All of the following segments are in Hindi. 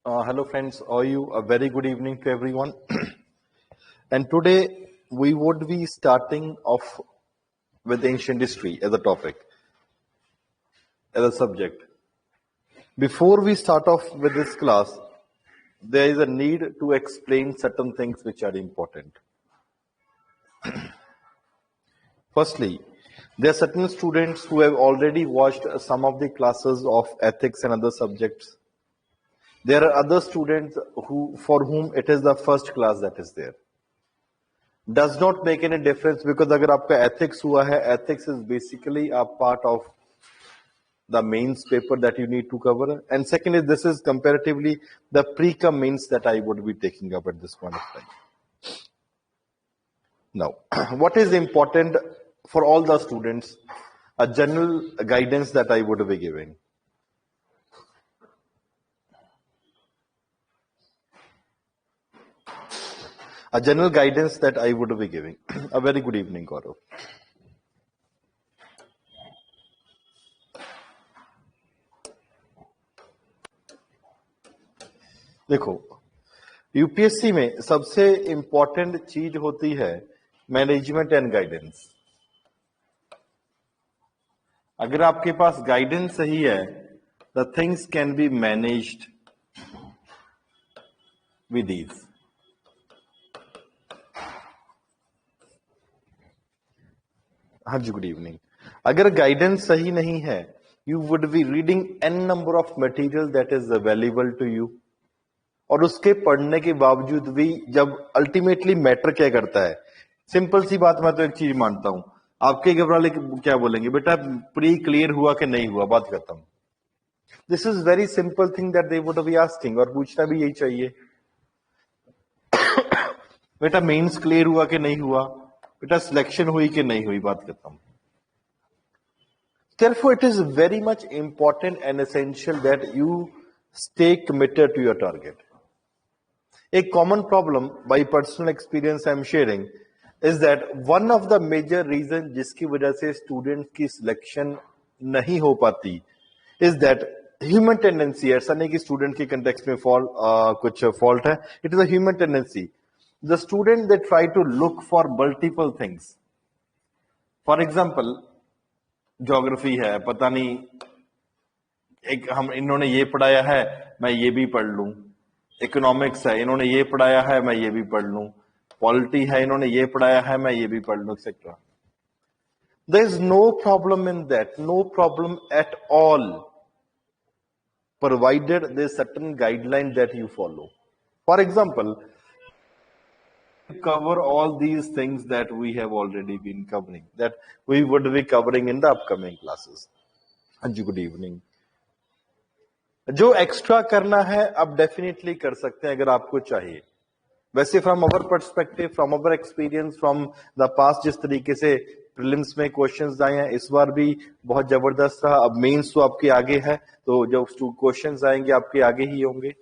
Hello friends, how are you? A very good evening to everyone. And today we would be starting off with ancient history as a topic, as a subject. Before we start off with this class, there is a need to explain certain things which are important. Firstly, there are certain students who have already watched some of the classes of ethics and other subjects. There are other students for whom it is the first class that is there. Does not make any difference because अगर आपका ethics हुआ है, ethics is basically a part of the mains paper that you need to cover. And secondly, this is comparatively the pre-com mains that I would be taking up at this point of time. Now, what is important for all the students? A general guidance that I would be giving. A general guidance that I would be giving. A very good evening, Gaurav. देखो, यूपीएससी में सबसे इंपॉर्टेंट चीज होती है मैनेजमेंट एंड गाइडेंस. अगर आपके पास गाइडेंस सही है, the things can be managed with ease. हाँ जी, गुड इवनिंग. अगर गाइडेंस सही नहीं है, you would be reading an number of material that is available to you. और उसके पढ़ने के बावजूद भी जब अल्टीमेटली मैटर क्या करता है, सिंपल सी बात, मैं तो एक चीज मानता हूं, आपके घबराले क्या बोलेंगे, बेटा प्री क्लियर हुआ कि नहीं हुआ, बात खत्म. This is very simple thing that they would be asking, और पूछना भी यही चाहिए. बेटा मेंस क्लियर हुआ कि नहीं हुआ, बेटा सिलेक्शन हुई कि नहीं हुई, बात खत्म. Therefore, it is very much important and essential that you stay committed to your target. A common problem, by personal experience I am sharing, is that one of the major reasons जिसकी वजह से स्टूडेंट की सिलेक्शन नहीं हो पाती is that human tendency. ऐसा नहीं कि स्टूडेंट के कंटेक्स्ट में कुछ फॉल्ट है, it is a human tendency. The student they try to look for multiple things. For example, geography है, पता नहीं एक हम इन्होंने ये पढ़ाया है, मैं ये भी पढ़ लूं. इकोनॉमिक्स है, इन्होंने ये पढ़ाया है, मैं ये भी पढ़ लूं. पॉलिटी है, इन्होंने ये पढ़ाया है, मैं ये भी पढ़ लूं, etcetera. There is no problem in that, no problem at all, provided there is certain guideline that you follow. For example, cover all these things that we have already been covering, that we would be covering in the upcoming classes. Anju, good evening. जो एक्स्ट्रा करना है आप डेफिनेटली कर सकते हैं अगर आपको चाहिए. वैसे from our perspective, from our experience, from the past, जिस तरीके से प्रीलिम्स में क्वेश्चंस आए हैं, इस बार भी बहुत जबरदस्त रहा. अब मेंस तो आपके आगे है, तो जो क्वेश्चंस आएंगे आपके आगे ही होंगे.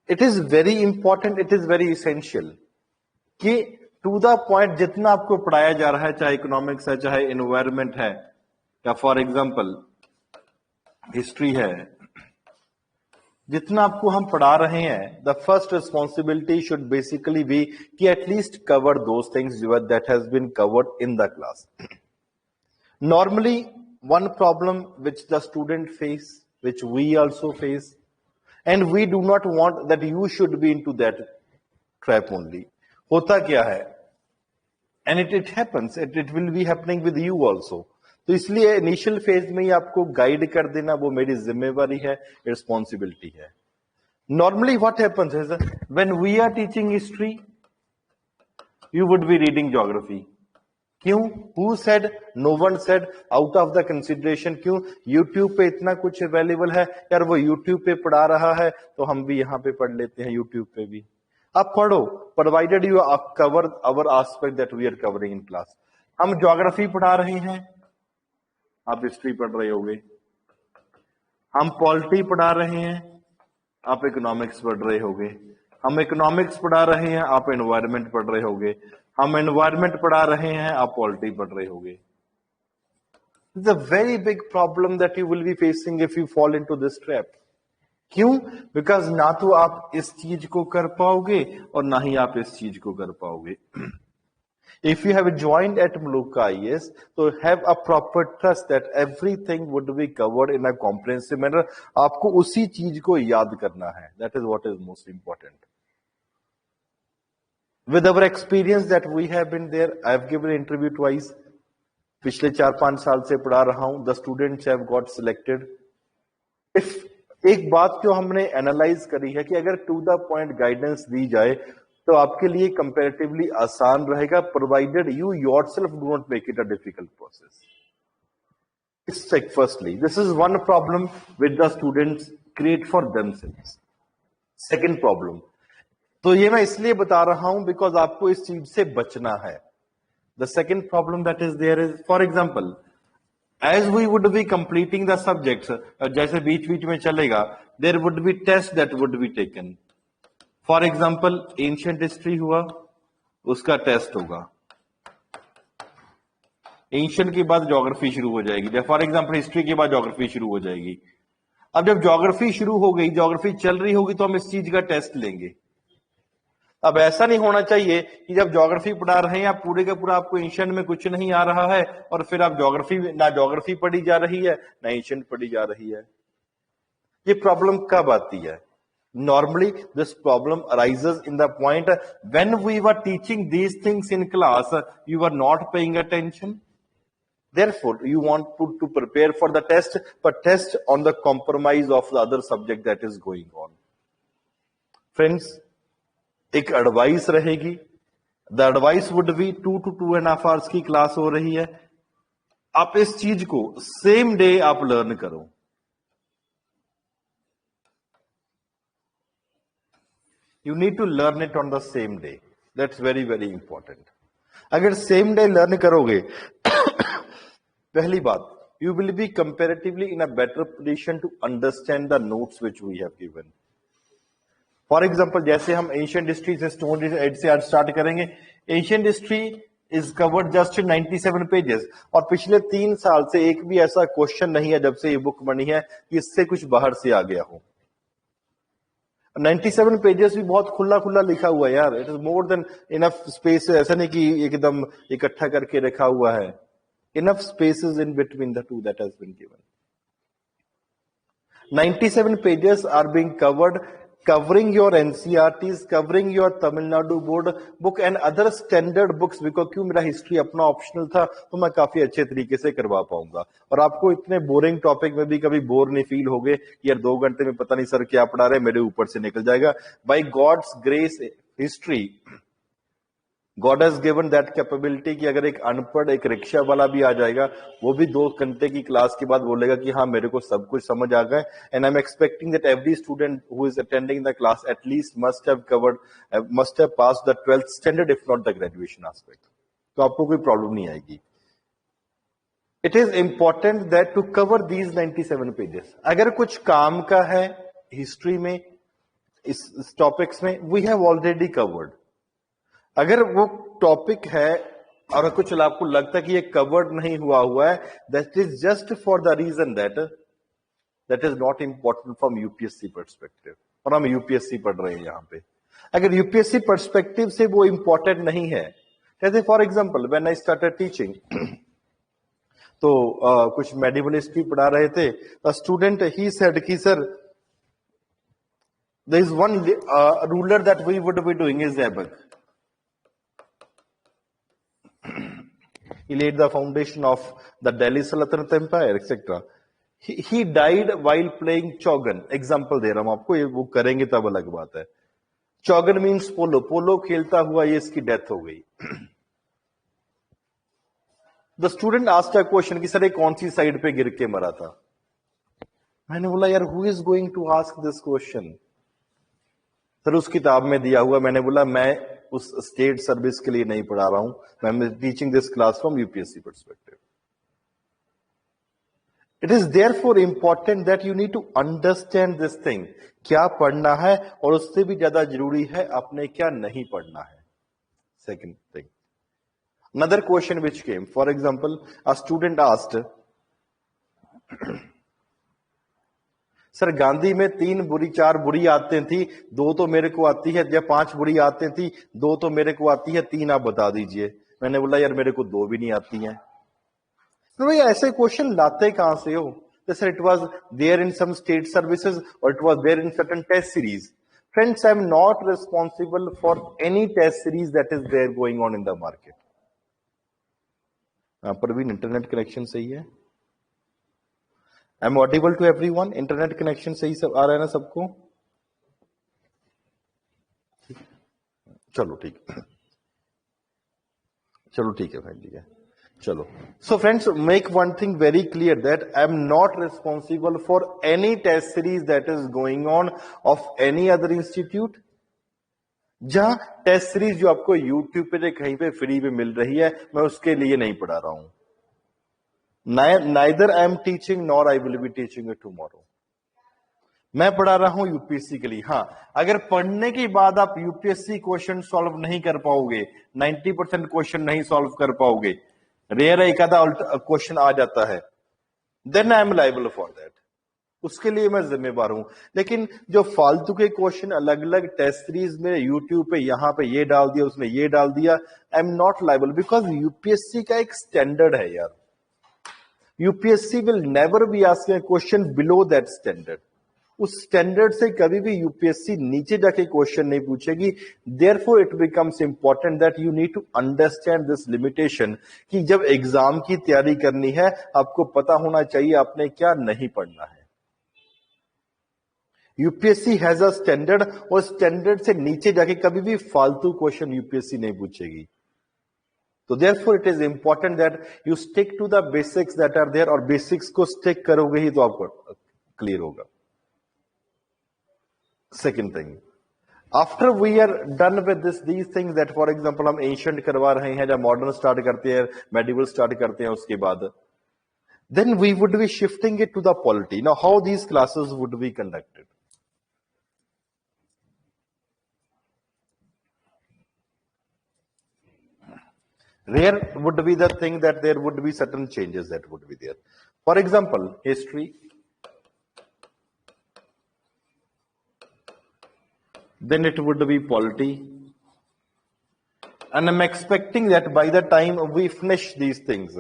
It is very important, it is very essential कि टू द पॉइंट जितना आपको पढ़ाया जा रहा है, चाहे इकोनॉमिक्स है, चाहे एनवायरमेंट है, या फॉर एग्जाम्पल हिस्ट्री है, जितना आपको हम पढ़ा रहे हैं, the first responsibility should basically be कि at least cover those things that has been covered in the class. Normally one problem which the student face, which we also face, and we do not want that you should be into that trap only. होता क्या है, and it happens, it will be happening with you also. तो इसलिए इनिशियल फेज में ही आपको गाइड कर देना वो मेरी जिम्मेवारी है, रिस्पॉन्सिबिलिटी है. Normally what happens is when we are teaching history, you would be reading geography. क्यों? Who said? No one said. Out of the consideration. क्यों? YouTube पे इतना कुछ अवेलेबल है यार, वो YouTube पे पढ़ा रहा है तो हम भी यहाँ पे पढ़ लेते हैं YouTube पे भी. आप पढ़ो, provided you cover our aspect that we are covering in class. हम ज्योग्राफी पढ़ा रहे हैं, आप हिस्ट्री पढ़ रहे होगे. हम पॉलिटी पढ़ा रहे हैं, आप इकोनॉमिक्स पढ़ रहे होगे. हम इकोनॉमिक्स पढ़ा रहे हैं, आप एनवायरमेंट पढ़ रहे होगे. हम एनवायरमेंट पढ़ा रहे हैं, आप पॉलिटी पढ़ रहे होगे. It's a very big problem that you will be facing if you fall into this trap. क्यों? बिकॉज ना तो आप इस चीज को कर पाओगे और ना ही आप इस चीज को कर पाओगे. If you have joined at Muluka IAS, so have a proper trust that everything would be covered in a comprehensive manner. आपको उसी चीज को याद करना है. That is what is most important. With our experience that we have been there, I have given interview twice. पिछले 4-5 साल से पढ़ा रहा हूं. The students have got selected. If एक बात जो हमने एनालाइज करी है कि अगर टू द पॉइंट गाइडेंस दी जाए तो आपके लिए कंपैरेटिवली आसान रहेगा, provided you yourself do not make it a difficult process. It's like firstly this is one problem with the students create for themselves. Second problem, तो ये मैं इसलिए बता रहा हूं बिकॉज आपको इस चीज से बचना है. The second problem that is there is, for example, as we would be completing the subjects, जैसे बीच बीच में चलेगा, there would be tests that would be taken. For example, ancient history हुआ, उसका टेस्ट होगा. एंशियंट के बाद ज्योग्राफी शुरू हो जाएगी. फॉर एग्जाम्पल हिस्ट्री के बाद ज्योग्राफी शुरू हो जाएगी. अब जब ज्योग्राफी शुरू हो गई, ज्योग्राफी चल रही होगी, तो हम इस चीज का टेस्ट लेंगे. अब ऐसा नहीं होना चाहिए कि जब ज्योग्राफी पढ़ा रहे हैं आप पूरे का पूरा आपको एंशियंट में कुछ नहीं आ रहा है और फिर आप ज्योग्राफी पढ़ी जा रही है ना एंशियंट पढ़ी जा रही है. ये प्रॉब्लम कब आती है? Normally this problem arises in the point when we were teaching these things in class, you are not paying attention. Therefore, you want to prepare for the test, but test on the compromise of the other subject that is going on. Friends, एक एडवाइस रहेगी. The advice would be 2 to 2.5 hours की क्लास हो रही है. आप इस चीज को सेम डे आप लर्न करो. You need to learn it on the same day. That's very very important. अगर सेम डे लर्न करोगे, पहली बात, you will be comparatively in a better position to understand the notes which we have given. For example, जैसे हम एशियन हिस्ट्री से स्टोन एज से आज स्टार्ट करेंगे. Asian history is covered just 97 pages और पिछले 3 साल से एक भी ऐसा क्वेश्चन नहीं है जब से ये बुक बनी है कि इससे कुछ बाहर से आ गया हो. 97 पेजेस भी बहुत खुला खुला लिखा हुआ है यार. It is more than enough space. ऐसा नहीं कि एकदम इकट्ठा करके रखा हुआ है. Enough spaces in between the two that has been given. 97 pages are being covered, covering your NCERTs, covering your Tamil Nadu board book and other standard books. because क्यों मेरा हिस्ट्री अपना ऑप्शनल था तो मैं काफी अच्छे तरीके से करवा पाऊंगा और आपको इतने बोरिंग टॉपिक में भी कभी बोर नहीं फील होगे. यार 2 घंटे में पता नहीं सर क्या पढ़ा रहे, मेरे ऊपर से निकल जाएगा. By God's grace history, God has given that capability कि अगर एक अनपढ़ एक रिक्शा वाला भी आ जाएगा, वो भी 2 घंटे की क्लास के बाद बोलेगा कि हाँ मेरे को सब कुछ समझ आ गया. And I am expecting that every student who is attending the class at least must have passed the 12th standard if not the graduation aspect. तो आपको कोई प्रॉब्लम नहीं आएगी. It is important that to cover these 97 pages. अगर कुछ काम का है हिस्ट्री में, इस टॉपिक्स में, वी हैव ऑलरेडी कवर्ड. अगर वो टॉपिक है और कुछ आपको लगता है कि ये कवर्ड नहीं हुआ है, that is just for the reason that is not important from UPSC perspective. और हम यूपीएससी पढ़ रहे हैं यहां पे. अगर यूपीएससी पर्सपेक्टिव से वो इंपॉर्टेंट नहीं है, जैसे for example when I started teaching, तो कुछ मेडिवल हिस्ट्री पढ़ा रहे थे. स्टूडेंट ही सेड कि sir there is one ruler that we would be doing is Aibak. He laid the foundation of the Delhi Sultanate Empire, etc. He died while playing Chaugan. Example दे रहा हूं आपको, ये वो करेंगे तब अलग बात है. Chaugan means पोलो. पोलो खेलता हुआ ये इसकी डेथ हो गई. The student asked a question कि सर ये कौन सी साइड पे गिर के मरा था. मैंने बोला यार who is going to ask this question? Sir उस किताब में दिया हुआ. मैंने बोला मैं उस स्टेट सर्विस के लिए नहीं पढ़ा रहा हूं, मैं teaching this class from UPSC perspective. It is therefore important that you need to understand this thing. क्या पढ़ना है और उससे भी ज्यादा जरूरी है आपने क्या नहीं पढ़ना है. Second thing, another question which came, for example a student asked sir Gandhi में 3 बुरी 4 बुरी आते थी, 2 तो मेरे को आती है, या 5 बुरी आते थी, 2 तो मेरे को आती है, 3 आप बता दीजिए। मैंने बोला यार मेरे को 2 भी नहीं आती हैं। तो भाई ऐसे क्वेश्चन लाते कहां से हो? Sir it was there in some state services और it was there in certain test series. Friends, I am not responsible for any test series that is there going on in the market. यहां पर भी इंटरनेट कनेक्शन सही है? I am audible to everyone? Internet connection सही सब आ रहा है ना सबको? चलो ठीक है, चलो ठीक है भाई, ठीक है, चलो। So friends, make one thing very clear that I am not responsible for any test series that is going on of any other institute. जहां टेस्ट सीरीज जो आपको यूट्यूब पे कहीं पे फ्री पे मिल रही है, मैं उसके लिए नहीं पढ़ा रहा हूं। Neither I am teaching nor I will be teaching it tomorrow. मैं पढ़ा रहा हूं यूपीएससी के लिए। हाँ, अगर पढ़ने के बाद आप यूपीएससी क्वेश्चन सॉल्व नहीं कर पाओगे, 90% क्वेश्चन नहीं सॉल्व कर पाओगे, रेयर एक आधा क्वेश्चन आ जाता है, then I am liable for that. उसके लिए मैं जिम्मेवार हूं। लेकिन जो फालतू के क्वेश्चन अलग अलग टेस्ट सीरीज में यूट्यूब पे, यहां पे ये डाल दिया, उसने ये डाल दिया, I am not liable, because UPSC का एक स्टैंडर्ड है यार। UPSC will never be asking a question below that standard. उस स्टैंडर्ड से कभी भी यूपीएससी नीचे जाके क्वेश्चन नहीं पूछेगी। Therefore it becomes important that you need to understand this limitation, कि जब एग्जाम की तैयारी करनी है आपको पता होना चाहिए आपने क्या नहीं पढ़ना है। यूपीएससी हैज अ स्टैंडर्ड, और स्टैंडर्ड से नीचे जाके कभी भी फालतू क्वेश्चन यूपीएससी नहीं पूछेगी। तो therefore it is important that you stick to the basics that are there, और बेसिक्स को स्टिक करोगे ही तो आपको क्लियर होगा। Second thing, after we are done with these things, that for example हम एंशिएंट करवा रहे हैं, जब मॉडर्न स्टार्ट करते हैं, मेडिवल स्टार्ट करते हैं, उसके बाद then we would be shifting it to the polity. Now how these classes would be conducted? Rare would be the thing that there would be certain changes that would be there. For example, history, then it would be polity, and I'm expecting that by the time we finish these things,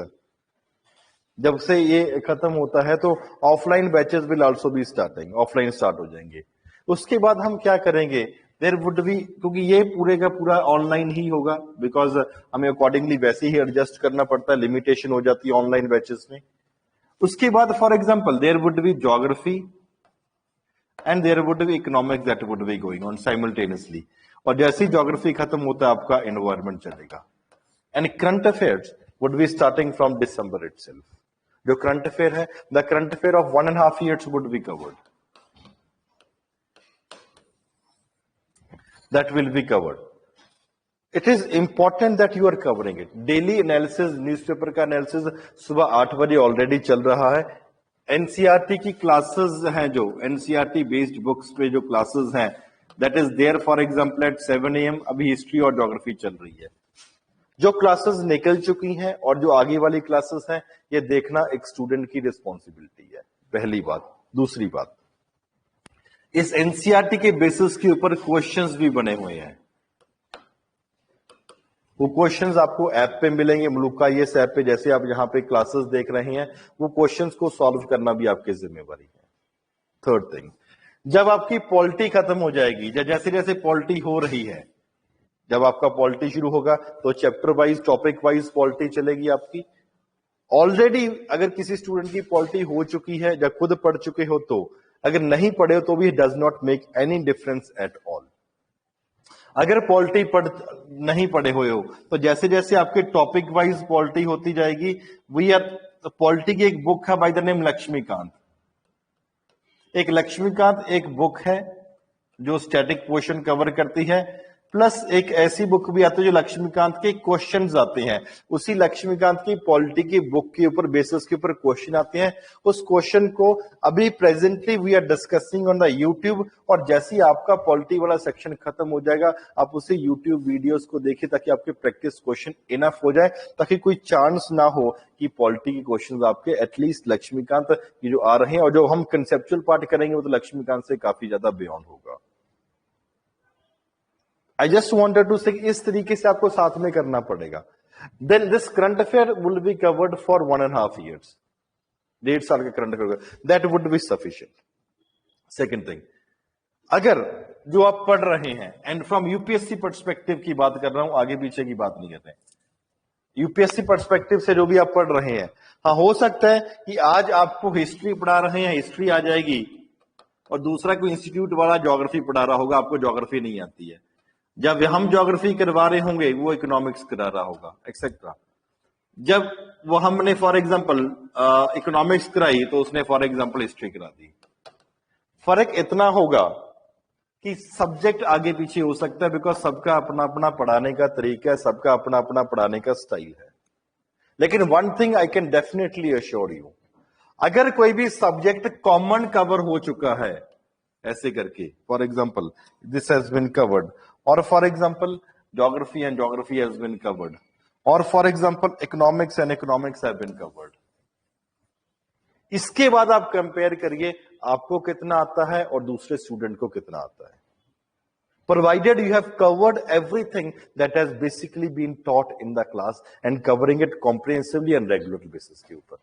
जब से ये खत्म होता है तो offline batches will also be starting, offline start हो जाएंगे। उसके बाद हम क्या करेंगे? देयर वुड बी, क्योंकि ये पूरे का पूरा ऑनलाइन ही होगा, बिकॉज हमें अकॉर्डिंगली वैसे ही एडजस्ट करना पड़ता है, लिमिटेशन हो जाती है ऑनलाइन बैचेस में। उसके बाद for example there would be geography and there would be economics that would be going on simultaneously. और जैसे ही ज्योग्राफी खत्म होता है आपका एनवायरमेंट चलेगा। And current affairs would be starting from December itself. जो करंट अफेयर है, the current affair of 1.5 years would be covered, that will be covered. It is important that you are covering it. Daily analysis, newspaper का एनालिसिस सुबह 8 बजे ऑलरेडी चल रहा है। एनसीईआरटी की क्लासेस हैं, जो एनसीईआरटी बेस्ड बुक्स पे जो क्लासेस हैं, that is there for example at 7 AM। अभी हिस्ट्री और ज्योग्राफी चल रही है। जो क्लासेस निकल चुकी हैं और जो आगे वाली क्लासेस हैं, ये देखना एक स्टूडेंट की रिस्पॉन्सिबिलिटी है, पहली बात। दूसरी बात, इस एनसीईआरटी के बेसिस के ऊपर क्वेश्चंस भी बने हुए हैं। वो क्वेश्चंस आपको ऐप पे मिलेंगे, मलुका IAS ऐप पे, जैसे आप यहां पे क्लासेस देख रहे हैं, वो क्वेश्चंस को सॉल्व करना भी आपकी जिम्मेवारी है। थर्ड थिंग, जब आपकी पॉलिटी खत्म हो जाएगी, जैसे जैसे पॉलिटी हो रही है, जब आपका पॉलिटी शुरू होगा तो chapter wise, topic wise polity चलेगी आपकी। ऑलरेडी अगर किसी स्टूडेंट की पॉलिटी हो चुकी है या खुद पढ़ चुके हो, तो अगर नहीं पढ़े हो तो भी does not make any difference at all. अगर पॉलिटी नहीं पढ़े हुए हो तो जैसे जैसे आपके टॉपिक वाइज पॉलिटी होती जाएगी, वी आर पॉलिटी की एक बुक है बाय द नेम लक्ष्मीकांत। एक लक्ष्मीकांत एक बुक है जो स्टैटिक पोर्शन कवर करती है। प्लस एक ऐसी बुक भी आती है जो लक्ष्मीकांत के क्वेश्चंस आते हैं, उसी लक्ष्मीकांत की पॉलिटी की बुक के ऊपर बेसिस के ऊपर क्वेश्चन आते हैं। उस क्वेश्चन को अभी presently we are discussing on the YouTube, और जैसे ही आपका पॉलिटी वाला सेक्शन खत्म हो जाएगा आप उसी यूट्यूब वीडियोस को देखिए ताकि आपके प्रैक्टिस क्वेश्चन इनफ हो जाए, ताकि कोई चांस ना हो कि पॉलिटी के क्वेश्चन आपके एटलीस्ट लक्ष्मीकांत की जो आ रहे हैं, और जो हम कंसेप्चुअल पार्ट करेंगे वो तो लक्ष्मीकांत से काफी ज्यादा बियॉन्ड होगा। आई जस्ट वॉन्टेड टू से इस तरीके से आपको साथ में करना पड़ेगा। Then this current affair will be covered for 1.5 years, 1.5 साल का current affair, that would be sufficient. Second thing, अगर जो आप पढ़ रहे हैं, एंड फ्रॉम यूपीएससी पर्सपेक्टिव की बात कर रहा हूं, आगे पीछे की बात नहीं कर रहे हैं, यूपीएससी पर्सपेक्टिव से जो भी आप पढ़ रहे हैं, हाँ हो सकता है कि आज आपको हिस्ट्री पढ़ा रहे हैं, हिस्ट्री आ जाएगी, और दूसरा कोई इंस्टीट्यूट वाला ज्योग्राफी पढ़ा रहा होगा, आपको ज्योग्राफी नहीं आती है। जब हम ज्योग्राफी करवा रहे होंगे वो इकोनॉमिक्स करा रहा होगा, एक्सेट्रा। जब वो हमने फॉर एग्जांपल इकोनॉमिक्स कराई तो उसने फॉर एग्जांपल हिस्ट्री करा दी। फर्क इतना होगा कि सब्जेक्ट आगे पीछे हो सकता है, बिकॉज सबका अपना अपना पढ़ाने का तरीका है, सबका अपना अपना पढ़ाने का स्टाइल है। लेकिन one thing I can definitely assure you, अगर कोई भी सब्जेक्ट कॉमन कवर हो चुका है ऐसे करके, for example this has been covered, और for example geography and geography has been covered, और for example economics and economics have been covered, इसके बाद आप कंपेयर करिए आपको कितना आता है और दूसरे स्टूडेंट को कितना आता है, provided you have covered everything that has basically been taught in the class and covering it comprehensively and regular basis के ऊपर।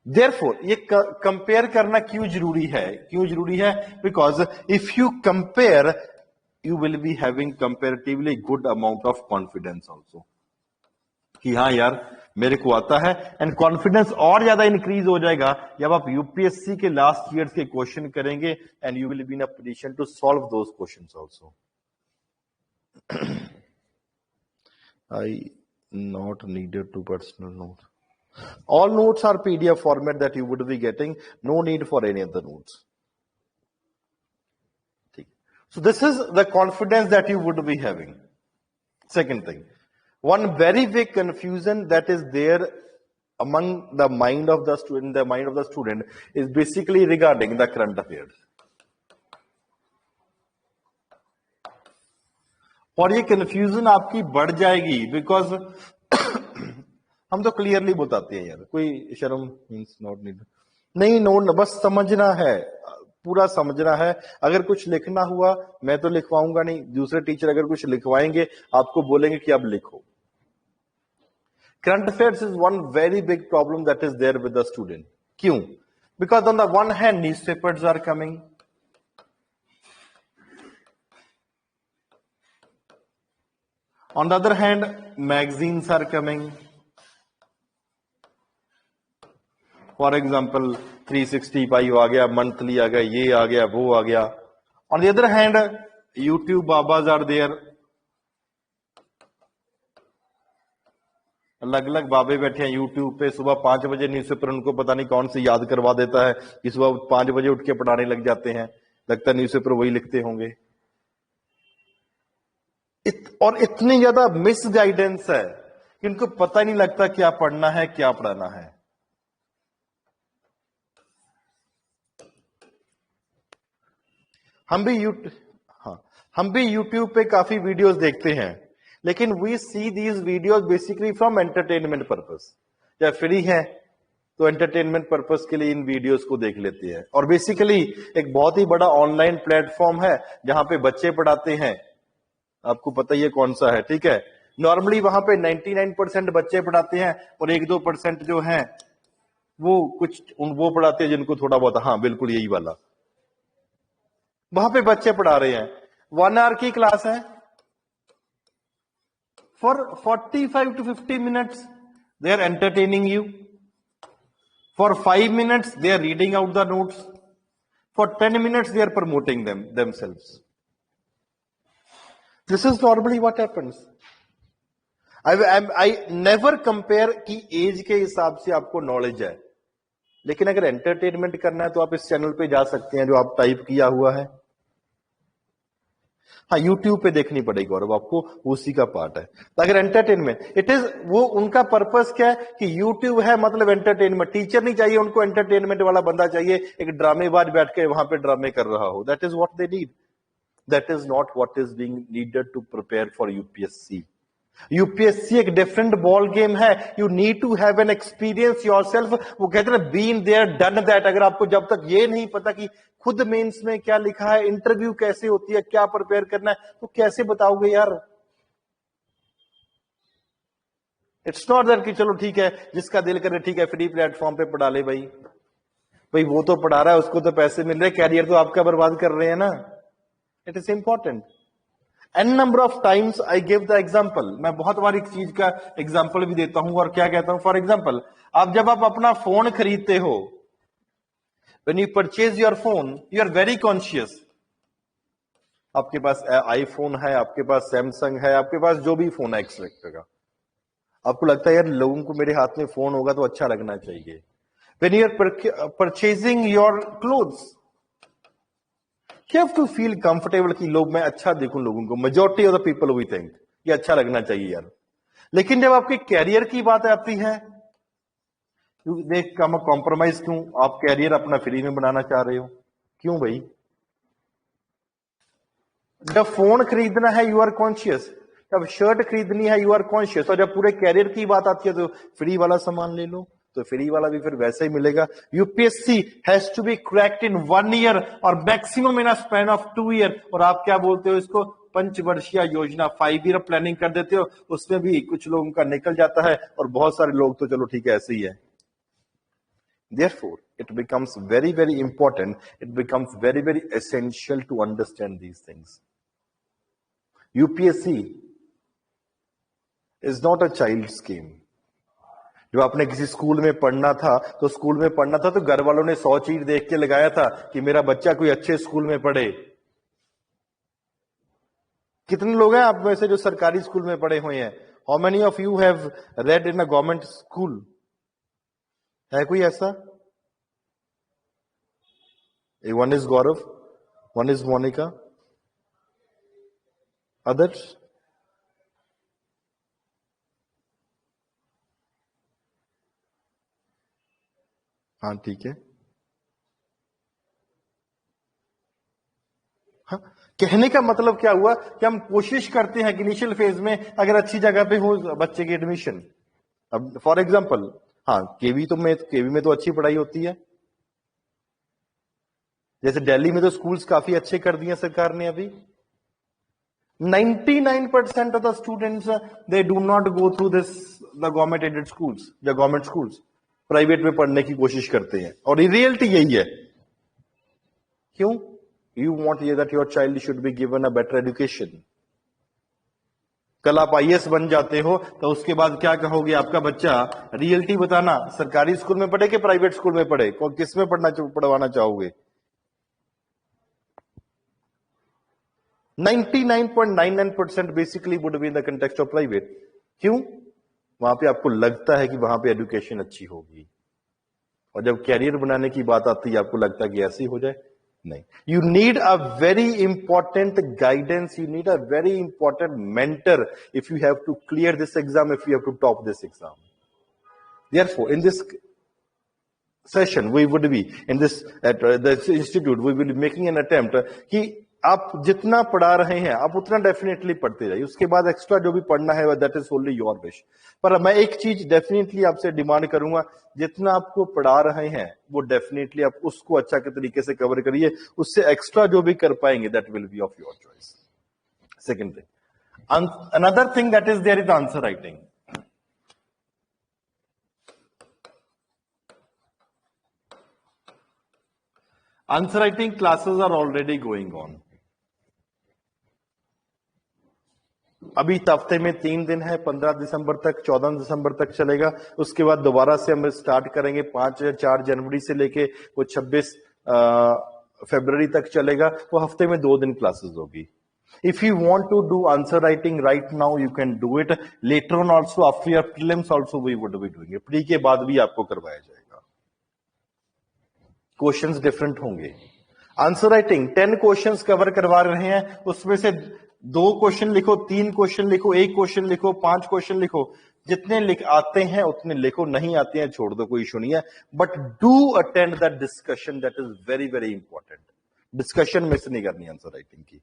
Therefore, ये कंपेयर करना क्यों जरूरी है? क्यों जरूरी है? Because if you compare, you will be having comparatively good amount of confidence also, कि हाँ यार मेरे को आता है, एंड कॉन्फिडेंस और ज्यादा इंक्रीज हो जाएगा जब आप यूपीएससी के लास्ट ईयर्स के क्वेश्चन करेंगे, and you will be in a position to solve those questions also. I not needed to personal note, all notes are PDF format that you would be getting, no need for any other notes. ठीक, so this is the confidence that you would be having. Second thing, one very big confusion that is there among the mind of the student, is basically regarding the current affairs. और ये कंफ्यूजन आपकी बढ़ जाएगी बिकॉज हम तो क्लियरली बताते हैं यार, कोई शर्म मीन्स नॉट नीड, नहीं नोट, बस समझना है, पूरा समझना है। अगर कुछ लिखना हुआ मैं तो लिखवाऊंगा नहीं, दूसरे टीचर अगर कुछ लिखवाएंगे आपको बोलेंगे कि अब लिखो। Current affairs is one very big problem that is there with the student. क्यों? Because on the one hand, newspapers are coming. On the other hand, magazines are coming. For example, 365 आ गया, monthly आ गया, ये आ गया, वो आ गया. On the other hand, YouTube babas are there. अलग अलग बाबे बैठे हैं यूट्यूब पे, सुबह 5 बजे न्यूज़पेपर उनको पता नहीं कौन से याद करवा देता है कि सुबह 5 बजे उठ के पढ़ाने लग जाते हैं, लगता है न्यूज़पेपर वही लिखते होंगे। और इतनी ज्यादा मिस गाइडेंस है कि उनको पता ही नहीं लगता क्या पढ़ना है क्या पढ़ाना है। हम भी यूट्यूब पे काफी वीडियोस देखते हैं, लेकिन we see these videos basically from entertainment purpose. या फ्री है तो एंटरटेनमेंट पर्पस के लिए इन वीडियोस को देख लेते हैं। और बेसिकली एक बहुत ही बड़ा ऑनलाइन प्लेटफॉर्म है जहां पे बच्चे पढ़ाते हैं, आपको पता ही है कौन सा है, ठीक है। नॉर्मली वहां पे 99% बच्चे पढ़ाते हैं और 1-2% जो हैं वो वो पढ़ाते हैं जिनको थोड़ा बहुत, हाँ बिल्कुल यही वाला, वहां पे बच्चे पढ़ा रहे हैं। 1 आवर की क्लास है, for 45 to 50 minutes they are entertaining you, for 5 minutes they are reading out the notes, for 10 minutes they are promoting themselves. This is normally what happens. I never compare कि एज के हिसाब से आपको नॉलेज है, लेकिन अगर एंटरटेनमेंट करना है तो आप इस चैनल पे जा सकते हैं जो आप टाइप किया हुआ है। हाँ, यूट्यूब पे देखनी पड़ेगी गौरव आपको, उसी का पार्ट है। तो अगर एंटरटेनमेंट इट इज, वो उनका पर्पस क्या है कि यूट्यूब है मतलब एंटरटेनमेंट, टीचर नहीं चाहिए उनको, एंटरटेनमेंट वाला बंदा चाहिए, एक ड्रामेबाज बैठ के वहां पे ड्रामे कर रहा हो। That is what they need, that is not what is being needed to prepare for UPSC. UPSC एक डिफरेंट बॉल गेम है। You need to have an experience yourself. वो कहते हैं बीन देयर डन दैट। अगर आपको जब तक ये नहीं पता कि खुद मेंस में क्या लिखा है, इंटरव्यू कैसे होती है, क्या प्रिपेयर करना है, तो कैसे बताओगे यार। इट्स नॉट दैट कि चलो ठीक है जिसका दिल करे ठीक है फ्री प्लेटफॉर्म पे पढ़ा ले भाई, भाई वो तो पढ़ा रहा है उसको तो पैसे मिल रहे, कैरियर तो आपका बर्बाद कर रहे हैं ना। It is important. An number of times I give the example, मैं बहुत बार एक चीज का एग्जाम्पल भी देता हूं और क्या कहता हूं। फॉर एग्जाम्पल, आप जब आप अपना फोन खरीदते हो, when you purchase your phone you are very conscious। आपके पास आईफोन है, आपके पास सैमसंग है, आपके पास जो भी फोन है एक्सेट्रा का, आपको लगता है यार लोगों को मेरे हाथ में फोन होगा तो अच्छा लगना चाहिए। when you are purchasing your clothes you have to feel comfortable कि लोग, मैं अच्छा देखूं लोगों को, majority of the people we think ये अच्छा लगना चाहिए यार। लेकिन जब आपके कैरियर की बात आती है, देख कम कॉम्प्रोमाइज क्यों, आप कैरियर अपना फ्री में बनाना चाह रहे हो, क्यों भाई। जब फोन खरीदना है यू आर कॉन्शियस, जब शर्ट खरीदनी है यू आर कॉन्शियस, और जब पूरे कैरियर की बात आती है तो फ्री वाला सामान ले लो, तो फ्री वाला भी फिर वैसे ही मिलेगा। UPSC has to be cracked in 1 year और maximum in a span of 2 year. और आप क्या बोलते हो इसको, पंचवर्षीय योजना, 5 ईयर प्लानिंग कर देते हो, उसमें भी कुछ लोगों का निकल जाता है और बहुत सारे लोग तो चलो ठीक है ऐसे ही है। Therefore, it becomes very, very important. It becomes very, very essential to understand these things. UPSC is not a child's game. जो आपने किसी स्कूल में पढ़ना था तो स्कूल में पढ़ना था तो घर वालों ने 100 चीज देख के लगाया था कि मेरा बच्चा कोई अच्छे स्कूल में पढ़े। कितने लोग हैं आप में से जो सरकारी स्कूल में पढ़े हुए हैं? How many of you have read in a government school? है कोई ऐसा? One is Gaurav, one is Monica. Others? हाँ ठीक है। हाँ, कहने का मतलब क्या हुआ कि हम कोशिश करते हैं कि इनिशियल फेज में अगर अच्छी जगह पे हो बच्चे की एडमिशन। अब फॉर एग्जांपल, हाँ केवी में तो अच्छी पढ़ाई होती है, जैसे दिल्ली में तो स्कूल्स काफी अच्छे कर दिए सरकार ने अभी। 99% of the students they do not go through this the government aided schools या गवर्नमेंट स्कूल्स, प्राइवेट में पढ़ने की कोशिश करते हैं और रियलिटी यही है। क्यों? You want that your child should be given a better education. कल आप आईएएस बन जाते हो तो उसके बाद क्या कहोगे, आपका बच्चा, रियलिटी बताना, सरकारी स्कूल में पढ़े कि प्राइवेट स्कूल में पढ़े, किस में पढ़वाना चाहोगे? 99.99% basically would be in the context of private. क्यों? वहां पे आपको लगता है कि वहां पे एजुकेशन अच्छी होगी, और जब कैरियर बनाने की बात आती है आपको लगता है कि ऐसे ही हो जाए। नहीं, you need a very important guidance, you need a very important mentor if you have to clear this exam, if you have to top this exam. Therefore in this session we would be in this at the institute we will be making an attempt कि आप जितना पढ़ा रहे हैं आप उतना डेफिनेटली पढ़ते जाइए, उसके बाद एक्स्ट्रा जो भी पढ़ना है that is only your wish. पर मैं एक चीज डेफिनेटली आपसे डिमांड करूंगा, जितना आपको पढ़ा रहे हैं वो डेफिनेटली आप उसको अच्छा के तरीके से कवर करिए, उससे एक्स्ट्रा जो भी कर पाएंगे that will be of your choice. Second thing, another thing that is there is answer writing. Answer writing classes are already going on. अभी हफ्ते में 3 दिन है, 15 दिसंबर तक, 14 दिसंबर तक चलेगा। उसके बाद दोबारा से हम स्टार्ट करेंगे 5 या 4 जनवरी से लेके वो 26 फरवरी तक चलेगा। वो हफ्ते में 2 दिन क्लासेस होगी। If you want to do answer writing right now you can do it, later on also after your prelims also we would be doing it. Pre के बाद भी आपको करवाया जाएगा। क्वेश्चंस डिफरेंट होंगे। आंसर राइटिंग 10 क्वेश्चंस कवर करवा रहे हैं, उसमें से 2 क्वेश्चन लिखो, 3 क्वेश्चन लिखो, 1 क्वेश्चन लिखो, 5 क्वेश्चन लिखो, जितने लिख आते हैं उतने लिखो, नहीं आते हैं छोड़ दो, कोई इशू नहीं है, but do attend that discussion, that is very very important. Discussion miss नहीं करनी आंसर राइटिंग की,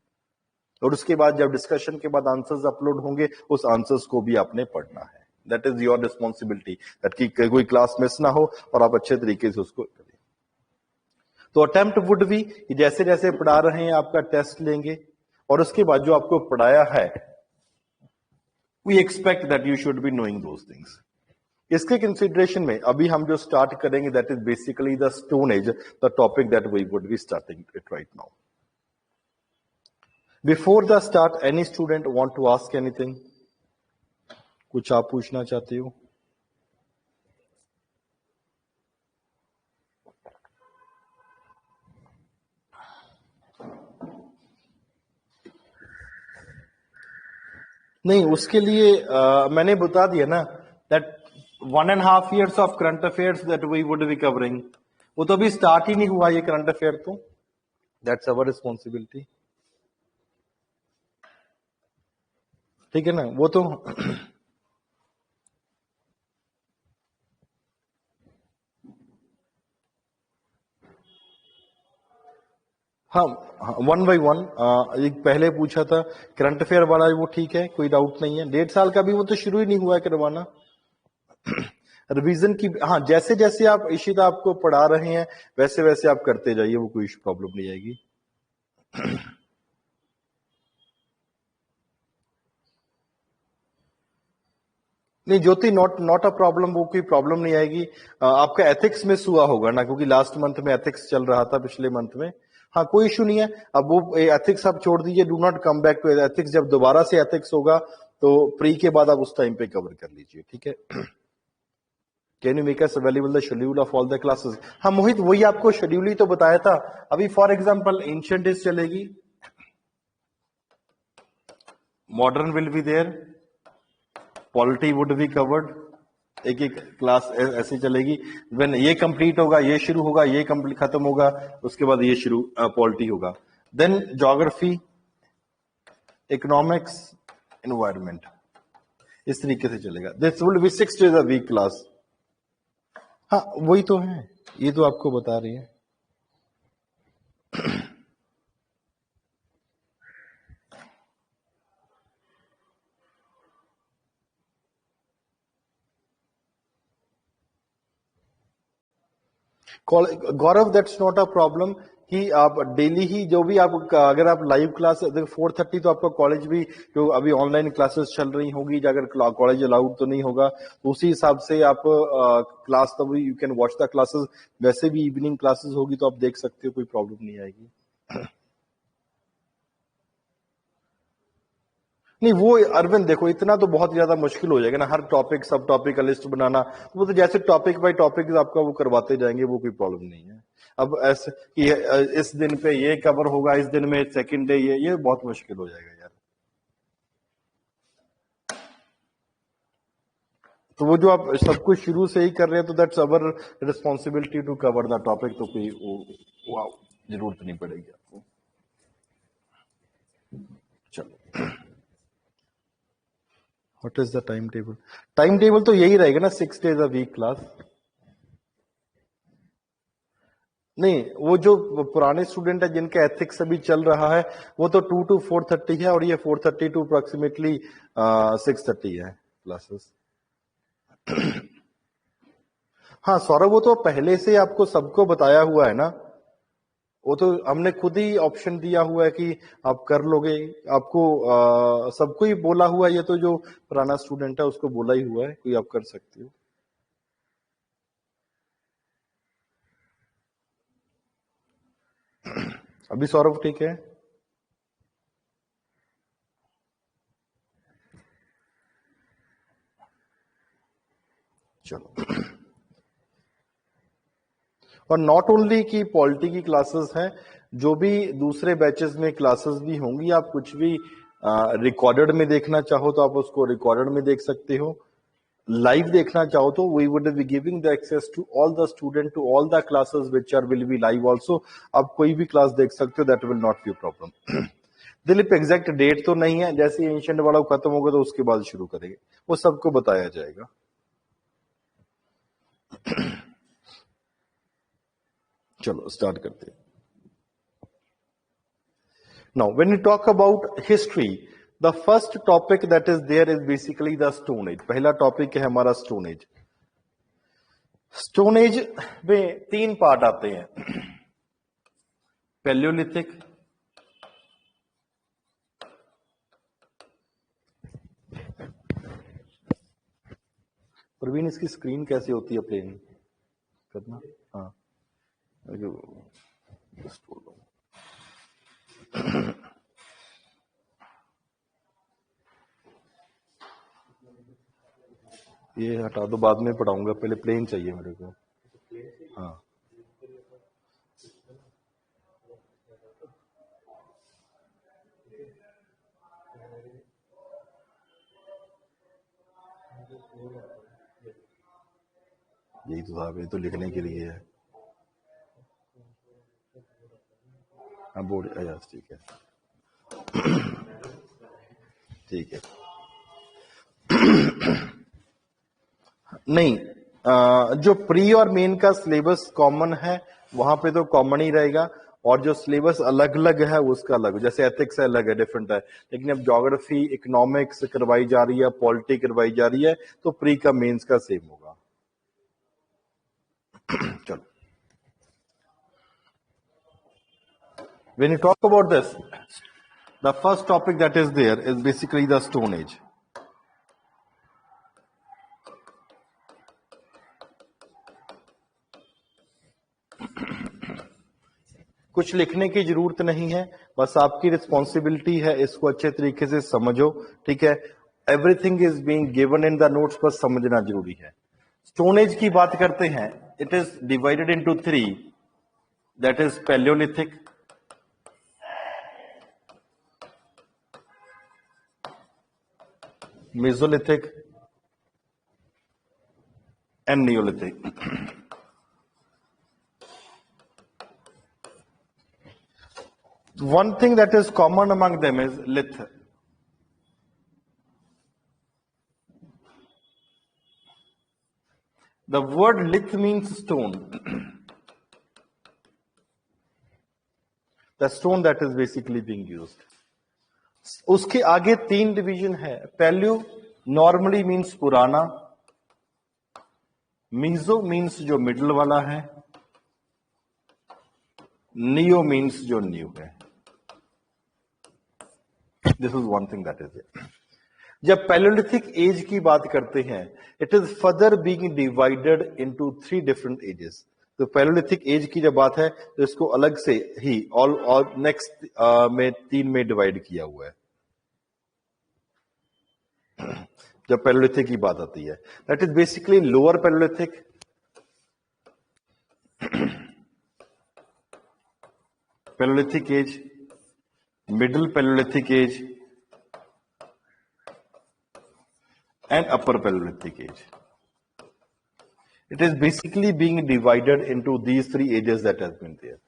और उसके बाद जब डिस्कशन के बाद आंसर्स अपलोड होंगे उस आंसर्स को भी आपने पढ़ना है। That is your responsibility, that की कोई क्लास मिस ना हो और आप अच्छे तरीके से उसको करें। तो अटेम्प्ट वुड बी, जैसे जैसे पढ़ा रहे हैं आपका टेस्ट लेंगे, और उसके बाद जो आपको पढ़ाया है we expect that you should be knowing those things. इसके कंसिडरेशन में अभी हम जो स्टार्ट करेंगे that is basically the stone age, the topic that we would be starting it right now. Before the start any student want to ask anything? कुछ आप पूछना चाहते हो? नहीं, उसके लिए मैंने बता दिया ना that 1.5 years of current affairs that we would be covering. वो तो अभी स्टार्ट ही नहीं हुआ ये करंट अफेयर, तो दैट्स अवर रिस्पॉन्सिबिलिटी, ठीक है ना। वो तो हाँ, 1 by 1 एक पहले पूछा था करंट अफेयर वाला, वो ठीक है, कोई डाउट नहीं है। 1.5 साल का भी वो तो शुरू ही नहीं हुआ है करवाना। रिवीजन की, हाँ, जैसे जैसे आप इशिता आपको पढ़ा रहे हैं वैसे वैसे आप करते जाइए, वो कोई प्रॉब्लम नहीं आएगी। नहीं ज्योति, नॉट नॉट अ प्रॉब्लम, वो कोई प्रॉब्लम नहीं आएगी। आपका एथिक्स मिस हुआ होगा ना, क्योंकि लास्ट मंथ में एथिक्स चल रहा था, पिछले मंथ में। हाँ, कोई इशू नहीं है। अब वो एथिक्स आप छोड़ दीजिए, do not come back to ethics. जब दोबारा से एथिक्स होगा तो प्री के बाद आप उस टाइम पे कवर कर लीजिए, ठीक है। Can you make us available the schedule of all the classes? हाँ मोहित, वही आपको शेड्यूल ही तो बताया था। अभी फॉर एग्जाम्पल एंशिएंट डेज चलेगी, modern will be there, polity would be covered, एक एक क्लास ऐसे चलेगी। व्हेन ये कंप्लीट होगा ये शुरू होगा, ये कंप्लीट खत्म होगा उसके बाद ये शुरू पॉलिटी होगा। देन ज्योग्राफी, इकोनॉमिक्स, एनवायरमेंट, इस तरीके से चलेगा। This will be 6 days a week class. हाँ वही तो है, ये तो आपको बता रही है। गौरव, दैट्स नॉट अ प्रॉब्लम कि आप डेली ही जो भी आप, अगर आप लाइव क्लास 4:30 तो आपका कॉलेज भी, जो अभी ऑनलाइन क्लासेस चल रही होगी, अगर कॉलेज अलाउड तो नहीं होगा तो उसी हिसाब से आप क्लास, तब you can watch the classes. वैसे भी इवनिंग क्लासेस होगी तो आप देख सकते हो, कोई प्रॉब्लम नहीं आएगी। नहीं वो अरविंद देखो, इतना तो बहुत ज्यादा मुश्किल हो जाएगा ना, हर टॉपिक सब टॉपिक का लिस्ट बनाना। वो तो जैसे टॉपिक बाय टॉपिक आपका वो करवाते जाएंगे, वो कोई प्रॉब्लम नहीं है। अब ऐसे कि इस दिन पे ये कवर होगा, इस दिन में सेकंड डे ये बहुत मुश्किल हो जाएगा यार। तो वो जो आप सब कुछ शुरू से ही कर रहे हैं तो that's our responsibility to cover the topic, तो कोई वो जरूरत नहीं पड़ेगी आपको। चलो, what is the time table? Time table तो यही रहेगा ना, 6 days अ वीक क्लास। नहीं, वो जो पुराने स्टूडेंट है जिनका एथिक्स अभी चल रहा है वो तो 2 to 4:30 है, और ये 4:30 to अप्रोक्सीमेटली 6:30 है क्लासेस। हाँ सौरभ, वो तो पहले से आपको सबको बताया हुआ है ना, वो तो हमने खुद ही ऑप्शन दिया हुआ है कि आप कर लोगे। आपको सबको ही बोला हुआ है, ये तो जो पुराना स्टूडेंट है उसको बोला ही हुआ है, कोई आप कर सकते हो। अभी सौरभ ठीक है? चलो, और नॉट ओनली कि पॉलिटी की क्लासेस हैं, जो भी दूसरे बैचेस में क्लासेस भी होंगी, आप कुछ भी रिकॉर्डेड में देखना चाहो तो आप उसको रिकॉर्डेड में देख सकते हो। लाइव देखना चाहो तो we would be giving the access to all the student to all the classes which are will be live also. आप कोई भी क्लास देख सकते हो, that will not be a problem. Dilip exact date तो नहीं है, जैसे एंशिएंट वाला खत्म होगा तो उसके बाद शुरू करेंगे, वो सबको बताया जाएगा. चलो स्टार्ट करते हैं. Now, when we talk about history, the first topic that is there is basically the Stone Age. पहला टॉपिक है हमारा Stone Age. Stone Age में 3 पार्ट आते हैं. पैलियोलिथिक, प्रवीण इसकी स्क्रीन कैसे होती है प्लेन करना? हाँ, ये हटा दो, बाद में पढ़ाऊंगा, पहले प्लेन चाहिए मेरे को. हाँ, यही तो साहब, ये तो लिखने के लिए है. हाँ बोर्ड, यस ठीक है. ठीक है. नहीं, जो प्री और मेन का सिलेबस कॉमन है वहां पे तो कॉमन ही रहेगा, और जो सिलेबस अलग अलग है उसका अलग. जैसे एथिक्स है अलग है, डिफरेंट है, लेकिन अब ज्योग्राफी, इकोनॉमिक्स करवाई जा रही है, पॉलिटी करवाई जा रही है, तो प्री का मेंस का सेम होगा. चलो, when you talk about this, the first topic that is there is basically the Stone Age. कुछ लिखने की जरूरत नहीं है, बस आपकी रिस्पॉन्सिबिलिटी है इसको अच्छे तरीके से समझो. ठीक है, everything is being given in the notes, बस समझना जरूरी है. स्टोन एज की बात करते हैं. It is divided into 3, that is Palaeolithic, Mesolithic and Neolithic. One thing that is common among them is lith. The word lith means stone. The stone that is basically being used. उसके आगे 3 डिवीजन है. पैल्यू नॉर्मली मीन्स पुराना, मीजो मीन्स जो मिडल वाला है, नियो मीन्स जो न्यू है. This is one thing that is it. जब पैलियोलिथिक एज की बात करते हैं, it is further being divided into 3 different ages. तो पैलियोलिथिक एज की जब बात है तो इसको अलग से ही और नेक्स्ट में 3 में डिवाइड किया हुआ है. जब पैलियोलिथिक की बात आती है, that is basically lower Paleolithic, Paleolithic age, middle Paleolithic age and upper Paleolithic age. It is basically being divided into these 3 ages that has been there.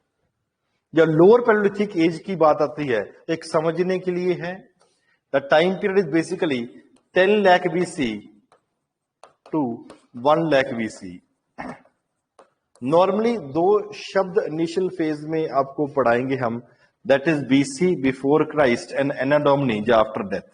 जब lower Paleolithic age की बात आती है, एक समझने के लिए है, the time period is basically 10 lakh BC to 1 lakh BC. नॉर्मली 2 शब्द इनिशियल फेज में आपको पढ़ाएंगे हम, that is BC before Christ and anno domini जो आफ्टर डेथ.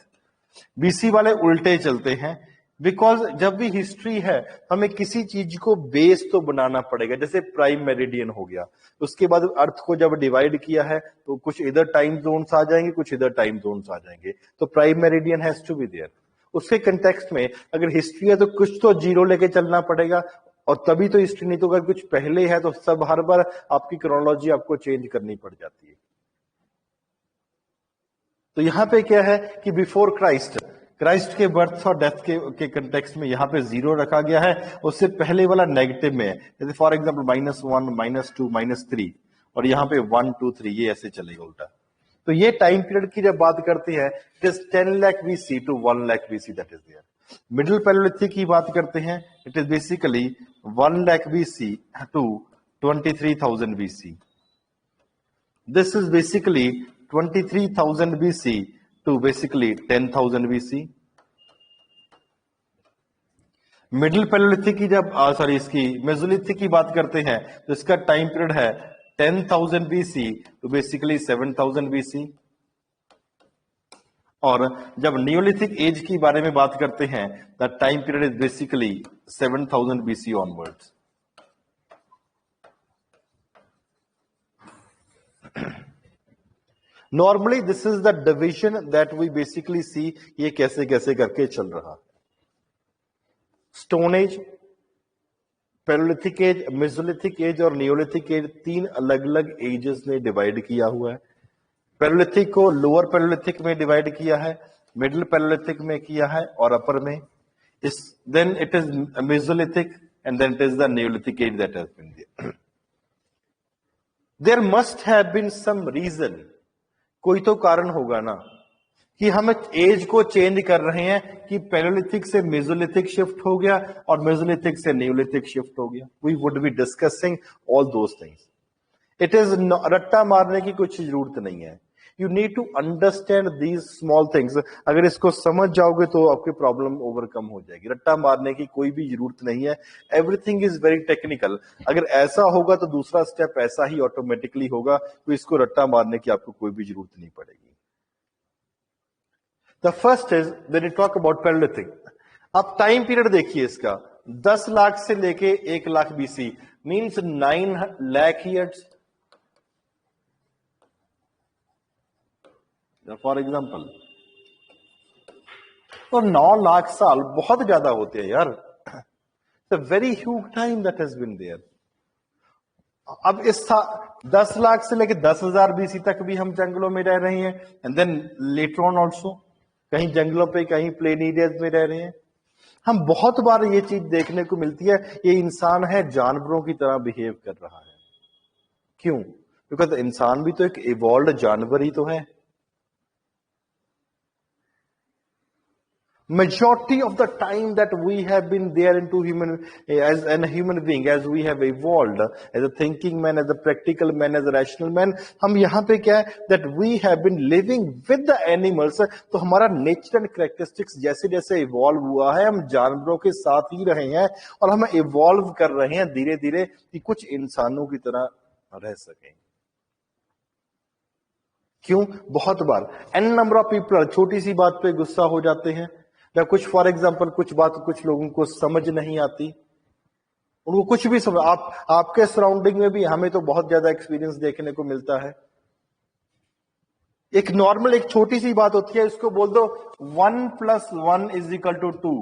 BC वाले उल्टे चलते हैं, बिकॉज जब भी हिस्ट्री है हमें किसी चीज को बेस तो बनाना पड़ेगा. जैसे प्राइम मेरिडियन हो गया, उसके बाद अर्थ को जब डिवाइड किया है तो कुछ इधर टाइम जोन्स आ जाएंगे, कुछ इधर टाइम जोन्स आ जाएंगे, तो prime meridian has to be there. उसके कंटेक्स्ट में अगर हिस्ट्री है तो कुछ तो जीरो लेके चलना पड़ेगा, और तभी तो हिस्ट्री. नहीं तो अगर कुछ पहले है तो सब हर बार आपकी क्रोनोलॉजी आपको चेंज करनी पड़ जाती है. तो यहां पे क्या है कि बिफोर क्राइस्ट, क्राइस्ट के बर्थ और डेथ के कंटेक्स्ट में यहां पे 0 रखा गया है, उससे पहले वाला नेगेटिव में है. जैसे फॉर एग्जांपल -1, -2, -3, और यहां पे 1, 2, 3, ये ऐसे चलेगा उल्टा. तो ये टाइम पीरियड की जब बात करती है, it is 10 lakh BC to 1 lakh BC that is there. Middle Paleolithic की बात करते हैं, it is basically 1 lakh BC to 23,000 BC. This is basically 23,000 BC to basically 10,000 BC. Middle Paleolithic की जब इसकी मेसोलिथिक की बात करते हैं तो इसका टाइम पीरियड है 10,000 BC तो बेसिकली 7,000 BC. और जब नियोलिथिक एज की बारे में बात करते हैं the time period is basically 7,000 BC onwards. Normally this is the division that we basically see, ये कैसे कैसे करके चल रहा. Stone age, Palaeolithic age, Mesolithic age और नियोलिथिक एज, तीन अलग अलग एजेस ने डिवाइड किया हुआ है. पैलियोलिथिक को लोअर पैलियोलिथिक में डिवाइड किया है, मिडिल पैलियोलिथिक में किया है और अपर में. इस then it is Mesolithic and then it is the Neolithic age that has been there. There must have been some reason, कोई तो कारण होगा ना कि हम एज को चेंज कर रहे हैं कि पैलियोलिथिक से मेसोलिथिक शिफ्ट हो गया और मेसोलिथिक से नियोलिथिक शिफ्ट हो गया. We would be discussing all those things. It is रट्टा मारने की कुछ जरूरत नहीं है. You need to understand these small things. अगर इसको समझ जाओगे तो आपकी प्रॉब्लम ओवरकम हो जाएगी. रट्टा मारने की कोई भी जरूरत नहीं है. Everything is very technical. अगर ऐसा होगा तो दूसरा स्टेप ऐसा ही ऑटोमेटिकली होगा, तो इसको रट्टा मारने की आपको कोई भी जरूरत नहीं पड़ेगी. The first is when you talk about Paleolithic. आप टाइम पीरियड देखिए इसका, 10 लाख से लेके 1 lakh BC means 9 lakh years. For example, तो 9 लाख साल बहुत ज्यादा होते हैं यार. Very huge time that has been there. अब इस 10 लाख से लेकर 10,000 BC तक भी हम जंगलों में रह रहे हैं, and then later on also कहीं जंगलों पे कहीं प्लेन एरियाज में रह रहे हैं. हम बहुत बार ये चीज देखने को मिलती है, ये इंसान है जानवरों की तरह बिहेव कर रहा है. क्यों? बिकॉज इंसान भी तो एक इवॉल्व जानवर ही तो है. Majority of the time that we have been there into human, as a human being, as we have evolved, as a thinking man, as a practical man, as a rational man, हम यहाँ पे क्या है, that we have been living with the animals. तो हमारा नेचर एंड कैरेक्टरिस्टिक्स जैसे जैसे इवॉल्व हुआ है, हम जानवरों के साथ ही रहे हैं और हम इवॉल्व कर रहे हैं धीरे धीरे कि कुछ इंसानों की तरह रह सकें. क्यों? बहुत बार एन नंबर ऑफ पीपल छोटी सी बात पे गुस्सा हो जाते हैं, या कुछ फॉर एग्जाम्पल कुछ बात कुछ लोगों को समझ नहीं आती, उनको कुछ भी समझ. आपके सराउंडिंग में भी हमें तो बहुत ज्यादा एक्सपीरियंस देखने को मिलता है. एक नॉर्मल एक छोटी सी बात होती है, इसको बोल दो 1 + 1 = 2.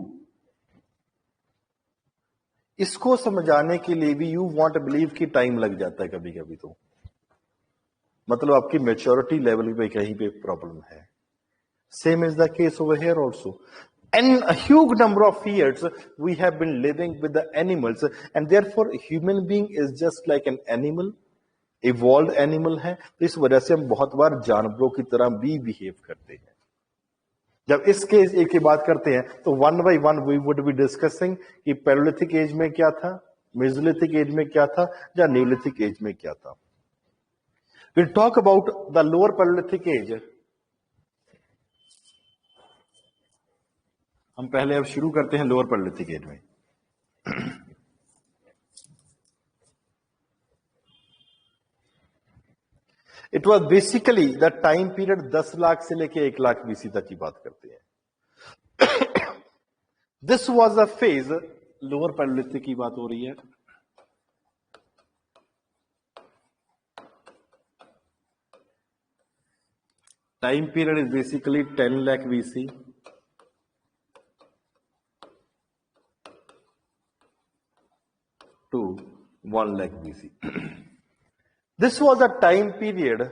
इसको समझाने के लिए भी यू वांट बिलीव कि टाइम लग जाता है कभी कभी. तो मतलब आपकी मैच्योरिटी लेवल पे कहीं पे प्रॉब्लम है. Same is the case over here also. And a huge number of years we have been living with the animals, and therefore human being is just like an animal, evolved animal है. तो इस वजह से हम बहुत बार जानवरों की तरह भी बिहेव करते हैं. जब इस केस एक की बात करते हैं तो one by one we would be discussing कि पैलियोलिथिक एज में क्या था, मेसोलिथिक एज में क्या था, या नियोलिथिक एज में क्या था. We'll talk about the lower Paleolithic age. हम पहले अब शुरू करते हैं लोअर पैलियोलिथिक एज में. It was basically the time period 10 lakh से लेके 1 लाख BC तक की बात करते हैं. This was a phase, lower Palaeolithic की बात हो रही है. Time period is basically 10 lakh BC to 1 lakh BC. This was a time period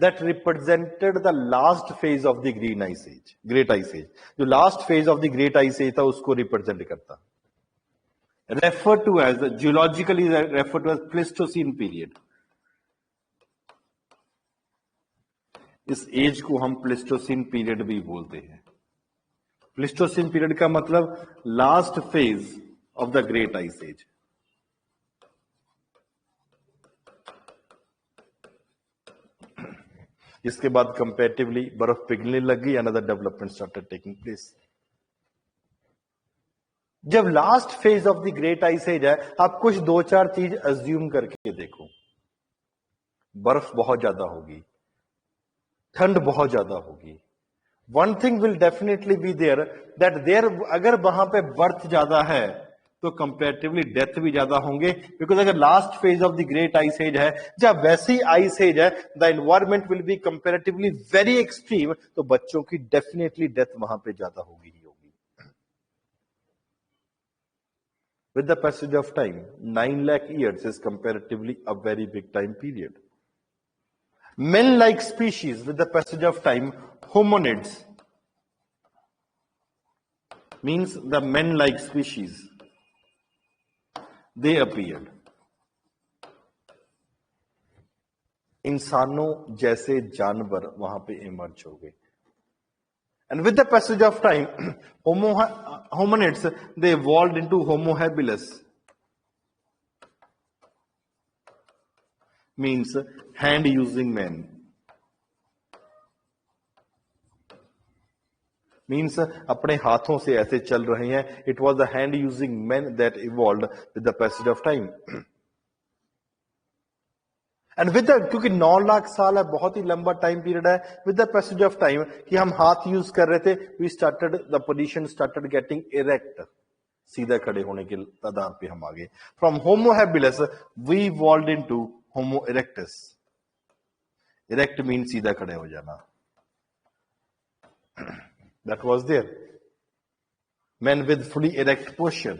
that represented the last phase of the Great Ice Age. जो last phase of the Great Ice Age था उसको represent करता. Referred to as, geologically referred to as Pleistocene period. इस एज को हम प्लेस्टोसीन पीरियड भी बोलते हैं. प्लिस्टोसिन पीरियड का मतलब last phase of the great ice age. इसके बाद कंपैरेटिवली बर्फ पिघलने लगी, another development started taking place. जब last phase of the great ice age है, आप कुछ दो चार चीज अज्यूम करके देखो। बर्फ बहुत ज्यादा होगी, ठंड बहुत ज्यादा होगी। One thing will definitely be there that there, अगर वहां पे बर्थ ज्यादा है तो कंपैरेटिवली डेथ भी ज्यादा होंगे, बिकॉज अगर last phase of the great ice age है, जब वैसी आइस एज है, the environment will be comparatively very extreme, तो बच्चों की डेफिनेटली डेथ वहां पे ज्यादा होगी ही होगी। With the passage of time 9 lakh years is comparatively a very big time period. Men like species, with the passage of time, hominids, means the men like species, they appeared. इंसानों जैसे जानवर वहां पे इमर्ज हो गए। And with the passage of time, hominids, they evolved into Homo habilis, means hand using men, means अपने हाथों से ऐसे चल रहे हैं। It was the hand using man that evolved with the passage of time. And with क्योंकि 9 लाख साल है, बहुत ही लंबा टाइम पीरियड है, with the passage of time कि हम हाथ यूज कर रहे थे, we started the position started getting erect, सीधा खड़े होने के आधार पे हम आगे। From Homo habilis we evolved into Homo erectus. Erect mean सीधा खड़े हो जाना। That was there. men with fully erect posture।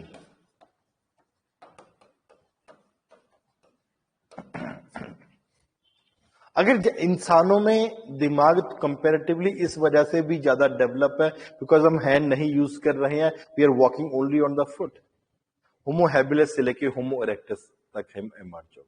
अगर इंसानों में दिमाग कंपैरेटिवली इस वजह से भी ज्यादा डेवलप है, बिकॉज हम हैंड नहीं यूज कर रहे हैं, we are walking only on the foot. Homo habilis से लेके होमो इरेक्टस तक हम इमर्ज हो।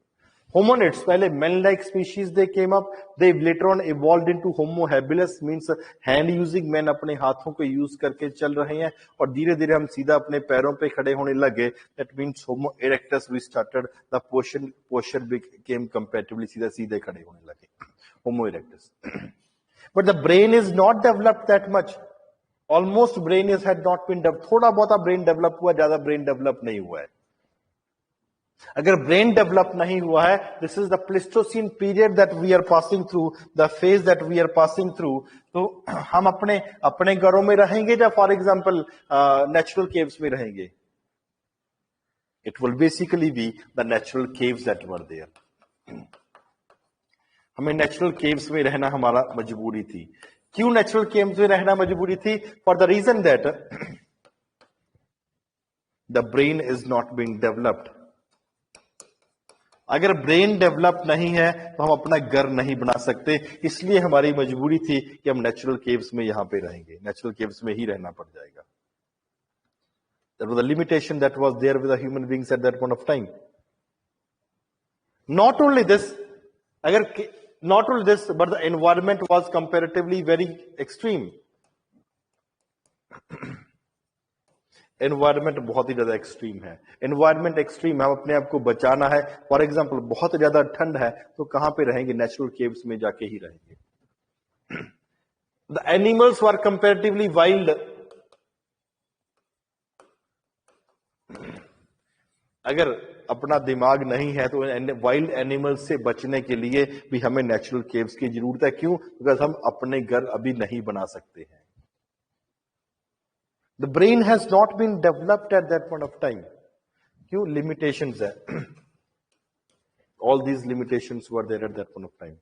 Hominids, पहले men like species they came up, they later on evolved into Homo habilis, means hand using men, अपने हाथों को यूज करके चल रहे हैं, और धीरे धीरे हम सीधा अपने पैरों पे खड़े होने लगे। That means Homo erectus, we started the posture became comparatively सीधे सीधे खड़े होने लगे, Homo erectus। But the brain is not developed that much, almost brain is had not been developed, थोड़ा बहुत ब्रेन डेवलप हुआ, ज्यादा ब्रेन डेवलप नहीं हुआ है। अगर ब्रेन डेवलप नहीं हुआ है, this is the Pleistocene period that we are passing through, the phase that we are passing through. तो हम अपने घरों में रहेंगे या फॉर एग्जांपल नेचुरल केव्स में रहेंगे? It will basically be the natural caves that were there. हमें नेचुरल केव्स में रहना हमारा मजबूरी थी। क्यों नेचुरल केव्स में रहना मजबूरी थी? For the reason that the brain is not being developed. अगर ब्रेन डेवलप नहीं है तो हम अपना घर नहीं बना सकते, इसलिए हमारी मजबूरी थी कि हम नेचुरल केव्स में यहां पे रहेंगे, नेचुरल केव्स में ही रहना पड़ जाएगा। That was the limitation that was there with the human beings at that point of time. Not only this, but the environment was comparatively very extreme. Environment बहुत ही ज्यादा एक्सट्रीम है। एनवायरमेंट एक्सट्रीम है, हम अपने आप को बचाना है। फॉर एग्जांपल बहुत ज्यादा ठंड है तो कहां पे रहेंगे? नेचुरल केव्स में जाके ही रहेंगे। The animals were comparatively wild. अगर अपना दिमाग नहीं है तो वाइल्ड एनिमल्स से बचने के लिए भी हमें नेचुरल केव्स की जरूरत है। क्यों? बिकॉज हम अपने घर अभी नहीं बना सकते हैं। The brain has not been developed at that point of time. क्यों? limitations है। All these limitations were there at that point of time.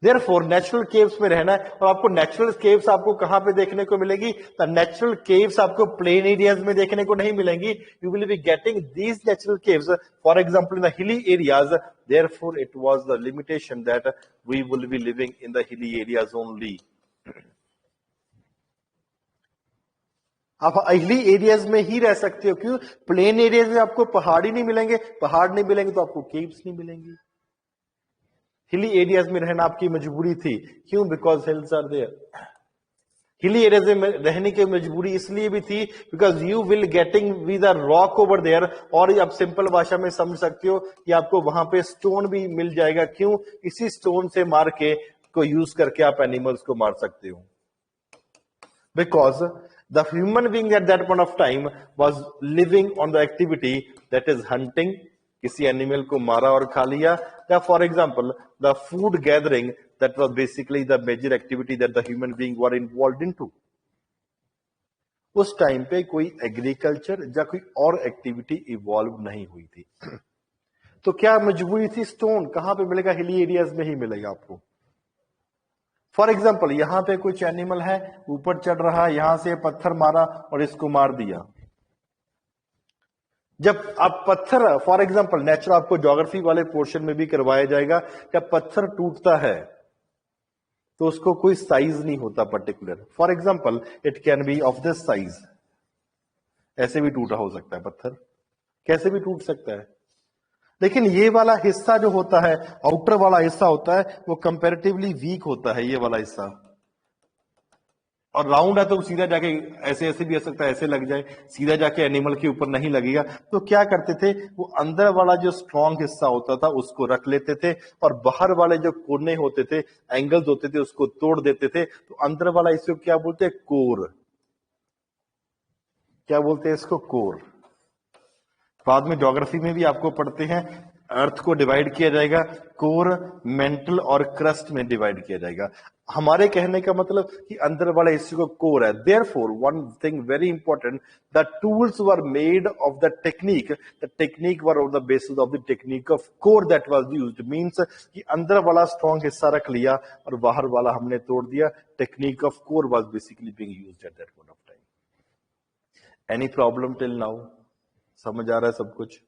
Therefore, natural caves में रहना है। और आपको natural caves आपको कहां पे देखने को मिलेगी? The natural caves आपको plain areas में देखने को नहीं मिलेंगी। You will be getting these natural caves, for example, in the hilly areas. Therefore, it was the limitation that we will be living in the hilly areas only. आप हिली एरियाज में ही रह सकते हो। क्यों? प्लेन एरियाज में आपको पहाड़ ही नहीं मिलेंगे, पहाड़ नहीं मिलेंगे तो आपको केव्स नहीं मिलेंगी। हिली एरियाज में रहना आपकी मजबूरी थी। क्यों? Because hills are there. Hilly areas में रहने की मजबूरी इसलिए भी थी because you will getting with a rock over there, और आप सिंपल भाषा में समझ सकते हो कि आपको वहां पे स्टोन भी मिल जाएगा। क्यों? इसी स्टोन से मार के को यूज करके आप एनिमल्स को मार सकते हो। Because the human being at that point of time was living on the activity that is hunting, किसी एनिमल को मारा और खा लिया, या for example the food gathering that was basically the major activity that the human being were involved into। उस टाइम पे कोई एग्रीकल्चर या कोई और एक्टिविटी इवॉल्व नहीं हुई थी। तो क्या मजबूरी थी? स्टोन कहां पे मिलेगा? हिली एरियाज में ही मिलेगा आपको। फॉर एग्जाम्पल यहां पे कुछ एनिमल है, ऊपर चढ़ रहा है, यहां से पत्थर मारा और इसको मार दिया। जब आप पत्थर, फॉर एग्जाम्पल नेचुरल आपको ज्योग्राफी वाले पोर्शन में भी करवाया जाएगा, जब पत्थर टूटता है तो उसको कोई साइज नहीं होता particular. For example it can be of this size, ऐसे भी टूटा हो सकता है पत्थर, कैसे भी टूट सकता है। लेकिन ये वाला हिस्सा जो होता है, आउटर वाला हिस्सा होता है, वो कंपैरेटिवली वीक होता है, ये वाला हिस्सा। और राउंड है तो सीधा जाके ऐसे ऐसे भी हो सकता है, ऐसे लग जाए, सीधा जाके एनिमल के ऊपर नहीं लगेगा। तो क्या करते थे, वो अंदर वाला जो स्ट्रॉन्ग हिस्सा होता था उसको रख लेते थे, और बाहर वाले जो कोने होते थे, एंगल्स होते थे, उसको तोड़ देते थे। तो अंदर वाला इसको क्या बोलते हैं? कोर। क्या बोलते हैं इसको? कोर। बाद में ज्योग्राफी में भी आपको पढ़ते हैं, अर्थ को डिवाइड किया जाएगा, कोर, मेंटल और क्रस्ट में डिवाइड किया जाएगा। हमारे कहने का मतलब कि अंदर वाले हिस्से को कोर है। Therefore one thing very important, the tools were made of the technique were of the basis of the technique of core that was used. Means कि अंदर वाला स्ट्रॉन्ग हिस्सा रख लिया और बाहर वाला हमने तोड़ दिया। Technique of core was basically being used eight that point of time. Any problem till now? समझ आ रहा है सब कुछ?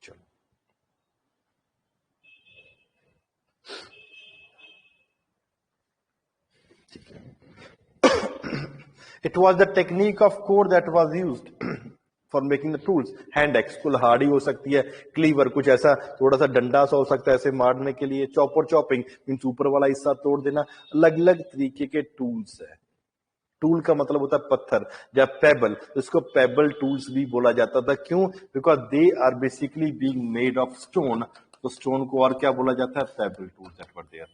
चलो, it was the technique of core that was used for making the tools। Hand axe कुल्हाड़ी हो सकती है, क्लीवर कुछ ऐसा थोड़ा सा डंडा सा हो सकता है ऐसे मारने के लिए, चॉपर चॉपिंग मींस ऊपर वाला हिस्सा तोड़ देना। अलग अलग तरीके के टूल्स है। टूल का मतलब होता है पत्थर, या पेबल, इसको पेबल टूल्स भी बोला जाता था। क्यों? Because they are basically being made of stone. तो स्टोन को और क्या बोला जाता है? Pebble tools that were there.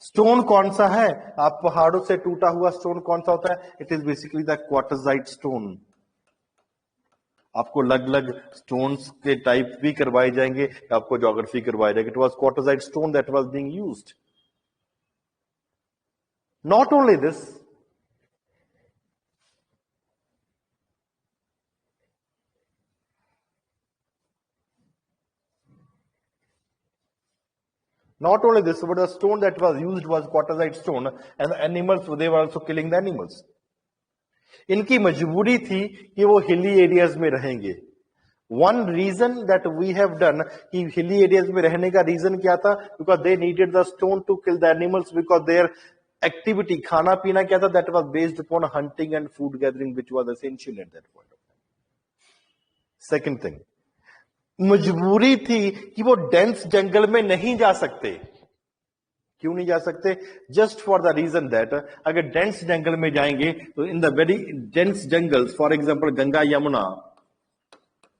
Stone कौन सा है? आप पहाड़ों से टूटा हुआ स्टोन कौन सा होता है? It is basically the quartzite stone. आपको अलग अलग स्टोन्स के टाइप भी करवाए जाएंगे, आपको ज्योग्राफी करवाया जाएगा। It was quartzite stone that was being used. Not only this, not only this, but the stone that was used was quartzite stone, and the animals, they were also killing the animals। इनकी मजबूरी थी कि वो हिली एरियाज में रहेंगे। One reason that we have done कि हिली एरियाज में रहने का रीजन क्या था? Because they needed the stone to kill the animals, because their activity, खाना पीना क्या था? That was based upon hunting and food gathering, which was essential at that point of time. Second thing, मजबूरी थी कि वो डेंस जंगल में नहीं जा सकते। क्यों नहीं जा सकते? Just for the reason that अगर डेंस जंगल में जाएंगे तो in the very dense jungles, for example Ganga Yamuna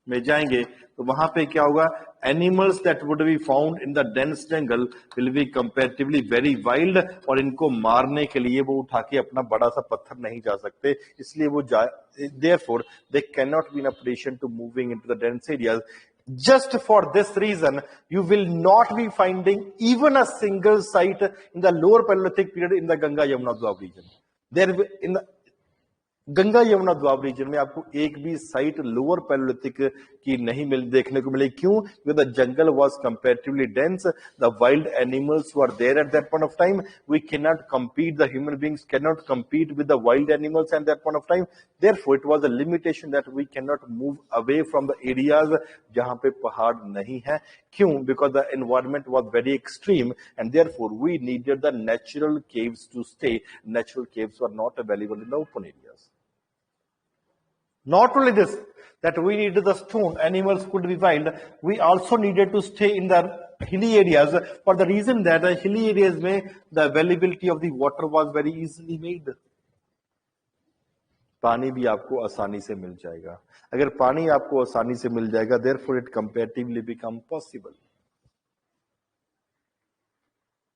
में जाएंगे तो वहां पे क्या होगा? Animals that would be found in the dense jungle will be comparatively very wild, और इनको मारने के लिए वो उठा के अपना बड़ा सा पत्थर नहीं जा सकते, इसलिए वो therefore they can not be in a position to moving into the dense areas. Just for this reason, you will not be finding even a single site in the lower Paleolithic period in the Ganga Yamuna Doab region। There in the Ganga Yamuna Doab region में आपको एक भी साइट लोअर पैलोलिथिक की नहीं देखने को मिली। क्यों? The jungle was comparatively dense, the wild animals were there at that point of time. We can not compete, the human beings cannot compete with the wild animals at that point of time। therefore it was a limitation that we cannot move away from the areas जहां पे पहाड़ नहीं है। क्यों? Because the environment was very extreme and therefore we needed the natural caves to stay. Natural caves were not available in the open areas. Not only this, that we needed the stone, animals could be wild, we also needed to stay in the hilly areas for the reason that the hilly areas में the availability of the water was very easily made. पानी भी आपको आसानी से मिल जाएगा. अगर पानी आपको आसानी से मिल जाएगा, therefore it comparatively become possible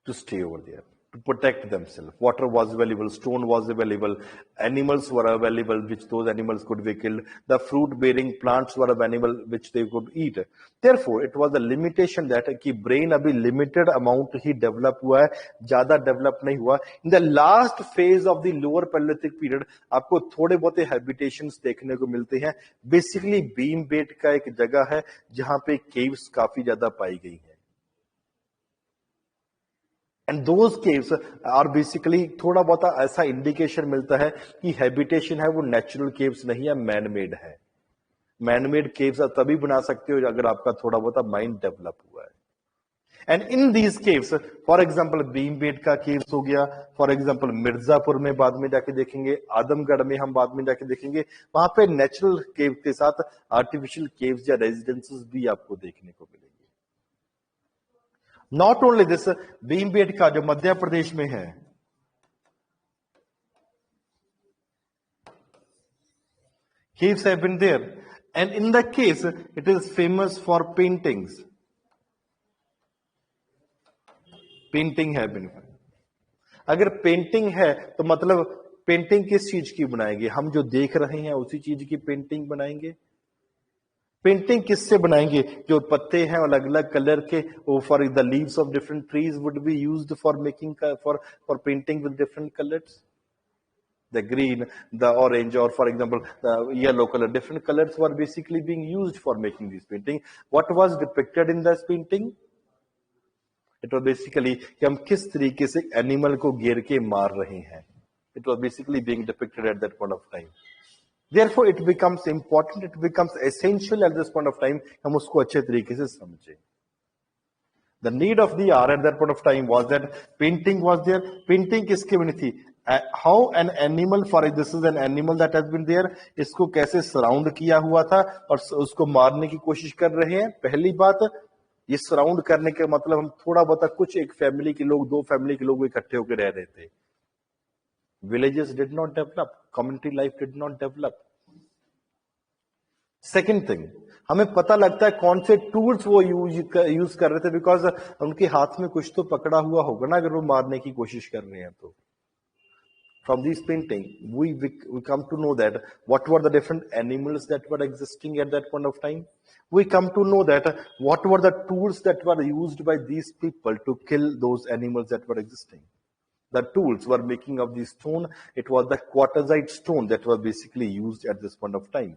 to stay over there, to protect themselves. Water was available, stone was available, animals were available, which those animals could be killed. The fruit-bearing plants were available, which they could eat. Therefore, it was a limitation that कि brain अभी limited amount ही develop हुआ है, ज़्यादा develop नहीं हुआ. In the last phase of the lower Paleolithic period, आपको थोड़े बहुत habitations देखने को मिलते हैं. Basically, beam bed का एक जगह है, जहाँ पे caves काफी ज़्यादा पाई गई हैं. And those caves are basically थोड़ा बहुत ऐसा इंडिकेशन मिलता है कि हैबिटेशन है वो नेचुरल केव्स नहीं है, मैन मेड है. मैन मेड केव्स आप तभी बना सकते हो अगर आपका थोड़ा बहुत माइंड डेवलप हुआ है. And in these caves, for example Bhimbetka caves हो गया, फॉर एग्जांपल मिर्जापुर में बाद में जाके देखेंगे, आदमगढ़ में हम बाद में जाके देखेंगे, वहां पे नेचुरल केव के साथ आर्टिफिशियल केव्स या रेजिडेंसेस भी आपको देखने को मिलेंगे. Not only this, भीमबेटका जो मध्य प्रदेश में है, caves have been there, and in the caves it is famous for paintings. Painting है been. अगर पेंटिंग है तो मतलब पेंटिंग किस चीज की बनाएंगे? हम जो देख रहे हैं उसी चीज की पेंटिंग बनाएंगे. पेंटिंग किससे बनाएंगे? जो पत्ते हैं अलग अलग कलर के, वो for the leaves of different trees would be used for making for painting with different colours. The green, the orange, or for example, the yellow color, different colors were basically being used for making this painting. What was depicted in this painting? It was basically कि हम किस तरीके से एनिमल को घेर के मार रहे हैं. It was basically being depicted at that point of time. Therefore, it becomes important, it becomes essential at this point of time, हम उसको अच्छे तरीके से समझें. The need of the hour at that point of time was that painting was there. Painting किसके बनी थी? How an animal, for this is an animal that has been there, इसको कैसे सराउंड किया हुआ था और उसको मारने की कोशिश कर रहे हैं. पहली बात, ये सराउंड करने का मतलब हम थोड़ा बहुत कुछ एक फैमिली के लोग, दो फैमिली के लोग इकट्ठे होकर रह रहे थे. Villages did not develop, community life did not develop. Second thing, हमें पता लगता है कौन से टूल्स वो यूज कर रहे थे, बिकॉज उनके हाथ में कुछ तो पकड़ा हुआ होगा ना अगर वो मारने की कोशिश कर रहे हैं तो. From this painting, we come to know that what were the different animals that were existing at that point of time. We come to know that what were the tools that were used by these people to kill those animals that were existing. The tools were making of the stone. It was the quartzite stone that was basically used at this point of time.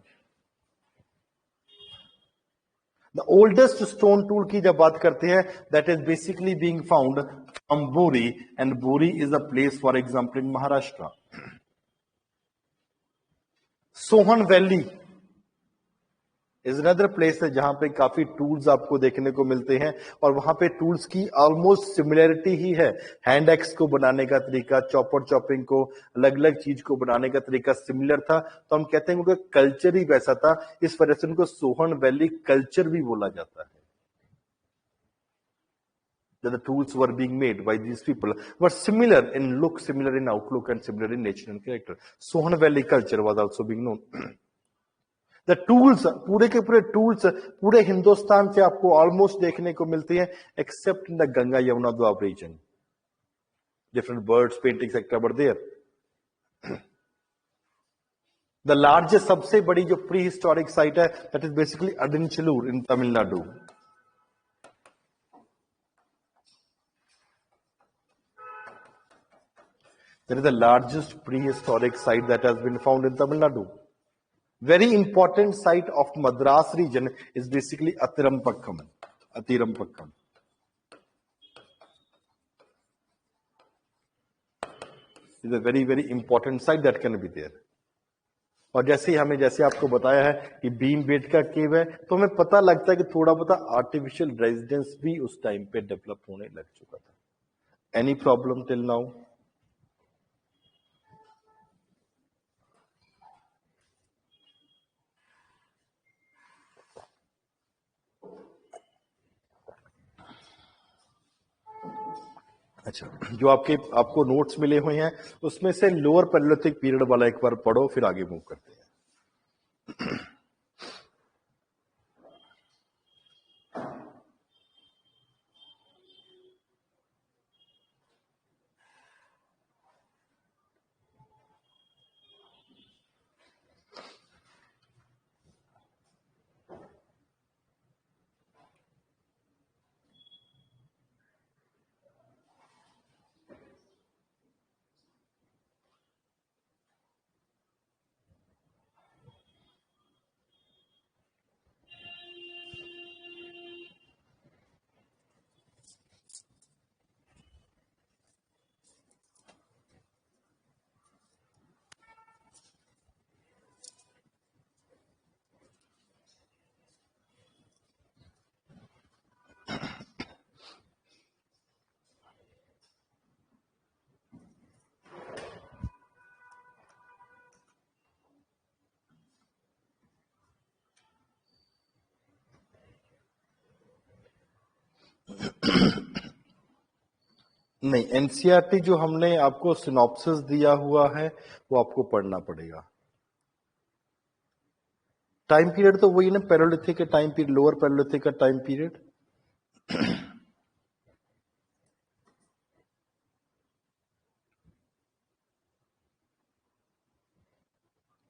The oldest stone tool की जब बात करते हैं, that is basically being found from Bori, and Bori is a place, for example, in Maharashtra. Sohan Valley is another place है जहां पे काफी टूल्स आपको देखने को मिलते हैं, और वहां पे टूल्स की ऑलमोस्ट सिमिलरिटी ही है. हैंड एक्स को बनाने का तरीका, चॉपर चॉपिंग को, अलग अलग चीज को बनाने का तरीका सिमिलर था, तो हम कहते हैं उनका कल्चर ही वैसा था. इस वजह से उनको सोहन वैली कल्चर भी बोला जाता है. That the tools were being made by these people were similar in look, similar in outlook, and similar in nature and character. Sohan Valley culture was also being known. The tools, पूरे के पूरे tools पूरे हिंदुस्तान से आपको ऑलमोस्ट देखने को मिलते हैं, except in the Ganga Yamuna Doab region. Different birds, paintings, etc. were there. The largest, सबसे बड़ी जो prehistoric site है, that is basically Adinchalur in Tamil Nadu. That is the largest prehistoric site that has been found in Tamil Nadu. Very important site of Madras region is basically Atirampakkam. Atirampakkam. Is a very, very important site that can be there. और जैसे आपको बताया है कि बीम वेट का केव है, तो हमें पता लगता है कि थोड़ा बहुत आर्टिफिशियल रेजिडेंस भी उस टाइम पे डेवलप होने लग चुका था। Any problem till now? अच्छा, जो आपको नोट्स मिले हुए हैं उसमें से लोअर पैलियोलिथिक पीरियड वाला एक बार पढ़ो, फिर आगे मूव करते हैं। नहीं, एनसीईआरटी जो हमने आपको सिनॉप्सिस दिया हुआ है वो आपको पढ़ना पड़ेगा। टाइम पीरियड तो वही ना, पैलियोलिथिक का टाइम पीरियड, लोअर पैलियोलिथिक का टाइम पीरियड।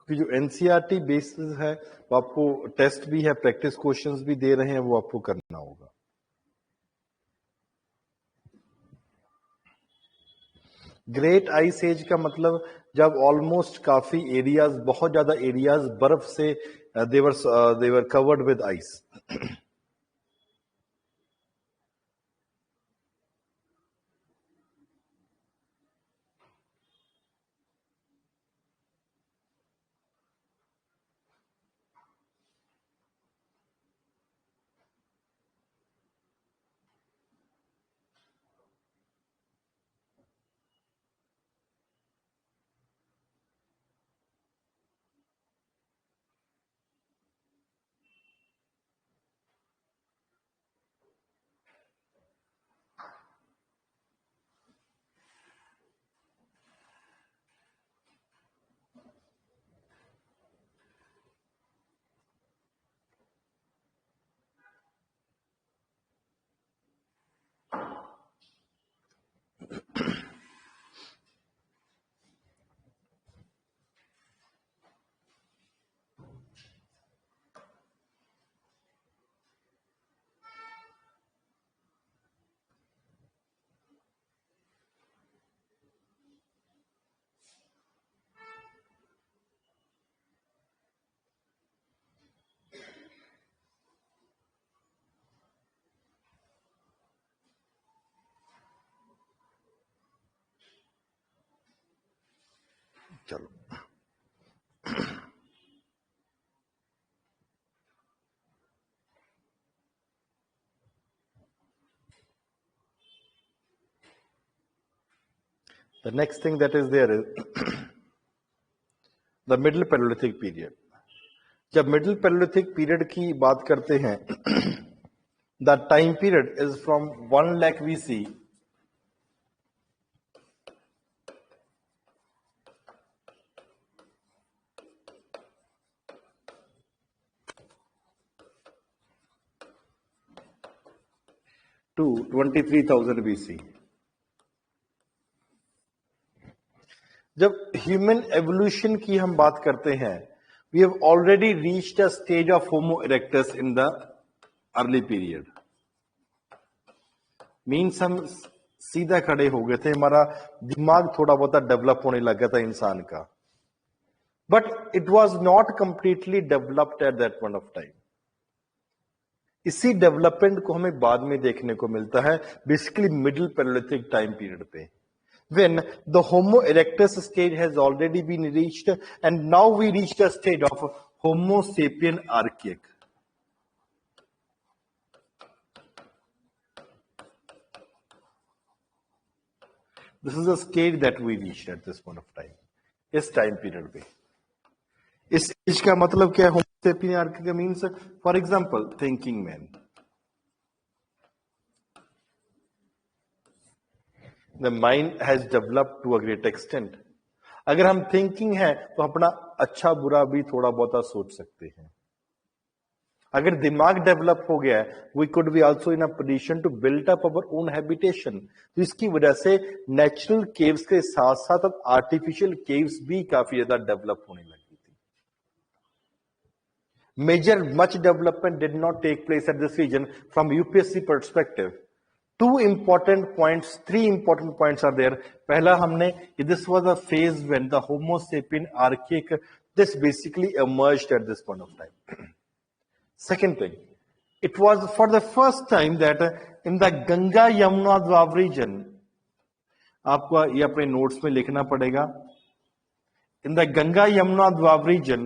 जो एनसीईआरटी बेसिस है वो आपको टेस्ट भी है, प्रैक्टिस क्वेश्चंस भी दे रहे हैं, वो आपको करना होगा। ग्रेट आइस एज का मतलब जब ऑलमोस्ट काफी एरियाज, बहुत ज्यादा एरियाज बर्फ से देवर कवर्ड विद आइस। चलो, the next thing that is there is the middle Paleolithic period. जब मिडिल पैलियोलिथिक पीरियड की बात करते हैं, the time period is from 1 lakh BC to 23,000 BC। जब ह्यूमन एवोल्यूशन की हम बात करते हैं, we have already reached a stage of Homo erectus in the early period. Means हम सीधा खड़े हो गए थे, हमारा दिमाग थोड़ा बहुत डेवलप होने लग गया था इंसान का, but it was not completely developed eight that point of time. इसी डेवलपमेंट को हमें बाद में देखने को मिलता है, basically middle Palaeolithic time period पे। when the Homo erectus stage has already been reached, and now we reach the stage of Homo sapien archaic. This is the stage that we reached at this point of time. इस टाइम पीरियड पे इस एज का मतलब क्या है? Homo sapien archaic means for example thinking man. The mind has developed to a great extent. अगर हम थिंकिंग है तो अपना अच्छा बुरा भी थोड़ा बहुत सोच सकते हैं. अगर दिमाग डेवलप हो गया है, we could be also in a position to build up our own habitation. तो इसकी वजह से नेचुरल केव्स के साथ साथ अब आर्टिफिशियल केव्स भी काफी ज्यादा डेवलप होने लगी थी. Major much development did not take place at this region from UPSC perspective. Two important points, three important points are there. पहला हमने, this was a phase when the Homo sapien archaic, this basically emerged at this point of time. Second thing, it was for the first time that in the Ganga Yamuna Dwav region, आपको ये अपने नोट्स में लिखना पड़ेगा. In the Ganga Yamuna Dwav region,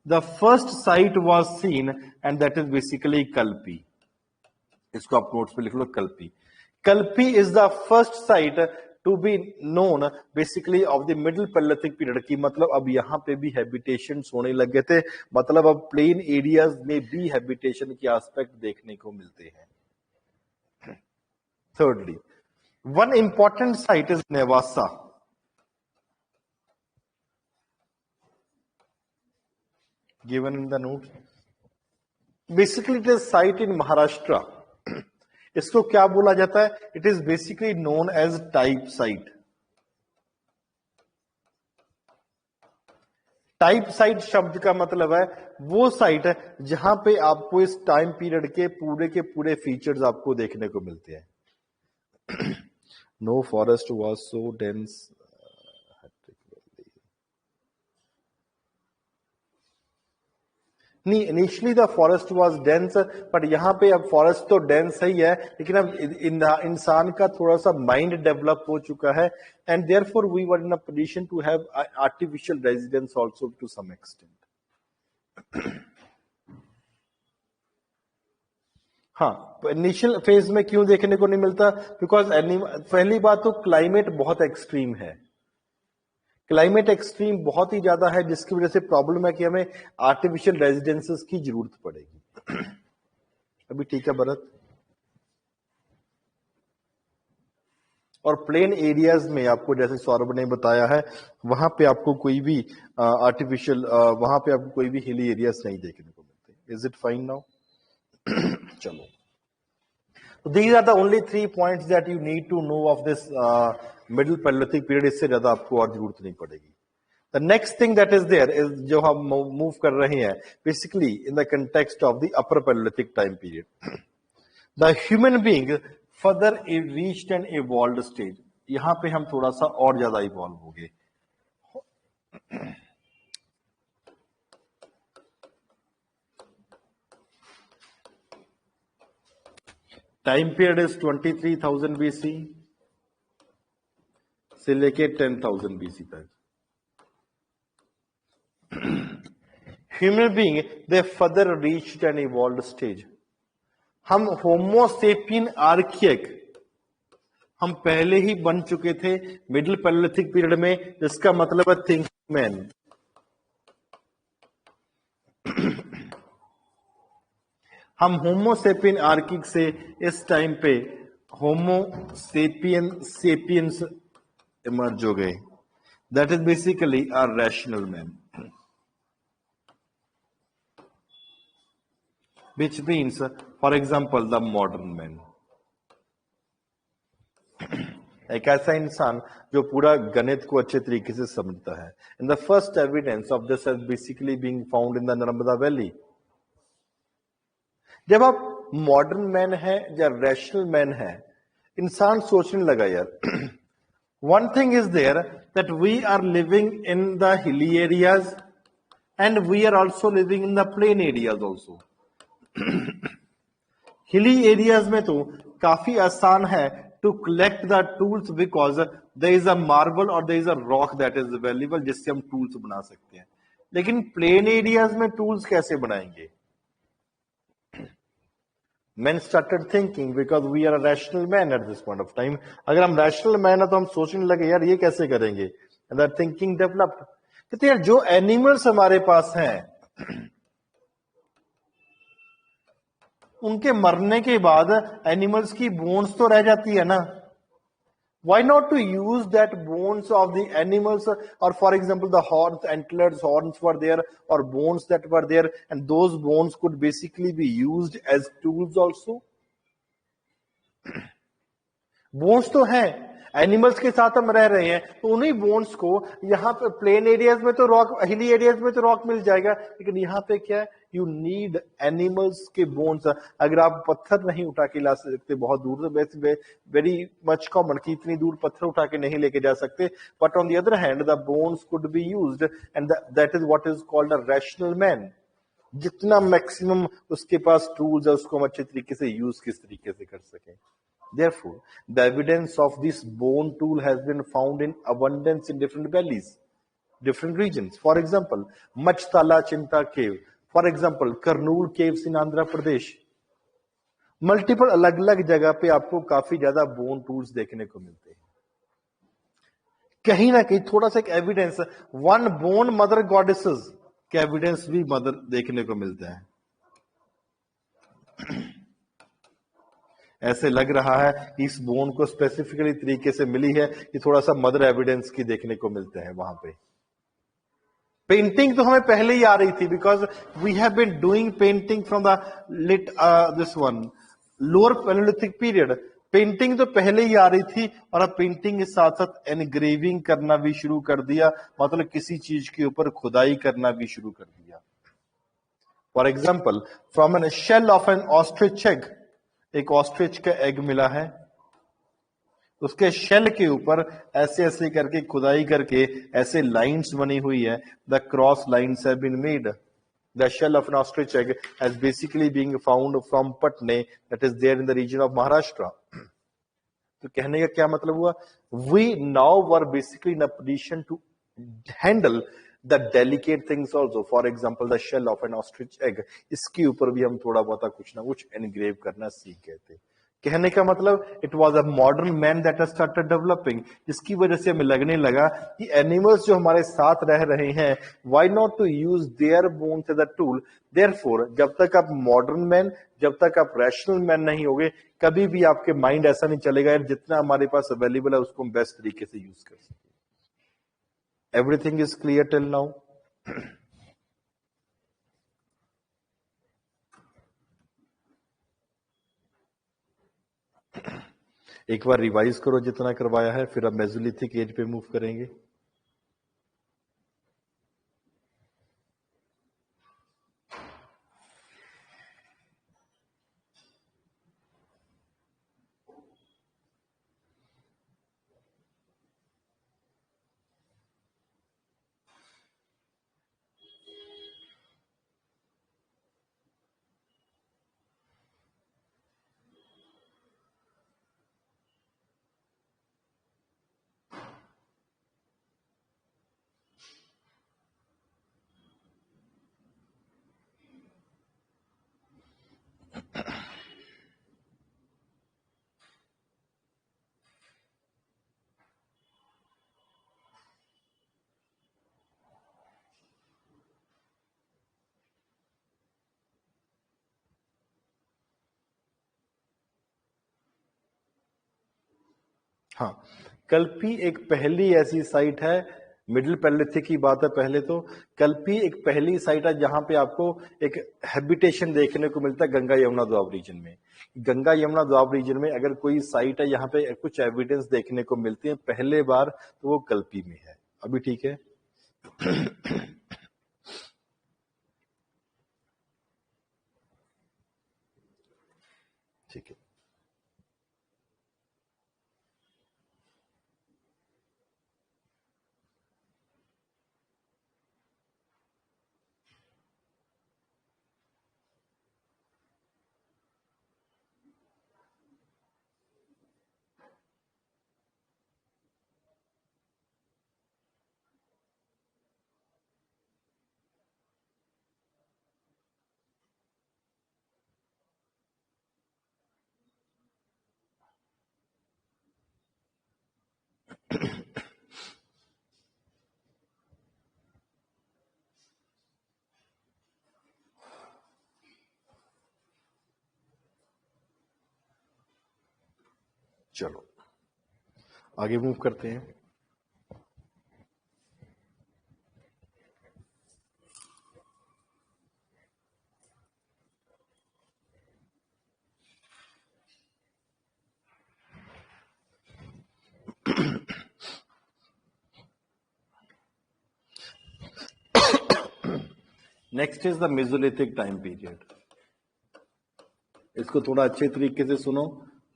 the first site was seen, and that is basically Kalpi. इसको आप नोट्स में लिख लो, Kalpi. Kalpi is the first site to be known basically of the middle Paleolithic period. की मतलब अब यहाँ पे भी हैबिटेशंस होने लगे थे, मतलब अब प्लेन एरियाज में भी हैबिटेशन के एस्पेक्ट देखने को मिलते हैं. Thirdly, one important site is Nevasa. Given in the notes. Basically, it is site in Maharashtra. इसको क्या बोला जाता है? It is basically known as type site. Type site शब्द का मतलब है वो साइट है जहां पे आपको इस टाइम पीरियड के पूरे फीचर्स आपको देखने को मिलते हैं. No forest was so dense. नहीं, initially the forest was dense, but यहाँ पे अब फॉरेस्ट तो डेंस ही है, लेकिन अब इंसान का थोड़ा सा माइंड डेवलप हो चुका है, and therefore we were in a position to have artificial residence also to some extent. हाँ, इनिशियल फेज में क्यों देखने को नहीं मिलता? बिकॉज पहली बात तो क्लाइमेट बहुत एक्सट्रीम है. क्लाइमेट एक्सट्रीम बहुत ही ज्यादा है, जिसकी वजह से प्रॉब्लम है कि हमें आर्टिफिशियल रेजिडेंसेस की जरूरत पड़ेगी. अभी ठीक है भरत? और प्लेन एरियाज में आपको, जैसे सौरभ ने बताया है, वहां पे आपको कोई भी आर्टिफिशियल वहां पे आपको कोई भी हिली एरियाज नहीं देखने को मिलते. Is it fine now? चलो, these are the only 3 points that you need to know of this middle Paleolithic period. इससे ज्यादा आपको और जरूरत नहीं पड़ेगी. The next thing that is there is जो हम मूव कर रहे हैं basically in the context of the upper Paleolithic time period. The human being further reached an evolved stage. यहाँ पे हम थोड़ा सा और ज्यादा इवॉल्व हो गए. टाइम पीरियड इज 23,000 BC से लेके 10,000 BC तक. Human being they further reached N evolved stage. हम होमो सेपियन आर्किएक हम पहले ही बन चुके थे मिडिल पैलेलिथिक पीरियड में, जिसका मतलब है थिंकिंग मैन. हम होमो सेपियन आर्किक से इस टाइम पे होमो सेपियंस इमर्ज हो गए. That is basically a rational man, which means for example the modern man. एक ऐसा इंसान जो पूरा गणित को अच्छे तरीके से समझता है. In the first evidence of this has basically being found in the Narmada valley. जब आप मॉडर्न मैन है या रैशनल मैन है, इंसान सोचने लगा यार, one thing is there that we are living in the hilly areas and we are also living in the plain areas also. Hilly areas में तो काफी आसान है to collect the tools because there is a marble or there is a rock that is available जिससे हम tools बना सकते हैं. लेकिन plain areas में tools कैसे बनाएंगे? Men started thinking because we are a rational man at this point of time. अगर हम rational man है तो हम सोचने लगे यार ये कैसे करेंगे? And that thinking developed. कहते यार जो animals हमारे पास हैं उनके मरने के बाद एनिमल्स की बोन्स तो रह जाती है ना. Why not to use that bones of the animals, or for example the horns, antlers, horns were there, or bones that were there, and those bones could basically be used as tools also. Bones तो हैं, एनिमल्स के साथ हम रह रहे हैं तो उन्हीं बोन्स को यहाँ पे प्लेन एरियाज में तो रॉक, हिली एरियाज में तो रॉक मिल जाएगा, लेकिन यहाँ पे क्या है, यू नीड एनिमल्स के बोन्स. अगर आप पत्थर नहीं उठा के ला सकते बहुत दूर से, वेरी मच कॉमन कि इतनी दूर पत्थर उठा के नहीं लेके जा सकते, but on the other hand the bones could be used and that is what is called a rational man. जितना मैक्सिमम उसके पास टूल्स है उसको हम अच्छे तरीके से यूज किस तरीके से कर सकें. Therefore, the evidence of this bone tool has been found in abundance in different valleys, different regions. For example, Machhtala Chinta cave. For example, Karnool caves in Andhra Pradesh. Multiple अलग अलग जगह पे आपको काफी ज्यादा बोन टूल्स देखने को मिलते हैं. कहीं ना कहीं थोड़ा सा एक evidence, one bone mother goddesses के एविडेंस भी मदर देखने को मिलते हैं. ऐसे लग रहा है कि इस बोन को स्पेसिफिकली तरीके से मिली है कि थोड़ा सा मदर एविडेंस की देखने को मिलते हैं वहां पे. पेंटिंग तो हमें पहले ही आ रही थी because we have been doing painting from the lit this one lower Paleolithic period. Painting तो पहले ही आ रही थी और अब पेंटिंग के साथ साथ एनग्रेविंग करना भी शुरू कर दिया, मतलब किसी चीज के ऊपर खुदाई करना भी शुरू कर दिया. For example, from an shell of an ostrich egg, एक ऑस्ट्रिच का एग मिला है, उसके शेल के ऊपर ऐसे ऐसे करके खुदाई करके ऐसे लाइंस बनी हुई है. The cross lines have been made. The shell of an ostrich egg has basically being found from Patne, that is there in the region of Maharashtra. तो कहने का क्या मतलब हुआ, we now were basically in a position to handle the delicate things also. For example, the shell of an ostrich egg, इसके ऊपर भी हम थोड़ा बहुत कुछ ना कुछ एनग्रेव करना सीख गए थे. कहने का मतलब it was a modern man that has started developing. इसकी वजह से हमें लगने लगा कि एनिमल्स जो हमारे साथ रह रहे हैं, why not to use their bones as a tool. Therefore जब तक आप मॉडर्न मैन, जब तक आप रैशनल मैन नहीं होगे, कभी भी आपके माइंड ऐसा नहीं चलेगा यार जितना हमारे पास अवेलेबल है उसको हम बेस्ट तरीके से यूज कर सकें. Everything is clear till now. एक बार रिवाइज करो जितना करवाया है, फिर अब मेसोलिथिक एज पे मूव करेंगे. हाँ, कल्पी एक पहली ऐसी साइट है, मिडिल पैलेलिथिक की बात है. पहले तो कल्पी एक पहली साइट है जहां पे आपको एक हैबिटेशन देखने को मिलता है गंगा यमुना दोआब रीजन में. गंगा यमुना दोआब रीजन में अगर कोई साइट है यहाँ पे कुछ एविडेंस देखने को मिलते हैं पहले बार, तो वो कल्पी में है. अभी ठीक है. ठीक है. चलो आगे मूव करते हैं। Next is the Mesolithic time period. इसको थोड़ा अच्छे तरीके से सुनो,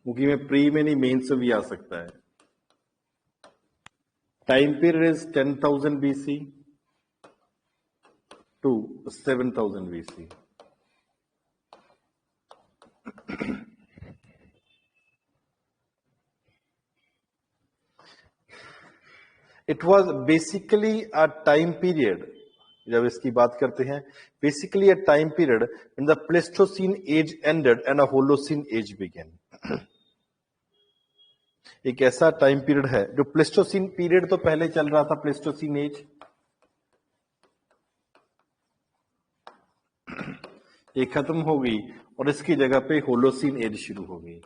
क्योंकि मैं प्री में नहीं मेन से भी आ सकता है। Time period is 10,000 BC to 7,000 BC. It was basically a time period, जब इसकी बात करते हैं, basically a time period when the Pleistocene age ended and a Holocene age began. एक ऐसा टाइम पीरियड है जो प्लेस्टोसीन पीरियड तो पहले चल रहा था, प्लेस्टोसीन एज ये खत्म हो गई और इसकी जगह पे होलोसीन एज शुरू हो गई।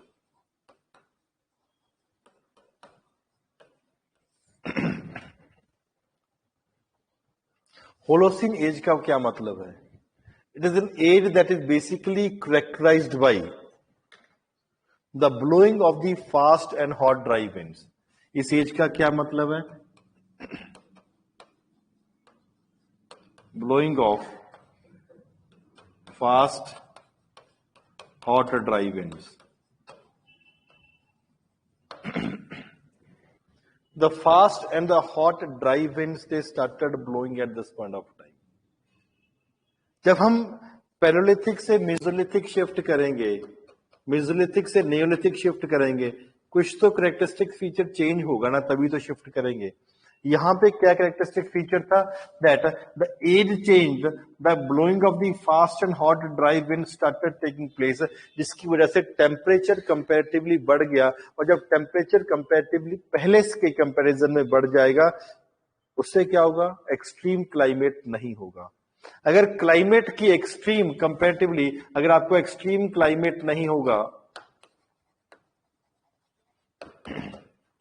होलोसीन एज का क्या मतलब है? It is an age that is basically characterized by the blowing of the fast and hot dry winds. इस एज का क्या मतलब है? Blowing of fast, hot, dry winds. The fast and the hot, dry winds, they started blowing at this point of time. जब हम पैलोलिथिक से मेसोलिथिक शिफ्ट करेंगे, मेसोलिथिक से नियोलिथिक शिफ्ट करेंगे, कुछ तो करेक्टरिस्टिक फीचर चेंज होगा ना, तभी तो शिफ्ट करेंगे। यहां पे क्या कैरेक्टरिस्टिक फीचर था? That the age change, the blowing of the fast and hot dry wind started taking place, जिसकी वजह से टेम्परेचर कंपैरेटिवली बढ़ गया। और जब टेम्परेचर कंपैरेटिवली पहले के कंपैरिजन में बढ़ जाएगा, उससे क्या होगा? एक्सट्रीम क्लाइमेट नहीं होगा। अगर क्लाइमेट की एक्सट्रीम कंपैरेटिवली, अगर आपको एक्सट्रीम क्लाइमेट नहीं होगा,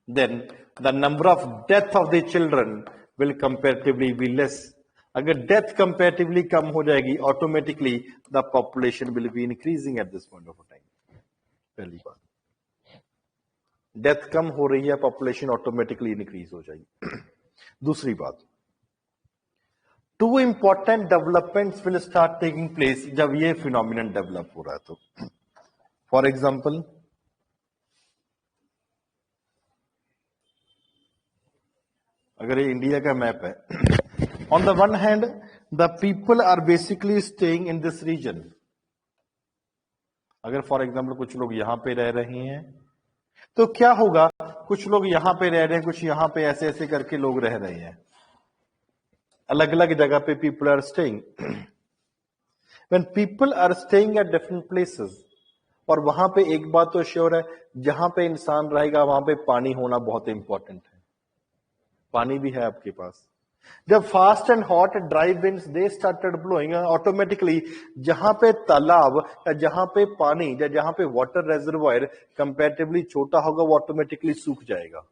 then the number of death of the children will comparatively be less. अगर डेथ कंपैरेटिवली कम हो जाएगी, automatically the population will be increasing at this point of time. पहली बात, डेथ कम हो रही है, पॉपुलेशन ऑटोमेटिकली इंक्रीज हो जाएगी। दूसरी बात, two important developments will start taking place जब ये फिनोमिनन डेवलप हो रहा है। तो फॉर एग्जाम्पल, अगर ये इंडिया का मैप है, on the one hand the people are basically staying in this region. अगर फॉर एग्जाम्पल कुछ लोग यहां पे रह रहे हैं, तो क्या होगा? कुछ लोग यहां पे रह रहे हैं, कुछ यहां पे, ऐसे ऐसे करके लोग रह रहे हैं, अलग अलग जगह पे people are staying. When people are staying at different places, और वहां पे एक बात तो श्योर है, जहां पे इंसान रहेगा वहां पे पानी होना बहुत इंपॉर्टेंट है। पानी भी है आपके पास। जब fast and hot dry winds they started blowing, automatically जहां पे तालाब या जहां पे पानी या जहां पे वाटर रेजर्वायर कंपैरेटिवली छोटा होगा, वो ऑटोमेटिकली सूख जाएगा।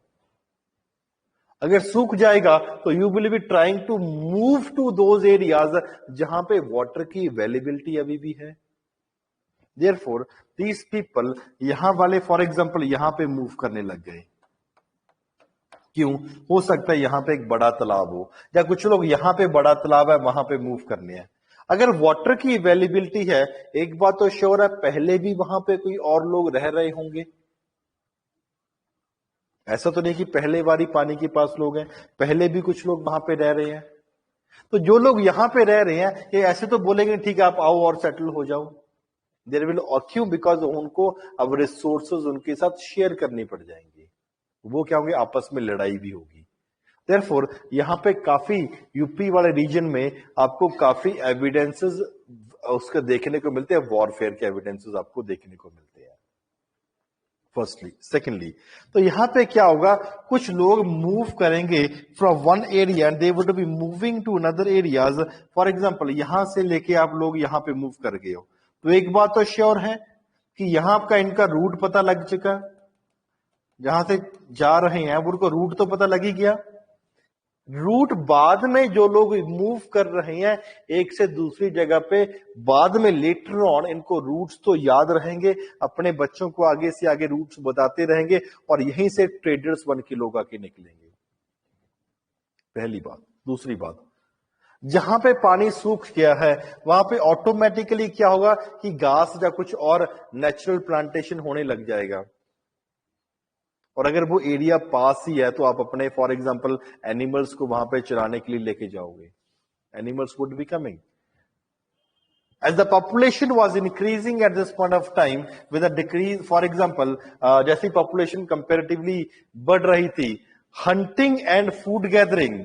अगर सूख जाएगा तो you will be trying to move to those areas जहां पे वाटर की अवेलेबिलिटी अभी भी है। देयरफॉर दीज पीपल, यहां वाले फॉर एग्जांपल यहां पे मूव करने लग गए। क्यों? हो सकता है यहां पे एक बड़ा तालाब हो, या कुछ लोग यहां पे बड़ा तालाब है वहां पे मूव करने हैं। अगर वाटर की अवेलेबिलिटी है, एक बात तो श्योर है, पहले भी वहां पे कोई और लोग रह रहे होंगे। ऐसा तो नहीं कि पहले बारी पानी के पास लोग हैं, पहले भी कुछ लोग वहां पे रह रहे हैं। तो जो लोग यहां पे रह रहे हैं, ये ऐसे तो बोलेंगे ठीक है आप आओ और सेटल हो जाओ। देयर विल, क्यों? बिकॉज उनको अब रिसोर्सेज उनके साथ शेयर करनी पड़ जाएंगे, वो क्या होंगे? आपस में लड़ाई भी होगी। देयरफॉर यहां पे काफी यूपी वाले रीजन में आपको काफी एविडेंसेस उसके देखने को मिलते हैं, वॉरफेयर के एविडेंसेस आपको देखने को मिलते हैं। फर्स्टली, सेकेंडली, तो यहां पे क्या होगा? कुछ लोग मूव करेंगे from one area and they would be moving to another areas. For example, यहां से लेके आप लोग यहां पे मूव कर गए हो, तो एक बात तो श्योर है कि यहां आपका इनका रूट पता लग चुका। जहां से जा रहे हैं उनको रूट तो पता लग ही गया। रूट बाद में जो लोग मूव कर रहे हैं एक से दूसरी जगह पे, बाद में लेटर ऑन इनको रूट्स तो याद रहेंगे, अपने बच्चों को आगे से आगे रूट्स बताते रहेंगे और यहीं से ट्रेडर्स बन के लोग आके निकलेंगे। पहली बात। दूसरी बात, जहां पे पानी सूख गया है वहां पे ऑटोमेटिकली क्या होगा कि घास या कुछ और नेचुरल प्लांटेशन होने लग जाएगा। और अगर वो एरिया पास ही है तो आप अपने फॉर एग्जांपल एनिमल्स को वहां पे चराने के लिए लेके जाओगे, animals would be coming. As the population was increasing at this point of time with a decrease, for example, जैसी population comparatively बढ़ रही थी, hunting and food gathering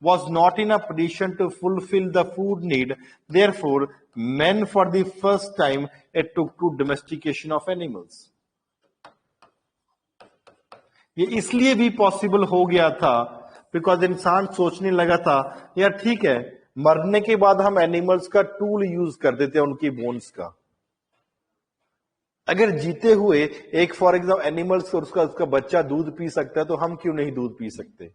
was not in a position to fulfill the food need. Therefore, men for the first time it took to domestication of animals. ये इसलिए भी पॉसिबल हो गया था बिकॉज इंसान सोचने लगा था यार ठीक है, मरने के बाद हम एनिमल्स का टूल यूज कर देते हैं उनकी बोन्स का। अगर जीते हुए एक फॉर एग्जाम्पल एनिमल्स उसका बच्चा दूध पी सकता है तो हम क्यों नहीं दूध पी सकते।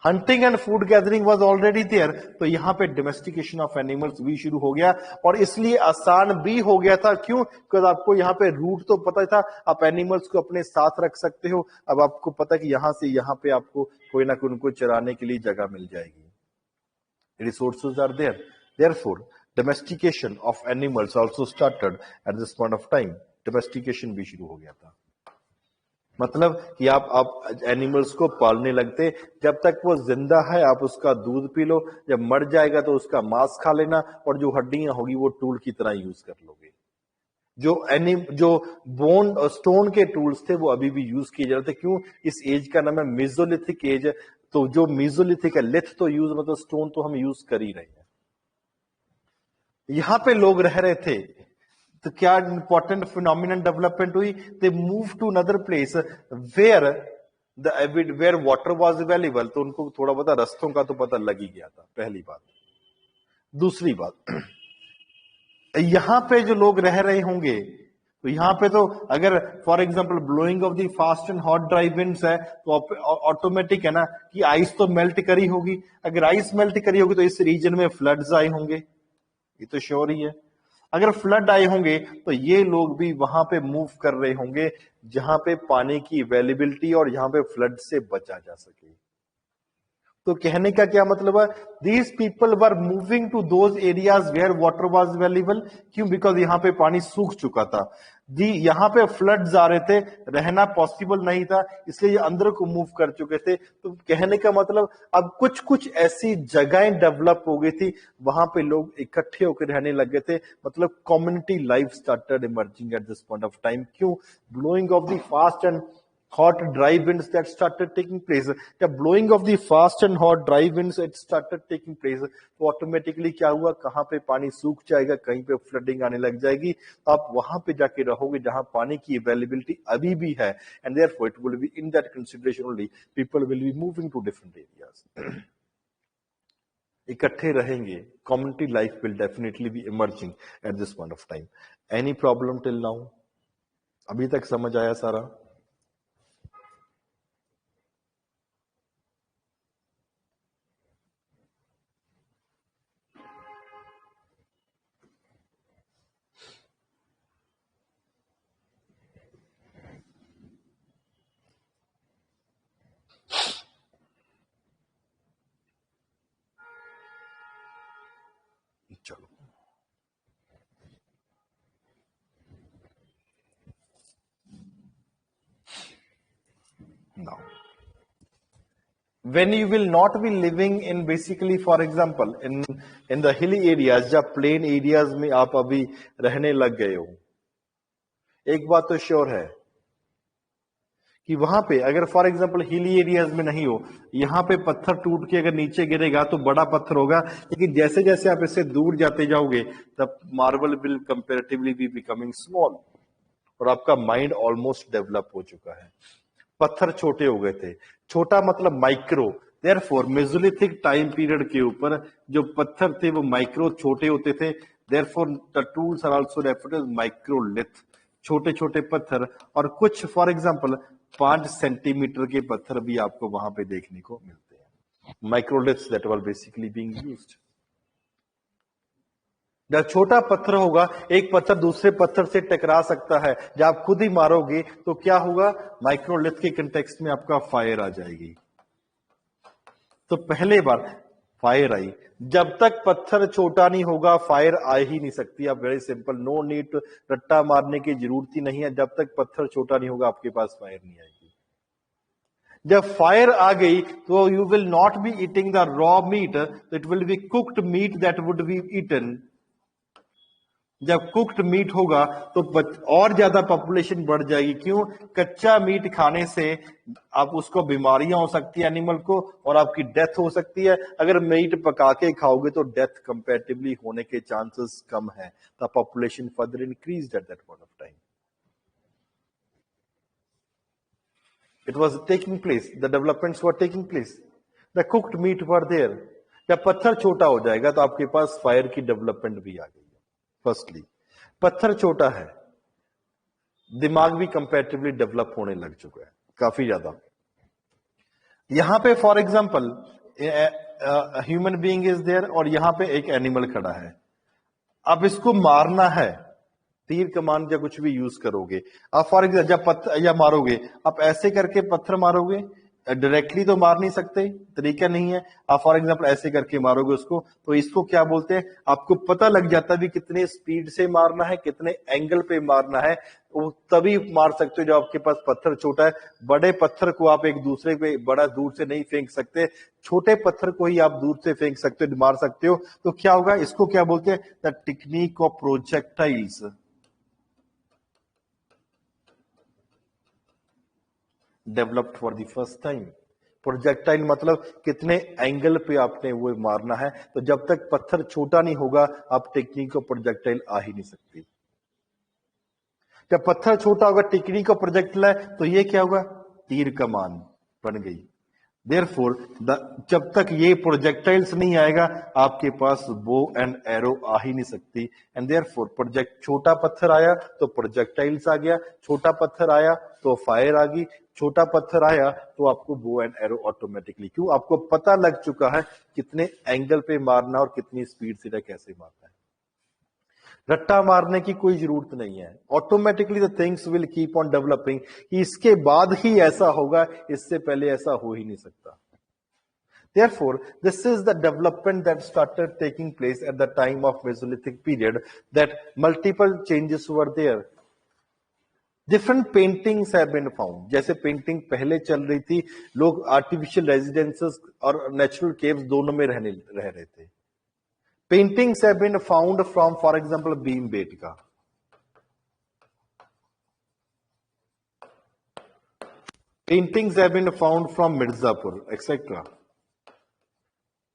Hunting and food gathering was already there, तो यहां पे डोमेस्टिकेशन ऑफ एनिमल्स भी शुरू हो गया और इसलिए आसान भी हो गया था। क्यों? बिकॉज आपको यहाँ पे रूट तो पता था, आप एनिमल्स को अपने साथ रख सकते हो। अब आपको पता है कि यहां से यहां पे आपको कोई ना कोई उनको चराने के लिए जगह मिल जाएगी, resources are there. Therefore domestication of animals also started at this point of time. Domestication भी शुरू हो गया था, मतलब कि आप एनिमल्स को पालने लगते, जब तक वो जिंदा है आप उसका दूध पी लो, जब मर जाएगा तो उसका मांस खा लेना और जो हड्डियां होगी वो टूल की तरह यूज कर लोगे। जो बोन और स्टोन के टूल्स थे वो अभी भी यूज किए जाते। क्यों? इस एज का नाम है मेसोलिथिक एज। तो जो मेसोलिथिक है, लिथ तो यूज मतलब स्टोन तो हम यूज कर ही रहे हैं। यहां पे लोग रह रहे थे तो क्या इंपॉर्टेंट फिनोमिनन डेवलपमेंट हुई, they move to another place where water was available. तो उनको थोड़ा बहुत रास्तों का तो पता लग ही गया था, पहली बात। दूसरी बात, यहां पे जो लोग रह रहे होंगे तो यहां पे तो अगर for example blowing of the fast and hot dry winds है तो ऑटोमेटिक है ना कि आइस तो मेल्ट करी होगी। अगर आइस मेल्ट करी होगी तो इस रीजन में फ्लड्स आए होंगे, ये तो श्योर ही है। अगर फ्लड आए होंगे तो ये लोग भी वहां पे मूव कर रहे होंगे जहां पे पानी की अवेलेबिलिटी और यहां पे फ्लड से बचा जा सके। तो कहने का क्या मतलब है, these people were moving to those areas where water was available. क्यों? बिकॉज यहां पे पानी सूख चुका था, यहां पे फ्लड्स आ रहे थे, रहना पॉसिबल नहीं था, इसलिए ये अंदर को मूव कर चुके थे। तो कहने का मतलब अब कुछ कुछ ऐसी जगहें डेवलप हो गई थी, वहां पे लोग इकट्ठे होकर रहने लगे थे, मतलब community life started emerging at this point of time. क्यों? Blowing of the fast and hot dry winds that started taking place, the blowing of the fast and hot dry winds it started taking place, तो ऑटोमेटिकली क्या हुआ, कहां पे पानी सूख जाएगा, कहीं पे फ्लडिंग आने लग जाएगी। तो आप वहां पे जाके रहोगे जहां पानी की अवेलेबिलिटी अभी भी है, and therefore it will be in that consideration only people will be moving to different areas. इकट्ठे रहेंगे, community life will definitely be emerging at this point of time. Any problem till now? अभी तक समझ आया सारा? चलो, now when you will not be living in basically for example in the hilly areas, जब प्लेन एरियाज में आप अभी रहने लग गए हो, एक बात तो श्योर है कि वहां पे अगर फॉर एग्जांपल हिली एरियाज में नहीं हो, यहां पे पत्थर टूट के अगर नीचे गिरेगा तो बड़ा पत्थर होगा, लेकिन जैसे जैसे आप इससे दूर जाते जाओगे तब marble will comparatively be becoming small और आपका माइंड ऑलमोस्ट डेवलप हो चुका है। पत्थर छोटे हो गए थे, छोटा मतलब micro, therefore Mesolithic time period के ऊपर जो पत्थर थे वो माइक्रो छोटे होते थे, therefore the tools are also referred as microlith, छोटे छोटे पत्थर। और कुछ फॉर एग्जांपल 5 सेंटीमीटर के पत्थर भी आपको वहां पे देखने को मिलते हैं, microliths that were basically being used. जब छोटा पत्थर होगा, एक पत्थर दूसरे पत्थर से टकरा सकता है, जब आप खुद ही मारोगे तो क्या होगा, माइक्रोलिथ के कंटेक्स्ट में आपका फायर आ जाएगी। तो पहले बार फायर आई, जब तक पत्थर छोटा नहीं होगा फायर आ ही नहीं सकती। आप वेरी सिंपल, नो नीड रट्टा मारने की जरूरत ही नहीं है, जब तक पत्थर छोटा नहीं होगा आपके पास फायर नहीं आएगी। जब फायर आ गई तो you will not be eating the raw meat, it will be cooked meat that would be eaten. जब कुक्ड मीट होगा तो और ज्यादा पॉपुलेशन बढ़ जाएगी। क्यों? कच्चा मीट खाने से आप उसको बीमारियां हो सकती है एनिमल को, और आपकी डेथ हो सकती है। अगर मीट पका के खाओगे तो डेथ कंपैरेटिवली होने के चांसेस कम है। The population further increased at that point of time. It was taking place, the developments were taking place, the cooked meat were there. जब पत्थर छोटा हो जाएगा तो आपके पास फायर की डेवलपमेंट भी आ गई है। फर्स्टली पत्थर छोटा है, दिमाग भी कंपैरेटिवली डेवलप होने लग चुका है काफी ज्यादा। यहां पे for example human being is there और यहां पे एक एनिमल खड़ा है। अब इसको मारना है, तीर कमान या कुछ भी यूज करोगे आप। फॉर एग्जाम्पल जब पत्थर या मारोगे, आप ऐसे करके पत्थर मारोगे, डायरेक्टली तो मार नहीं सकते, तरीका नहीं है। आप फॉर एग्जाम्पल ऐसे करके मारोगे उसको, तो इसको क्या बोलते हैं, आपको पता लग जाता भी कितने स्पीड से मारना है, कितने एंगल पे मारना है। वो तभी मार सकते हो जब आपके पास पत्थर छोटा है। बड़े पत्थर को आप एक दूसरे पे बड़ा दूर से नहीं फेंक सकते, छोटे पत्थर को ही आप दूर से फेंक सकते हो, मार सकते हो। तो क्या होगा, इसको क्या बोलते हैं, the technique of projectiles developed for the first time. Projectile मतलब कितने एंगल पे आपने वो मारना है। तो जब तक पत्थर छोटा नहीं होगा आप टेक्निक ऑफ प्रोजेक्टाइल आ ही नहीं सकती। जब पत्थर छोटा होगा, टेक्निक ऑफ प्रोजेक्टाइल है, तो ये क्या होगा, तीर कमान बन गई। देयरफॉर जब तक ये प्रोजेक्टाइल्स नहीं आएगा आपके पास बो एंड एरो आ ही नहीं सकती। एंड देयरफॉर प्रोजेक्ट, छोटा पत्थर आया तो प्रोजेक्टाइल्स आ गया, छोटा पत्थर आया तो फायर आ गई, छोटा पत्थर आया तो आपको बो एंड एरो ऑटोमेटिकली। क्यों? आपको पता लग चुका है कितने एंगल पे मारना और कितनी स्पीड से कैसे मारना है। रट्टा मारने की कोई जरूरत नहीं है, automatically the things will keep on developing. इसके बाद ही ऐसा होगा, इससे पहले ऐसा हो ही नहीं सकता। Therefore, this is the development that started taking place at the time of Mesolithic period, that multiple changes were there. Different paintings have been found. जैसे पेंटिंग पहले चल रही थी, लोग आर्टिफिशियल रेजिडेंसेस और नेचुरल केव्स दोनों में रह रहे थे। Paintings have been found from for example Bhimbetka. Paintings have been found from Mirzapur etcetera.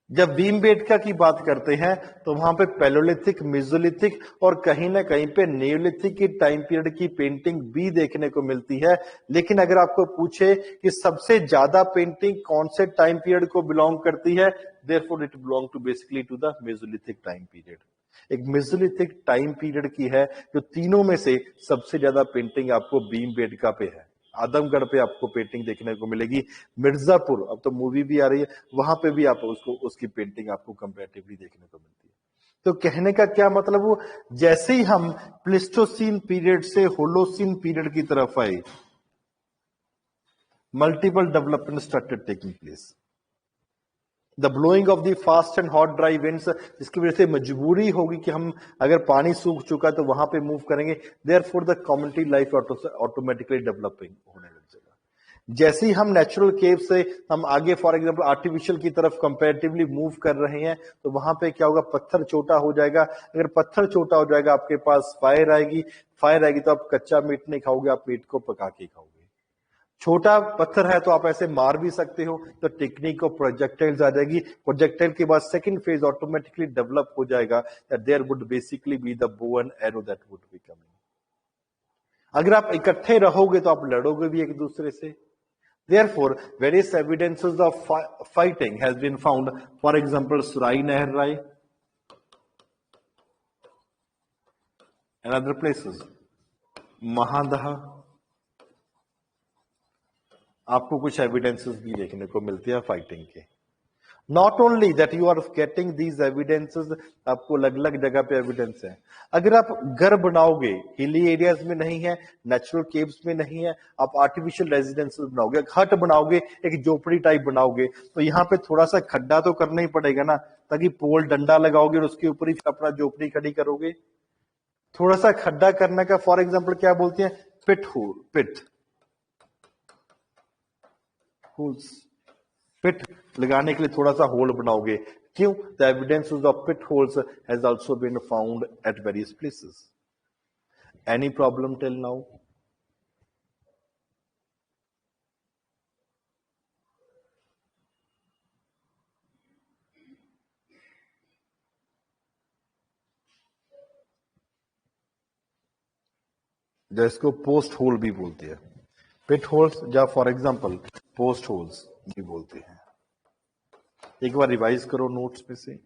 जब भीमबेटका की बात करते हैं तो वहां पे पैलोलिथिक, मेसोलिथिक और कहीं ना कहीं पे नियोलिथिक की टाइम पीरियड की पेंटिंग भी देखने को मिलती है। लेकिन अगर आपको पूछे कि सबसे ज्यादा पेंटिंग कौन से टाइम पीरियड को बिलोंग करती है, therefore it belong to basically to the Mesolithic time period. एक मेसोलिथिक टाइम पीरियड की है जो तीनों में से सबसे ज्यादा पेंटिंग आपको भीमबेटका पे है। आदमगढ़ पे आपको पेंटिंग देखने को मिलेगी, मिर्जापुर, अब तो मूवी भी आ रही है, वहां पे भी आप उसको उसकी पेंटिंग आपको कंपैरेटिवली देखने को मिलती है। तो कहने का क्या मतलब, वो जैसे ही हम प्लिस्टोसीन पीरियड से होलोसीन पीरियड की तरफ आए, multiple development started taking place. The blowing of the fast and hot dry winds, जिसकी वजह से मजबूरी होगी कि हम अगर पानी सूख चुका है तो वहां पे मूव करेंगे। Therefore the community life automatically developing होने लग जाएगा। जैसे ही हम नेचुरल केव से हम आगे फॉर एग्जांपल आर्टिफिशियल की तरफ कंपैरेटिवली मूव कर रहे हैं, तो वहां पे क्या होगा, पत्थर छोटा हो जाएगा। अगर पत्थर छोटा हो जाएगा आपके पास फायर आएगी, फायर आएगी तो आप कच्चा मीट नहीं खाओगे, आप मीट को पका के खाओगे। छोटा पत्थर है तो आप ऐसे मार भी सकते हो, तो टेक्निक ऑफ प्रोजेक्टाइल्स आ जाएगी। प्रोजेक्टाइल के बाद सेकंड फेज ऑटोमेटिकली डेवलप हो जाएगा, that there would basically be the bow and arrow that would be coming. अगर आप इकट्ठे रहोगे तो आप लड़ोगे भी एक दूसरे से। Therefore various evidences of fighting has been found, for example Sarai Nahar Rai and other places, Mahadaha, आपको कुछ एविडेंसेस भी देखने को मिलते हैं फाइटिंग के। Not only that you are getting these evidences, आपको अलग अलग जगह पे एविडेंस है। अगर आप घर बनाओगे, हिली एरियाज में नहीं है, नेचुरल केव्स में नहीं है, आप आर्टिफिशियल रेजिडेंसेस बनाओगे, एक हट बनाओगे, एक झोपड़ी टाइप बनाओगे, तो यहाँ पे थोड़ा सा खड्डा तो करना ही पड़ेगा ना, ताकि पोल डंडा लगाओगे और उसके ऊपर ही अपना झोपड़ी खड़ी करोगे। थोड़ा सा खड्डा करने का फॉर एग्जाम्पल क्या बोलते हैं, पिट होल, पिट होल्स, पिट लगाने के लिए थोड़ा सा होल बनाओगे। क्यों? The evidence of pit holes has also been found at various places. Any problem till now? जिसको पोस्ट होल भी बोलते हैं, पिट होल्स या फॉर एग्जाम्पल पोस्ट होल्स भी बोलते हैं। एक बार रिवाइज करो नोट्स में से।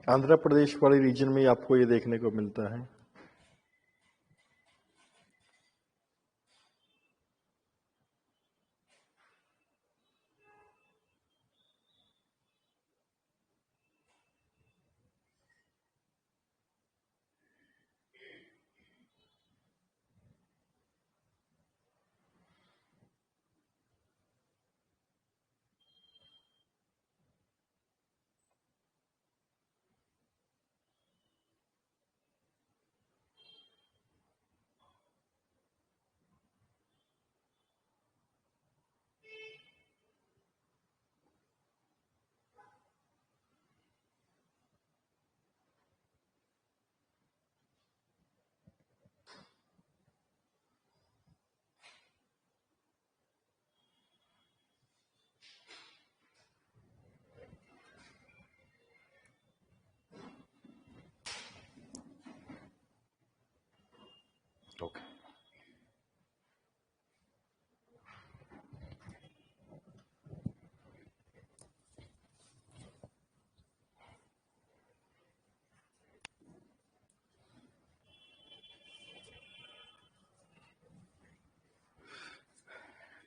आंध्र प्रदेश वाले रीजन में आपको ये देखने को मिलता है। Okay.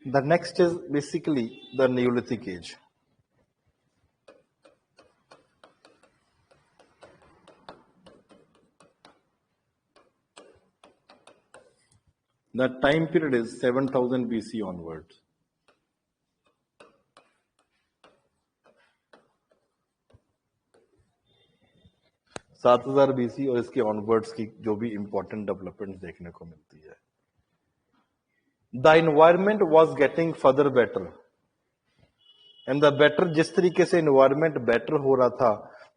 The next is basically the Neolithic age. The time period is 7000 BC onwards. सात हजार BC और इसके ऑनवर्ड्स की जो भी इंपॉर्टेंट डेवलपमेंट देखने को मिलती है। The environment was getting further better, and the better, जिस तरीके से एनवायरमेंट बेटर हो रहा था,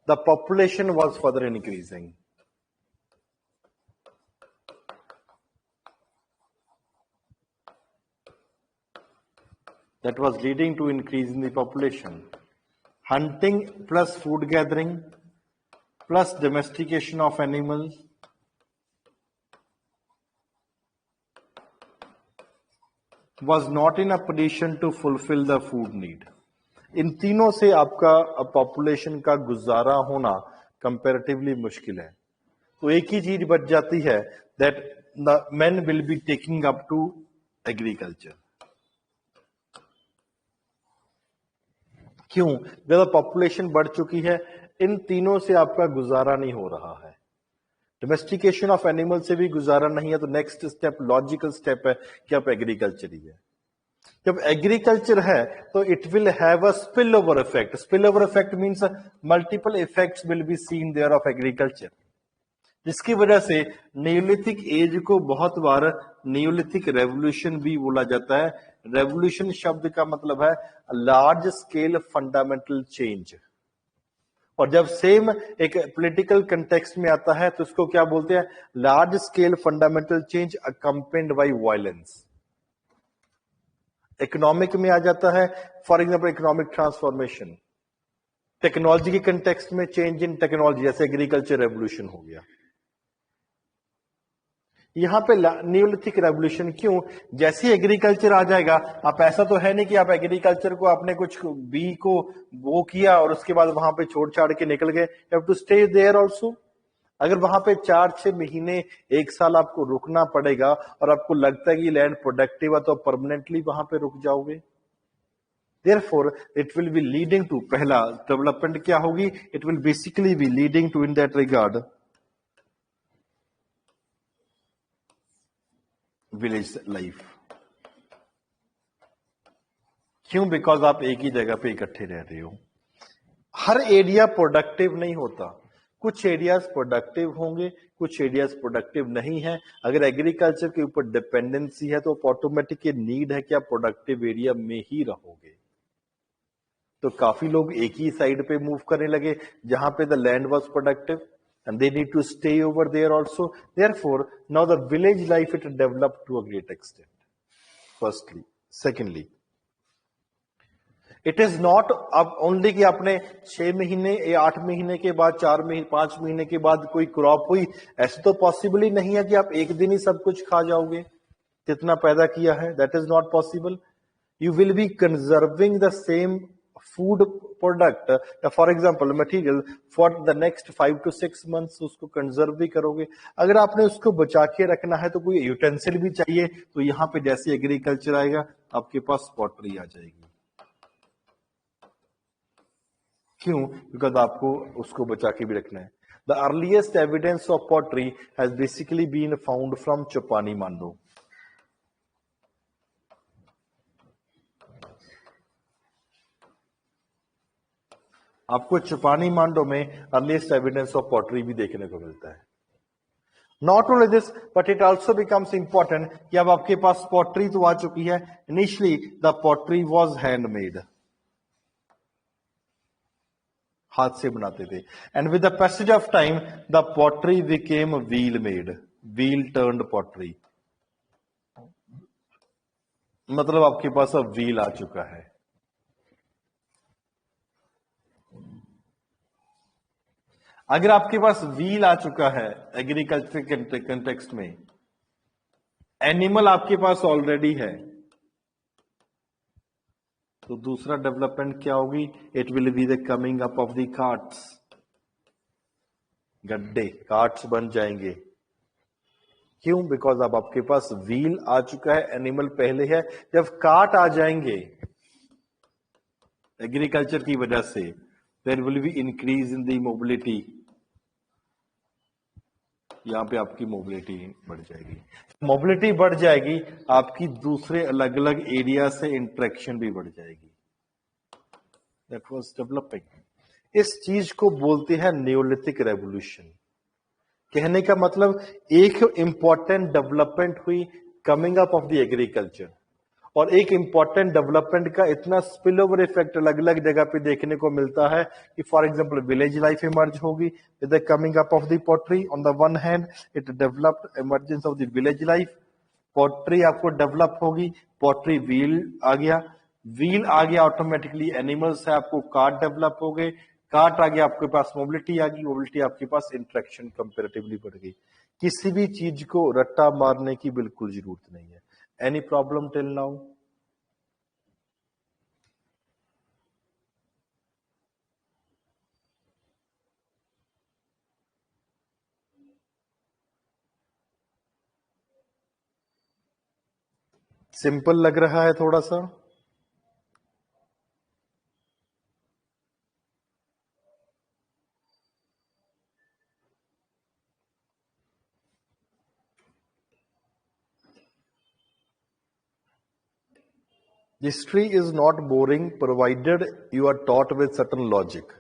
the population was further increasing. That was leading to increase in the population. Hunting plus food gathering plus domestication of animals was not in a position to fulfill the food need. इन तीनों से आपका पॉपुलेशन का गुजारा होना कंपैरेटिवली मुश्किल है. तो एक ही चीज बच जाती है, that the men will be taking up to agriculture. क्यों? जब पॉपुलेशन बढ़ चुकी है, इन तीनों से आपका गुजारा नहीं हो रहा है. डोमेस्टिकेशन ऑफ एनिमल से भी गुजारा नहीं है, तो नेक्स्ट स्टेप, लॉजिकल स्टेप है कि आप एग्रीकल्चर ही है. जब एग्रीकल्चर है तो it will have a spill over effect. Spill over effect means multiple effects will be seen there of agriculture, जिसकी वजह से नियोलिथिक एज को बहुत बार नियोलिथिक रेवोल्यूशन भी बोला जाता है. रेवोल्यूशन शब्द का मतलब है लार्ज स्केल फंडामेंटल चेंज. और जब सेम एक पॉलिटिकल कंटेक्स्ट में आता है तो इसको क्या बोलते हैं? Large scale fundamental change accompanied by violence. Economic में आ जाता है, for example economic transformation. Technology के कंटेक्स्ट में चेंज इन टेक्नोलॉजी, जैसे एग्रीकल्चर रेवोल्यूशन हो गया. यहां पे नियोलिथिक रेवोल्यूशन क्यों? जैसे एग्रीकल्चर आ जाएगा, आप ऐसा तो है नहीं कि आप एग्रीकल्चर को आपने कुछ बी को वो किया और उसके बाद वहां पे छोड़ छाड़ के निकल गए. You have to stay there also. अगर वहां पे 4-6 महीने, 1 साल आपको रुकना पड़ेगा और आपको लगता है कि लैंड प्रोडक्टिव है, तो परमानेंटली वहां पे रुक जाओगे. Therefore, it will be leading to, पहला डेवलपमेंट क्या होगी? It will basically be leading to, in that regard, village life. क्यों? बिकॉज आप एक ही जगह पे इकट्ठे रह रहे हो. हर एरिया प्रोडक्टिव नहीं होता. कुछ एरियाज प्रोडक्टिव होंगे, कुछ एरियाज प्रोडक्टिव नहीं है. अगर एग्रीकल्चर के ऊपर डिपेंडेंसी है तो ऑटोमेटिक ये नीड है कि आप प्रोडक्टिव एरिया में ही रहोगे. तो काफी लोग एक ही साइड पे मूव करने लगे जहां पे the land was productive, and they need to stay over there also. Therefore, now the village life, it developed to a great extent. Firstly. Secondly, it is not अब only कि आपने 6 महीने या 8 महीने के बाद, 4 महीने, 5 महीने के बाद कोई क्रॉप हुई, ऐसे तो पॉसिबल ही नहीं है कि आप एक दिन ही सब कुछ खा जाओगे जितना पैदा किया है. That is not possible. You will B conserving the same food product, for example material, for the next 5 to 6 months उसको कंजर्व भी करोगे. अगर आपने उसको बचा के रखना है तो कोई यूटेंसिल भी चाहिए. तो यहां पे जैसे एग्रीकल्चर आएगा, आपके पास पॉटरी आ जाएगी. क्यों? बिकॉज आपको उसको बचा के भी रखना है. The earliest evidence of pottery has basically been found from Chopani Mando. आपको चौपानी मांडो में अर्लीस्ट एविडेंस ऑफ पॉटरी भी देखने को मिलता है. Not only this, but it also becomes important कि अब आपके पास पॉटरी तो आ चुकी है. Initially the pottery was handmade, हाथ से बनाते थे. And with the passage of time the pottery became wheel made, wheel turned pottery. मतलब आपके पास अब व्हील आ चुका है. अगर आपके पास व्हील आ चुका है एग्रीकल्चर के कंटेक्स्ट में, एनिमल आपके पास ऑलरेडी है, तो दूसरा डेवलपमेंट क्या होगी? It will be the coming up of the carts. गड्ढे, कार्ट्स बन जाएंगे. क्यों? बिकॉज अब आपके पास व्हील आ चुका है, एनिमल पहले है. जब कार्ट आ जाएंगे एग्रीकल्चर की वजह से, there will be increase in the mobility. यहां पे आपकी मोबिलिटी बढ़ जाएगी. मोबिलिटी बढ़ जाएगी, आपकी दूसरे अलग अलग एरिया से इंटरेक्शन भी बढ़ जाएगी. That was developing. इस चीज को बोलते हैं नियोलिथिक रेवोल्यूशन. कहने का मतलब एक इंपॉर्टेंट डेवलपमेंट हुई, coming up of the agriculture, और एक इंपॉर्टेंट डेवलपमेंट का इतना स्पिल ओवर इफेक्ट अलग अलग जगह पे देखने को मिलता है कि for example village life emerge होगी with the coming up of the pottery. On the one hand it developed emergence of the village life, pottery आपको डेवलप होगी, पोट्री व्हील आ गया, व्हील आ गया ऑटोमेटिकली एनिमल्स है, आपको कार्ट डेवलप हो गए, कार्ट आ गया आपके पास मोबिलिटी आ गई, मोबिलिटी आपके पास इंटरेक्शन कंपेरेटिवली बढ़ गई। किसी भी चीज को रट्टा मारने की बिल्कुल जरूरत नहीं है। Any problem till now? Simple लग रहा है थोड़ा सा? History is not boring provided you are taught with certain logic.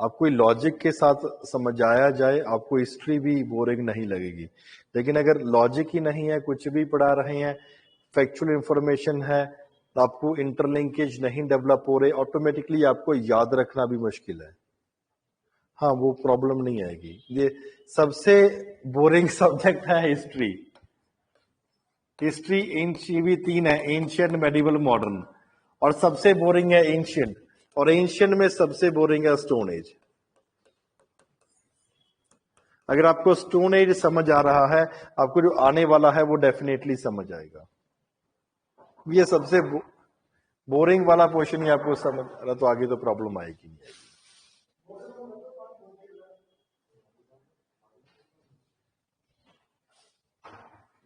आप कोई लॉजिक के साथ समझाया जाए आपको हिस्ट्री भी बोरिंग नहीं लगेगी। लेकिन अगर लॉजिक ही नहीं है, कुछ भी पढ़ा रहे हैं, फैक्चुअल इंफॉर्मेशन है, तो आपको इंटरलिंकेज नहीं डेवलप हो रहे, ऑटोमेटिकली आपको याद रखना भी मुश्किल है। हाँ, वो प्रॉब्लम नहीं आएगी। ये सबसे बोरिंग सब्जेक्ट है हिस्ट्री। हिस्ट्री भी तीन है, एंशियंट, मेडिवल, मॉडर्न, और सबसे बोरिंग है एंशियंट, और एंशियंट में सबसे बोरिंग है स्टोन एज। अगर आपको स्टोन एज समझ आ रहा है, आपको जो आने वाला है वो डेफिनेटली समझ आएगा। ये सबसे बोरिंग वाला पोर्शन ही आपको समझ आ रहा तो आगे तो प्रॉब्लम आएगी नहीं।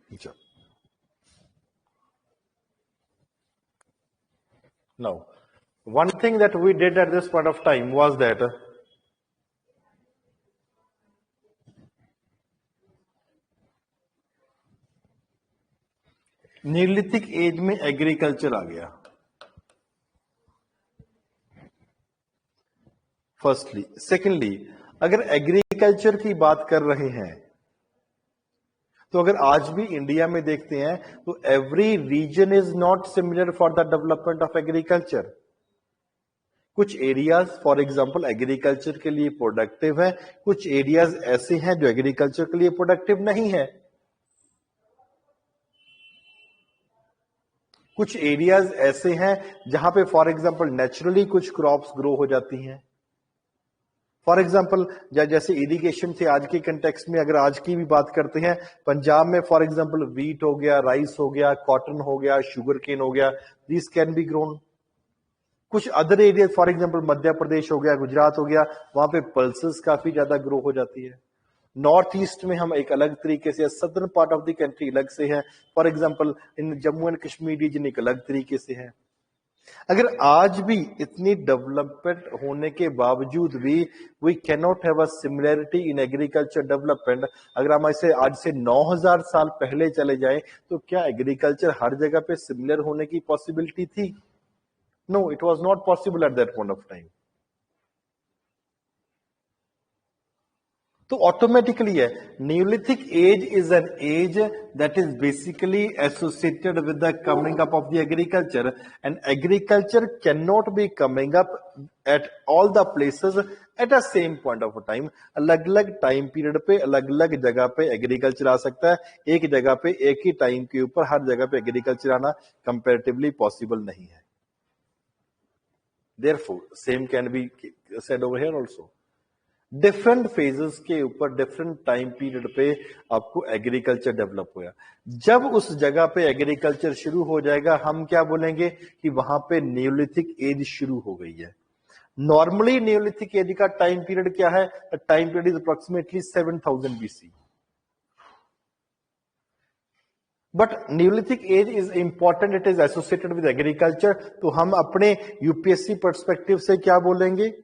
अच्छा, now one thing that we did at this point of time was that Neolithic age में एग्रीकल्चर आ गया। फर्स्टली, सेकेंडली, अगर एग्रीकल्चर की बात कर रहे हैं तो अगर आज भी इंडिया में देखते हैं तो every region is not similar for the development of agriculture. कुछ एरियाज फॉर एग्जांपल एग्रीकल्चर के लिए प्रोडक्टिव है, कुछ एरियाज ऐसे हैं जो एग्रीकल्चर के लिए प्रोडक्टिव नहीं है। कुछ एरियाज ऐसे हैं जहां पे फॉर एग्जांपल नेचुरली कुछ क्रॉप्स ग्रो हो जाती हैं। फॉर एग्जाम्पल जैसे इरिगेशन से आज के कंटेक्स्ट में अगर आज की भी बात करते हैं, पंजाब में फॉर एग्जाम्पल वीट हो गया, राइस हो गया, कॉटन हो गया, शुगर केन हो गया, दिस कैन बी ग्रोन। कुछ other area for example Madhya Pradesh हो गया, गुजरात हो गया, वहां पे पल्सेस काफी ज्यादा ग्रो हो जाती है। नॉर्थ ईस्ट में हम एक अलग तरीके से, southern part of the country अलग से है, for example in Jammu and Kashmir region एक अलग तरीके से है। अगर आज भी इतनी डेवलपमेंट होने के बावजूद भी we can not have a similarity in agriculture development, अगर हम ऐसे आज से 9000 साल पहले चले जाएं तो क्या एग्रीकल्चर हर जगह पे सिमिलर होने की पॉसिबिलिटी थी? No, it was not possible at that point of time. तो ऑटोमेटिकली है, neolithic age is an age that is basically associated with the coming up of the agriculture, and agriculture can not be coming up at all the places at a same point of time. अलग अलग टाइम पीरियड पे अलग अलग जगह पे एग्रीकल्चर आ सकता है, एक जगह पे एक ही टाइम के ऊपर हर जगह पे एग्रीकल्चर आना कंपेरेटिवली पॉसिबल नहीं है। Therefore same can be said over here also. Different phases के ऊपर डिफरेंट टाइम पीरियड पे आपको एग्रीकल्चर डेवलप होगा। जब उस जगह पे एग्रीकल्चर शुरू हो जाएगा हम क्या बोलेंगे कि वहां पे न्यूलिथिक एज शुरू हो गई है। नॉर्मली न्यूलिथिक एज का टाइम पीरियड क्या है? Time period is approximately 7000 BC। But Neolithic age is important, it is associated with agriculture. तो हम अपने यूपीएससी पर्सपेक्टिव से क्या बोलेंगे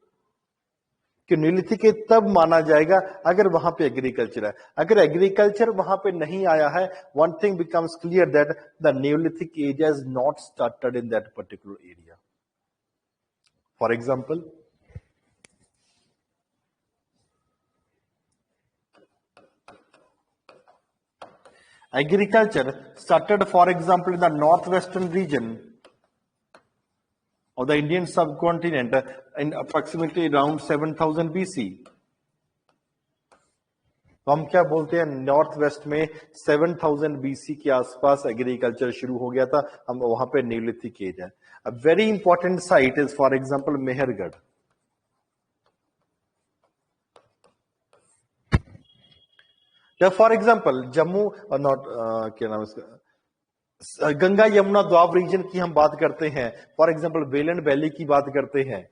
कि न्यूलिथिक एज तब माना जाएगा अगर वहां पे एग्रीकल्चर है। अगर एग्रीकल्चर वहां पे नहीं आया है, one thing becomes clear that the Neolithic as has not started in that particular area. For example, Agriculture started, for example, in the northwestern region of the Indian subcontinent in approximately around 7000 BC. तो हम क्या बोलते हैं, नॉर्थ वेस्ट में 7000 BC के आसपास एग्रीकल्चर शुरू हो गया था. हम वहां पे न्यूलिथिक एज है. अ very important site is for example Mehrgarh. For example Jammu not क्या नाम इसका, गंगा यमुना द्वाब रीजन की हम बात करते हैं, फॉर एग्जांपल वेलन वैली की बात करते हैं.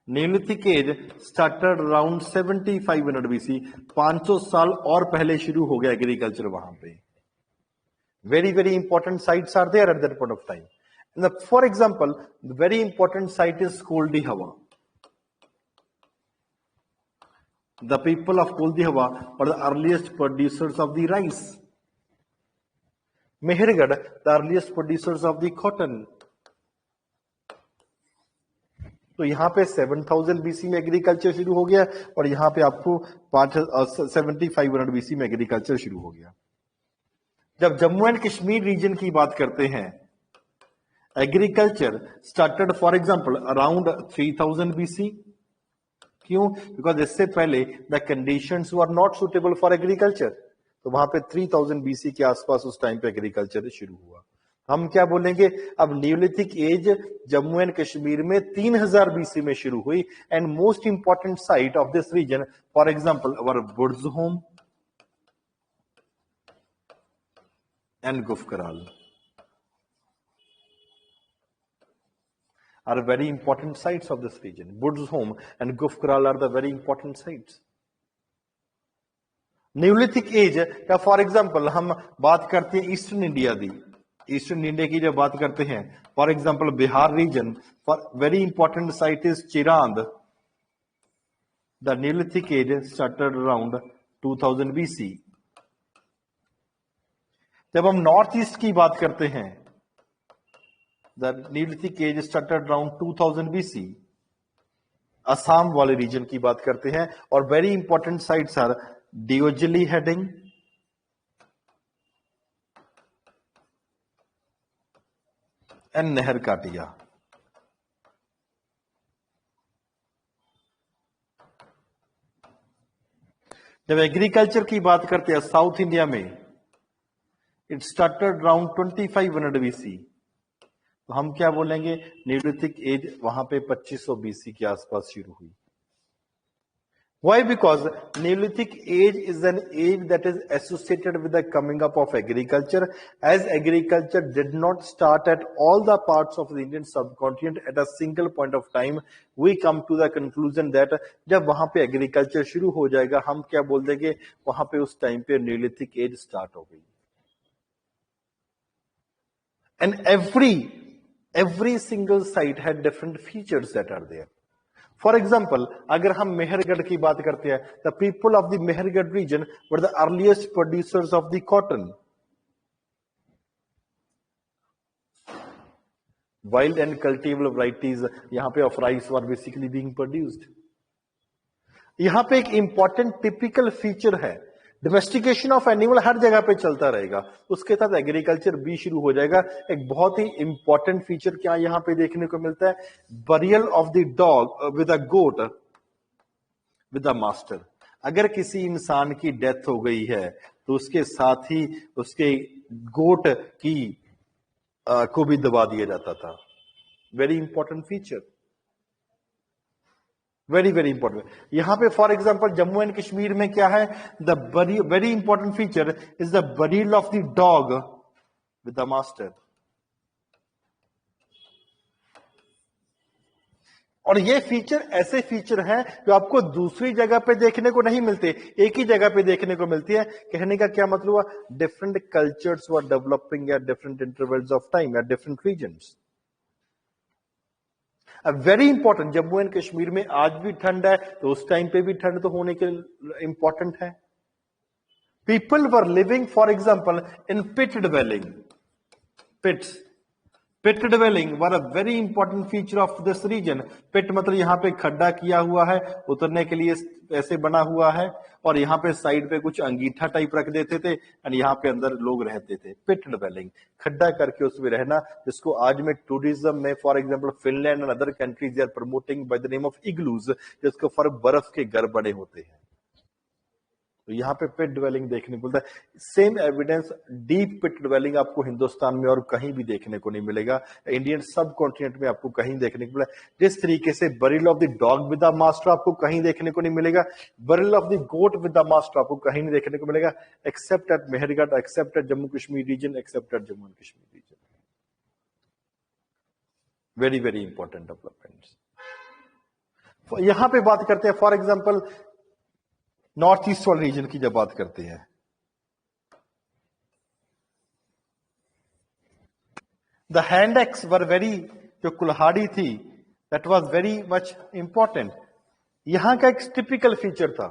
Neolithic age started around 7500 BC. 500 साल और पहले शुरू हो गया एग्रीकल्चर वहां पे. Very very important sites are there at that point of time. For example very important site is Koldihwa. The people of Koldi Hawa were the earliest producers of the rice. Mehergarh, the earliest producers of the cotton. तो यहां पे 7000 BC में एग्रीकल्चर शुरू हो गया और यहां पे आपको 7500 BC में एग्रीकल्चर शुरू हो गया. जब जम्मू एंड कश्मीर रीजन की बात करते हैं, agriculture started for example around 3000 BC. क्यों? बिकॉज इससे पहले the conditions were not suitable for agriculture. तो वहां पे 3000 BC के आसपास उस टाइम पे एग्रीकल्चर शुरू हुआ. हम क्या बोलेंगे, अब neolithic age Jammu and Kashmir में 3000 BC में शुरू हुई. And most important site of this region for example Burzahom and Gufkral are very important sites of this region. Woods Home and Gufkaral are the very important sites. Neolithic age का फॉर एग्जांपल हम बात करते हैं ईस्टर्न इंडिया दी. ईस्टर्न इंडिया की जब बात करते हैं, for example Bihar region, for very important site is Chirand. The Neolithic age started around 2000 BC. जब हम नॉर्थ ईस्ट की बात करते हैं, The Neolithic age started around 2000 BC. Assam वाले रीजन की बात करते हैं और very important sites are Daojali Hading and नहर काटिया. जब एग्रीकल्चर की बात करते हैं साउथ इंडिया में, इट स्टार्टेड अराउंड 2500 BC. तो हम क्या बोलेंगे, न्यूलिथिक एज वहां पे 2500 BC के आसपास शुरू हुई. Why? Because Neolithic age is an age that is associated with the coming up of agriculture. As agriculture did not start at all the parts of the Indian subcontinent at a single point of time, we come to the conclusion that जब वहां पे agriculture शुरू हो जाएगा, हम क्या बोल देंगे, वहां पे उस टाइम पे Neolithic age start हो गई. And every single site had different features that are there. For example, अगर हम मेहरगढ़ की बात करते हैं, the people of the Mehrgarh region were the earliest producers of the cotton. Wild and cultivable varieties यहाँ पे of rice were basically being produced. यहाँ पे एक important typical feature है, डोमेस्टिकेशन ऑफ एनिमल हर जगह पे चलता रहेगा, उसके साथ एग्रीकल्चर भी शुरू हो जाएगा. एक बहुत ही इंपॉर्टेंट फीचर क्या यहां पे देखने को मिलता है, burial of the dog with a goat with a master. अगर किसी इंसान की डेथ हो गई है तो उसके साथ ही उसके गोट की को भी दबा दिया जाता था. Very important feature, very very important. यहां पे for example Jammu and Kashmir में क्या है, the very important feature is the burial of the dog with the master. और ये फीचर ऐसे फीचर हैं जो आपको दूसरी जगह पे देखने को नहीं मिलते, एक ही जगह पे देखने को मिलती है. कहने का क्या मतलब हुआ, different cultures were developing at different intervals of time at different regions. Very important, Jammu and Kashmir में आज भी ठंड है तो उस टाइम पे भी ठंड तो होने के इंपॉर्टेंट है. People were living for example in pit dwelling, pits. Pit dwelling were a very important feature of this region. Pit मतलब यहाँ पे खड्डा किया हुआ है, उतरने के लिए ऐसे बना हुआ है, और यहाँ पे साइड पे कुछ अंगीठा टाइप रख देते थे, और यहाँ पे अंदर लोग रहते थे। पिट dwelling, खड्डा करके उसमें रहना, जिसको आज में टूरिज्म में for example Finland and other countries are promoting by the name of igloos, जिसको फॉर बर्फ के घर बने होते हैं। तो यहाँ पे पिट ड्वेलिंग देखने को मिलता है। Same evidence deep pit dwelling आपको हिंदुस्तान में और कहीं भी देखने को नहीं मिलेगा, इंडियन सब कॉन्टिनेंट में आपको कहीं देखने को मिला। जिस तरीके से burial of the dog with the master आपको कहीं देखने को नहीं मिलेगा, burial of the goat with the master आपको कहीं नहीं देखने को मिलेगा, except at Mehrgarh, except at Jammu Kashmir region, except at Jammu and Kashmir region. Very very important developments. यहां पे बात करते हैं फॉर एग्जाम्पल नॉर्थ ईस्ट वाले रीजन की जब बात करते हैं, the hand axe were very, जो कुल्हाड़ी थी that was very much important. यहां का एक टिपिकल फीचर था,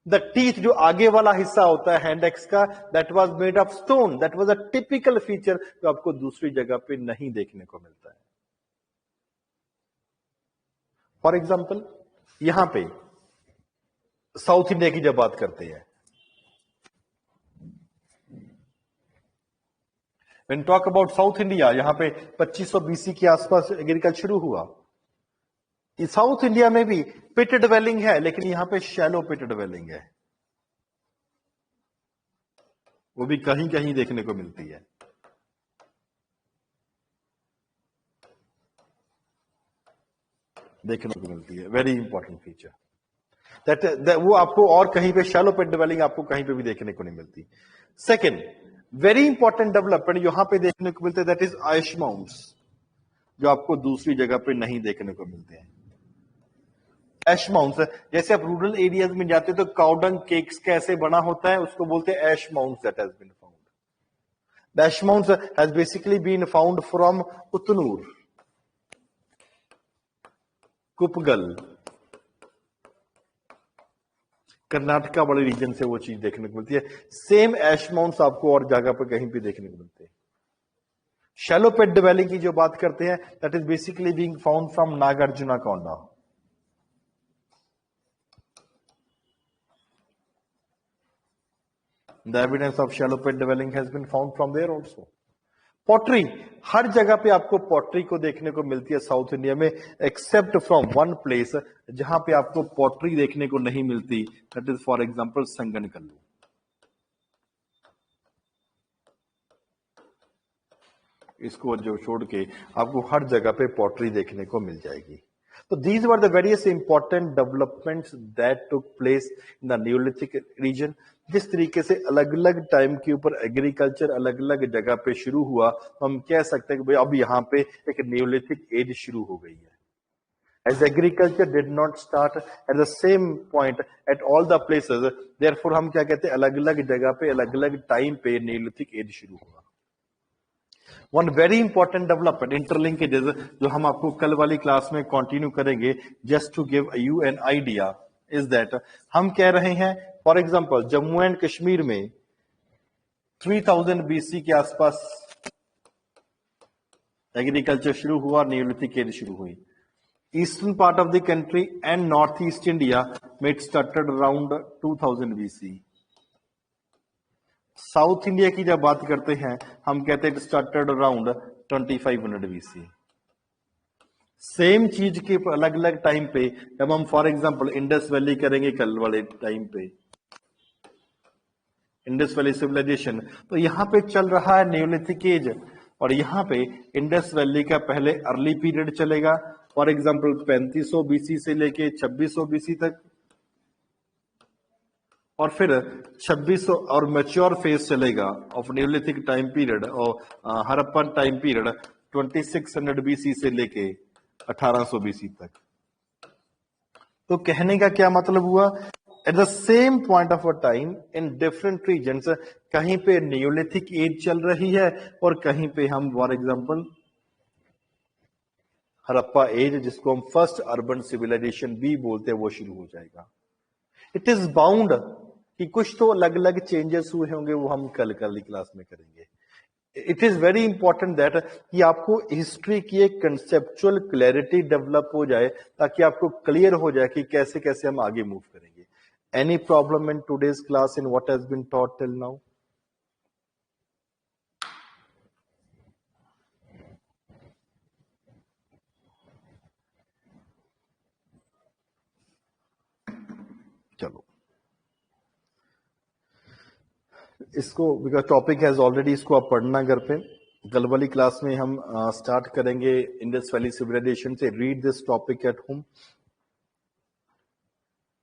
द टीथ जो आगे वाला हिस्सा होता है हैंड एक्स का, that was made of stone, that was a typical feature जो आपको दूसरी जगह पे नहीं देखने को मिलता है। फॉर एग्जाम्पल यहां पे साउथ इंडिया की जब बात करते हैं, when talk about south India, यहां पे 2500 बीसी के आसपास एग्रीकल्चर शुरू हुआ। साउथ इंडिया में भी पिट ड्वेलिंग है, लेकिन यहां पे शैलो पिट ड्वेलिंग है, वो भी कहीं कहीं देखने को मिलती है। देखने को मिलती है, वेरी इंपॉर्टेंट फीचर दैट वो आपको और कहीं पे शैलो पिट ड्वेलिंग आपको कहीं पे भी देखने को नहीं मिलती। सेकेंड वेरी इंपॉर्टेंट डेवलपमेंट यहां पे देखने को मिलते हैं, दैट इज ऐश माउंट्स, जो आपको दूसरी जगह पे नहीं देखने को मिलते हैं। ऐश माउंट्स, जैसे आप रूरल एरियाज में जाते तो काउडंग केक्स कैसे बना होता है, उसको बोलते हैं ash mounds that has been found. The ash mounds has basically been found from Utnur, Kupgal, Karnataka वाले रीजन से वो चीज देखने को मिलती है। सेम ऐश माउंट्स आपको और जगह पर कहीं भी देखने को मिलते हैं। शैलो पिट ड्वेलिंग की जो बात करते हैं, that is basically being found from Nagarjuna Konda. The evidence of shallow pit dwelling has been found from there also. Pottery, हर जगह पे आपको पॉटरी को देखने को मिलती है साउथ इंडिया में, एक्सेप्ट फ्रॉम वन प्लेस जहां पे आपको पॉटरी देखने को नहीं मिलती, that is for example Sanganakallu. इसको जो छोड़ के आपको हर जगह पे पॉटरी देखने को मिल जाएगी। तो these were the various important developments that took place in the Neolithic region। जिस तरीके से अलग अलग टाइम के ऊपर एग्रीकल्चर अलग अलग जगह पे शुरू हुआ, तो हम कह सकते हैं कि भाई अब यहाँ पे एक न्यूलिथिक एज शुरू हो गई है। As agriculture did not start at the same point at all the places, therefore हम क्या कहते हैं, अलग अलग जगह पे अलग अलग टाइम पे न्यूलिथिक एज शुरू हुआ। One very important development interlinkages, जो हम आपको कल वाली क्लास में कंटिन्यू करेंगे, just to give you an idea, is that हम कह रहे हैं for example Jammu and Kashmir में 3000 बीसी के आसपास एग्रीकल्चर शुरू हुआ, न्यूलिथिक एज शुरू हुई। Eastern part of the country and north east India में it started around 2000 BC. South India की जब बात करते हैं, हम कहते हैं स्टार्टेड अराउंड 2500 बीसी। सेम चीज के अलग अलग टाइम पे, जब हम फॉर एग्जांपल इंडस वैली करेंगे कल वाले टाइम पे, इंडस वैली सिविलाइजेशन, तो यहां पे चल रहा है न्यूलिथिक एज, और यहां पे इंडस वैली का पहले अर्ली पीरियड चलेगा, फॉर एग्जांपल 3500 बीसी से लेके 2600 बीसी तक, और फिर 2600 और मैच्योर फेज चलेगा ऑफ न्यूलिथिक टाइम पीरियड और हड़प्पन टाइम पीरियड 2600 बीसी से लेके 1800 बीसी तक। तो कहने का क्या मतलब हुआ, at the same point of a time in different regions, कहीं पे न्यूलिथिक एज चल रही है और कहीं पे हम फॉर एग्जांपल हड़प्पा एज, जिसको हम फर्स्ट अर्बन सिविलाइजेशन भी बोलते हैं, वो शुरू हो जाएगा। इट इज बाउंड कि कुछ तो अलग अलग चेंजेस हुए होंगे, वो हम कल की क्लास में करेंगे। It is very important that कि आपको हिस्ट्री की एक कंसेप्चुअल क्लैरिटी डेवलप हो जाए, ताकि आपको क्लियर हो जाए कि कैसे कैसे हम आगे मूव करेंगे. Any problem in today's class in what has been taught till now? चलो, इसको बिकॉज टॉपिक हैज ऑलरेडी, इसको आप पढ़ना घर पे. कल वाली क्लास में हम स्टार्ट करेंगे इंडस वैली सिविलाइजेशन से. Read this topic at home.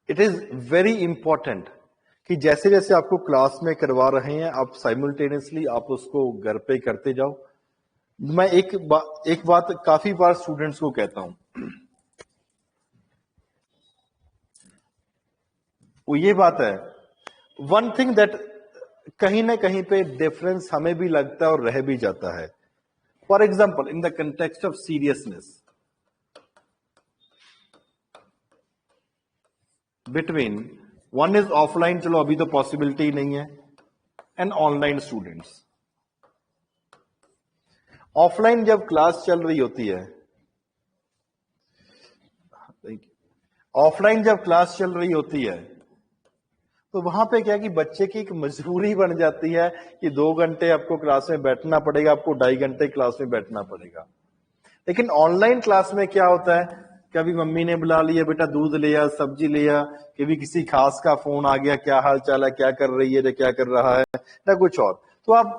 It is very important कि जैसे जैसे आपको क्लास में करवा रहे हैं, आप साइमल्टेनियसली आप उसको घर पे करते जाओ. मैं एक बात काफी बार स्टूडेंट्स को कहता हूं, वो ये बात है, वन थिंग दैट कहीं ना कहीं पे डिफरेंस हमें भी लगता है और रह भी जाता है. For example, in the context of seriousness between one is offline, चलो अभी तो पॉसिबिलिटी नहीं है, एंड ऑनलाइन स्टूडेंट्स. ऑफलाइन जब क्लास चल रही होती है, ऑफलाइन जब क्लास चल रही होती है, तो वहां पे क्या है कि बच्चे की एक मजबूरी बन जाती है कि 2 घंटे आपको क्लास में बैठना पड़ेगा, आपको 2.5 घंटे क्लास में बैठना पड़ेगा. लेकिन ऑनलाइन क्लास में क्या होता है, कभी मम्मी ने बुला लिया, बेटा दूध लिया, सब्जी लिया, कभी किसी खास का फोन आ गया, क्या हाल चाल है, क्या कर रही है, क्या कर रहा है, ना कुछ और, तो आप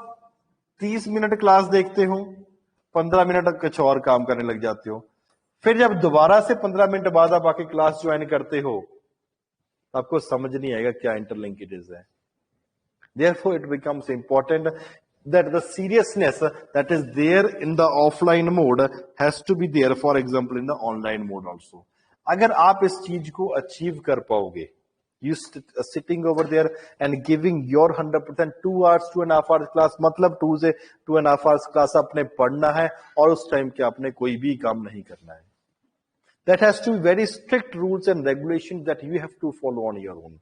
30 मिनट क्लास देखते हो, 15 मिनट कुछ और काम करने लग जाते हो. फिर जब दोबारा से 15 मिनट बाद आप आके क्लास ज्वाइन करते हो, आपको समझ नहीं आएगा क्या इंटरलिंकेजेस है. Therefore, it becomes important that the seriousness that is there in the offline mode has to be there, for example, in the online mode also. अगर आप इस चीज को अचीव कर पाओगे, you sitting over there and giving your 100%, 2 hours 2.5 hours class, मतलब 2 से 2.5 hours class आपने पढ़ना है और उस टाइम के आपने कोई भी काम नहीं करना है. That has to be very strict rules and regulations that you have to follow on your own.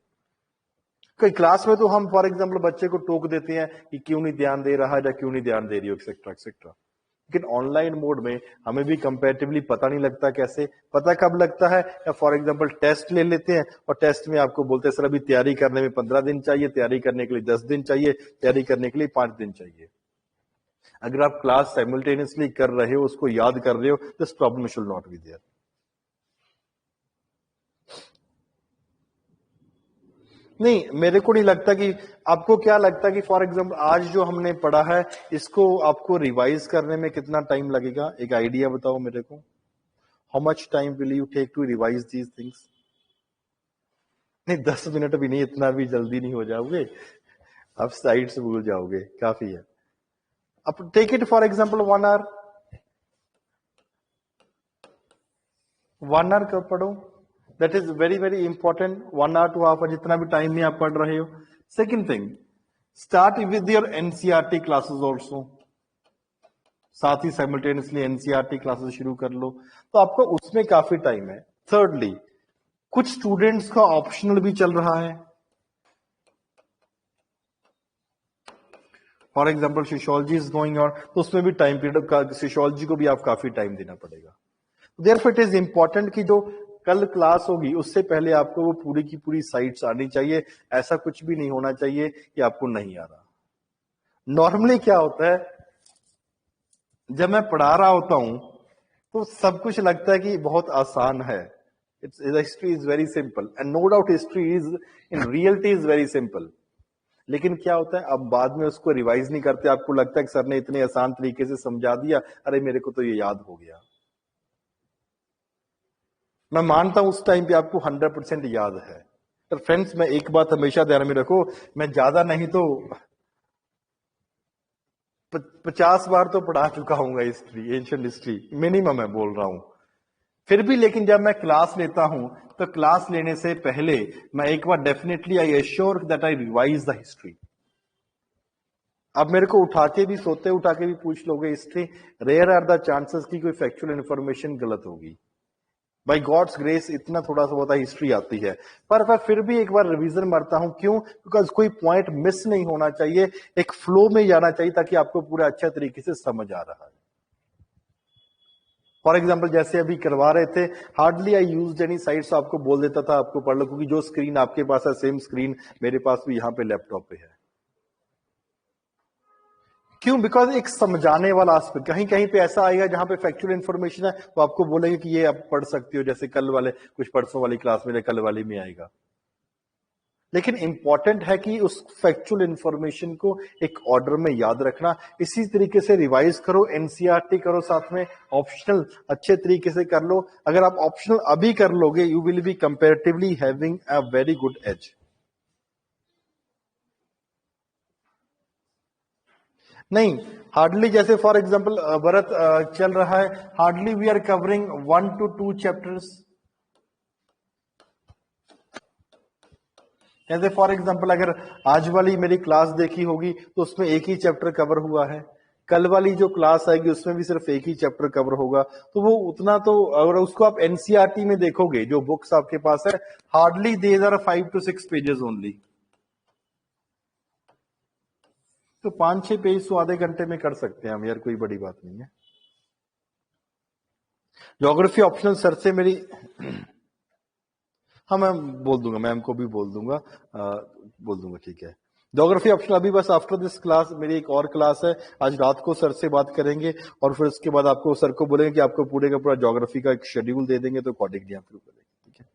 कोई क्लास में तो हम फॉर एग्जाम्पल बच्चे को टोक देते हैं कि क्यों नहीं ध्यान दे रहा है या क्यों नहीं ध्यान दे रही हो, एक्सेट्रा एक्सेट्रा. लेकिन ऑनलाइन मोड में हमें भी कंपैरेटिवली पता नहीं लगता. कैसे पता कब लगता है, या फॉर एग्जांपल टेस्ट ले लेते हैं और टेस्ट में आपको बोलते हैं सर अभी तैयारी करने में 15 दिन चाहिए, तैयारी करने के लिए 10 दिन चाहिए, तैयारी करने के लिए 5 दिन चाहिए. अगर आप क्लास साइमल्टेनियसली कर रहे हो, उसको याद कर रहे हो, this problem should not be there. नहीं, मेरे को नहीं लगता कि, आपको क्या लगता है कि फॉर एग्जाम्पल आज जो हमने पढ़ा है, इसको आपको रिवाइज करने में कितना टाइम लगेगा? एक आइडिया बताओ मेरे को. How much time will you take to revise these things? नहीं, 10 मिनट भी नहीं, इतना भी जल्दी नहीं हो जाओगे आप, साइड से भूल जाओगे, काफी है. अब take it for example 1 hour. 1 hour कब पढ़ो, that is very very important. 1 hour 2 hour, जितना भी टाइम में आप पढ़ रहे हो. Second thing, start with your NCERT classes also. साथ ही साइमल्टेनियसली एनसीईआरटी क्लासेस शुरू कर लो, तो आपको उसमें काफी टाइम है. थर्डली, कुछ स्टूडेंट्स का ऑप्शनल भी चल रहा है. For example sociology is going on, तो उसमें भी टाइम पीरियड, सोशियोलॉजी को भी आप काफी टाइम देना पड़ेगा. देयरफॉर इट इज इंपॉर्टेंट कि जो कल क्लास होगी उससे पहले आपको वो पूरी की पूरी साइट्स आनी चाहिए. ऐसा कुछ भी नहीं होना चाहिए कि आपको नहीं आ रहा. नॉर्मली क्या होता है, जब मैं पढ़ा रहा होता हूं तो सब कुछ लगता है कि बहुत आसान है. History is very simple, and no doubt history is in reality is very simple. लेकिन क्या होता है, अब बाद में उसको रिवाइज नहीं करते, आपको लगता है कि सर ने इतने आसान तरीके से समझा दिया, अरे मेरे को तो ये याद हो गया. मैं मानता हूं उस टाइम पे आपको 100% याद है. तो फ्रेंड्स, मैं एक बात हमेशा ध्यान में रखो, मैं ज्यादा नहीं तो 50 बार तो पढ़ा चुका हूँ हिस्ट्री, एंशिएंट हिस्ट्री मिनिमम मैं बोल रहा हूं. फिर भी लेकिन जब मैं क्लास लेता हूं, तो क्लास लेने से पहले मैं एक बार definitely I assure that I revise the history. अब मेरे को उठा के भी, सोते उठा के भी पूछ लोगे history, rare are the chances कि कोई फैक्चुअल इंफॉर्मेशन गलत होगी. बाय गॉड्स ग्रेस इतना थोड़ा सा बहुत हिस्ट्री आती है, पर मैं फिर भी एक बार रिवीजन मारता हूं। क्यों? बिकॉज कोई पॉइंट मिस नहीं होना चाहिए, एक फ्लो में जाना चाहिए ताकि आपको पूरा अच्छा तरीके से समझ आ रहा है। फॉर एग्जाम्पल जैसे अभी करवा रहे थे, hardly I use any sites, आपको बोल देता था आपको पढ़ लो, क्योंकि जो स्क्रीन आपके पास है सेम स्क्रीन मेरे पास भी यहाँ पे लैपटॉप पे है। क्यों? बिकॉज एक समझाने वाला आस्पेक्ट, कहीं कहीं पे ऐसा आएगा जहां पे फैक्चुअल इन्फॉर्मेशन है तो आपको बोलेंगे कि ये आप पढ़ सकते हो, जैसे कल वाले कुछ परसों वाली क्लास में कल वाली में आएगा। लेकिन इंपॉर्टेंट है कि उस फैक्चुअल इंफॉर्मेशन को एक ऑर्डर में याद रखना, इसी तरीके से रिवाइज करो, एनसीईआरटी करो, साथ में ऑप्शनल अच्छे तरीके से कर लो। अगर आप ऑप्शनल अभी कर लोगे, you will be comparatively having a very good edge. नहीं, हार्डली जैसे फॉर एग्जाम्पल भरत चल रहा है, hardly we are covering 1 to 2 chapters. जैसे फॉर एग्जाम्पल अगर आज वाली मेरी क्लास देखी होगी तो उसमें एक ही चैप्टर कवर हुआ है, कल वाली जो क्लास आएगी उसमें भी सिर्फ एक ही चैप्टर कवर होगा, तो वो उतना तो, अगर उसको आप एनसीईआरटी में देखोगे जो बुक्स आपके पास है, hardly there are 5 to 6 pages only. तो 5-6 पेज तो आधे घंटे में कर सकते हैं हम यार, कोई बड़ी बात नहीं है। ज्योग्राफी ऑप्शनल सर से मेरी हाँ मैम बोल दूंगा, मैम को भी बोल दूंगा, बोल दूंगा, ठीक है। ज्योग्राफी ऑप्शनल अभी बस आफ्टर दिस क्लास मेरी एक और क्लास है, आज रात को सर से बात करेंगे और फिर उसके बाद आपको सर को बोलेंगे कि आपको पूरे का पूरा ज्योग्राफी का एक शेड्यूल दे देंगे, तो अकॉर्डिंगली हम शुरू करेंगे, ठीक है।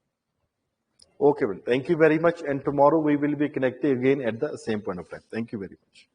Okay, thank you very much, and tomorrow we will be connected again at the same point of time. Thank you very much.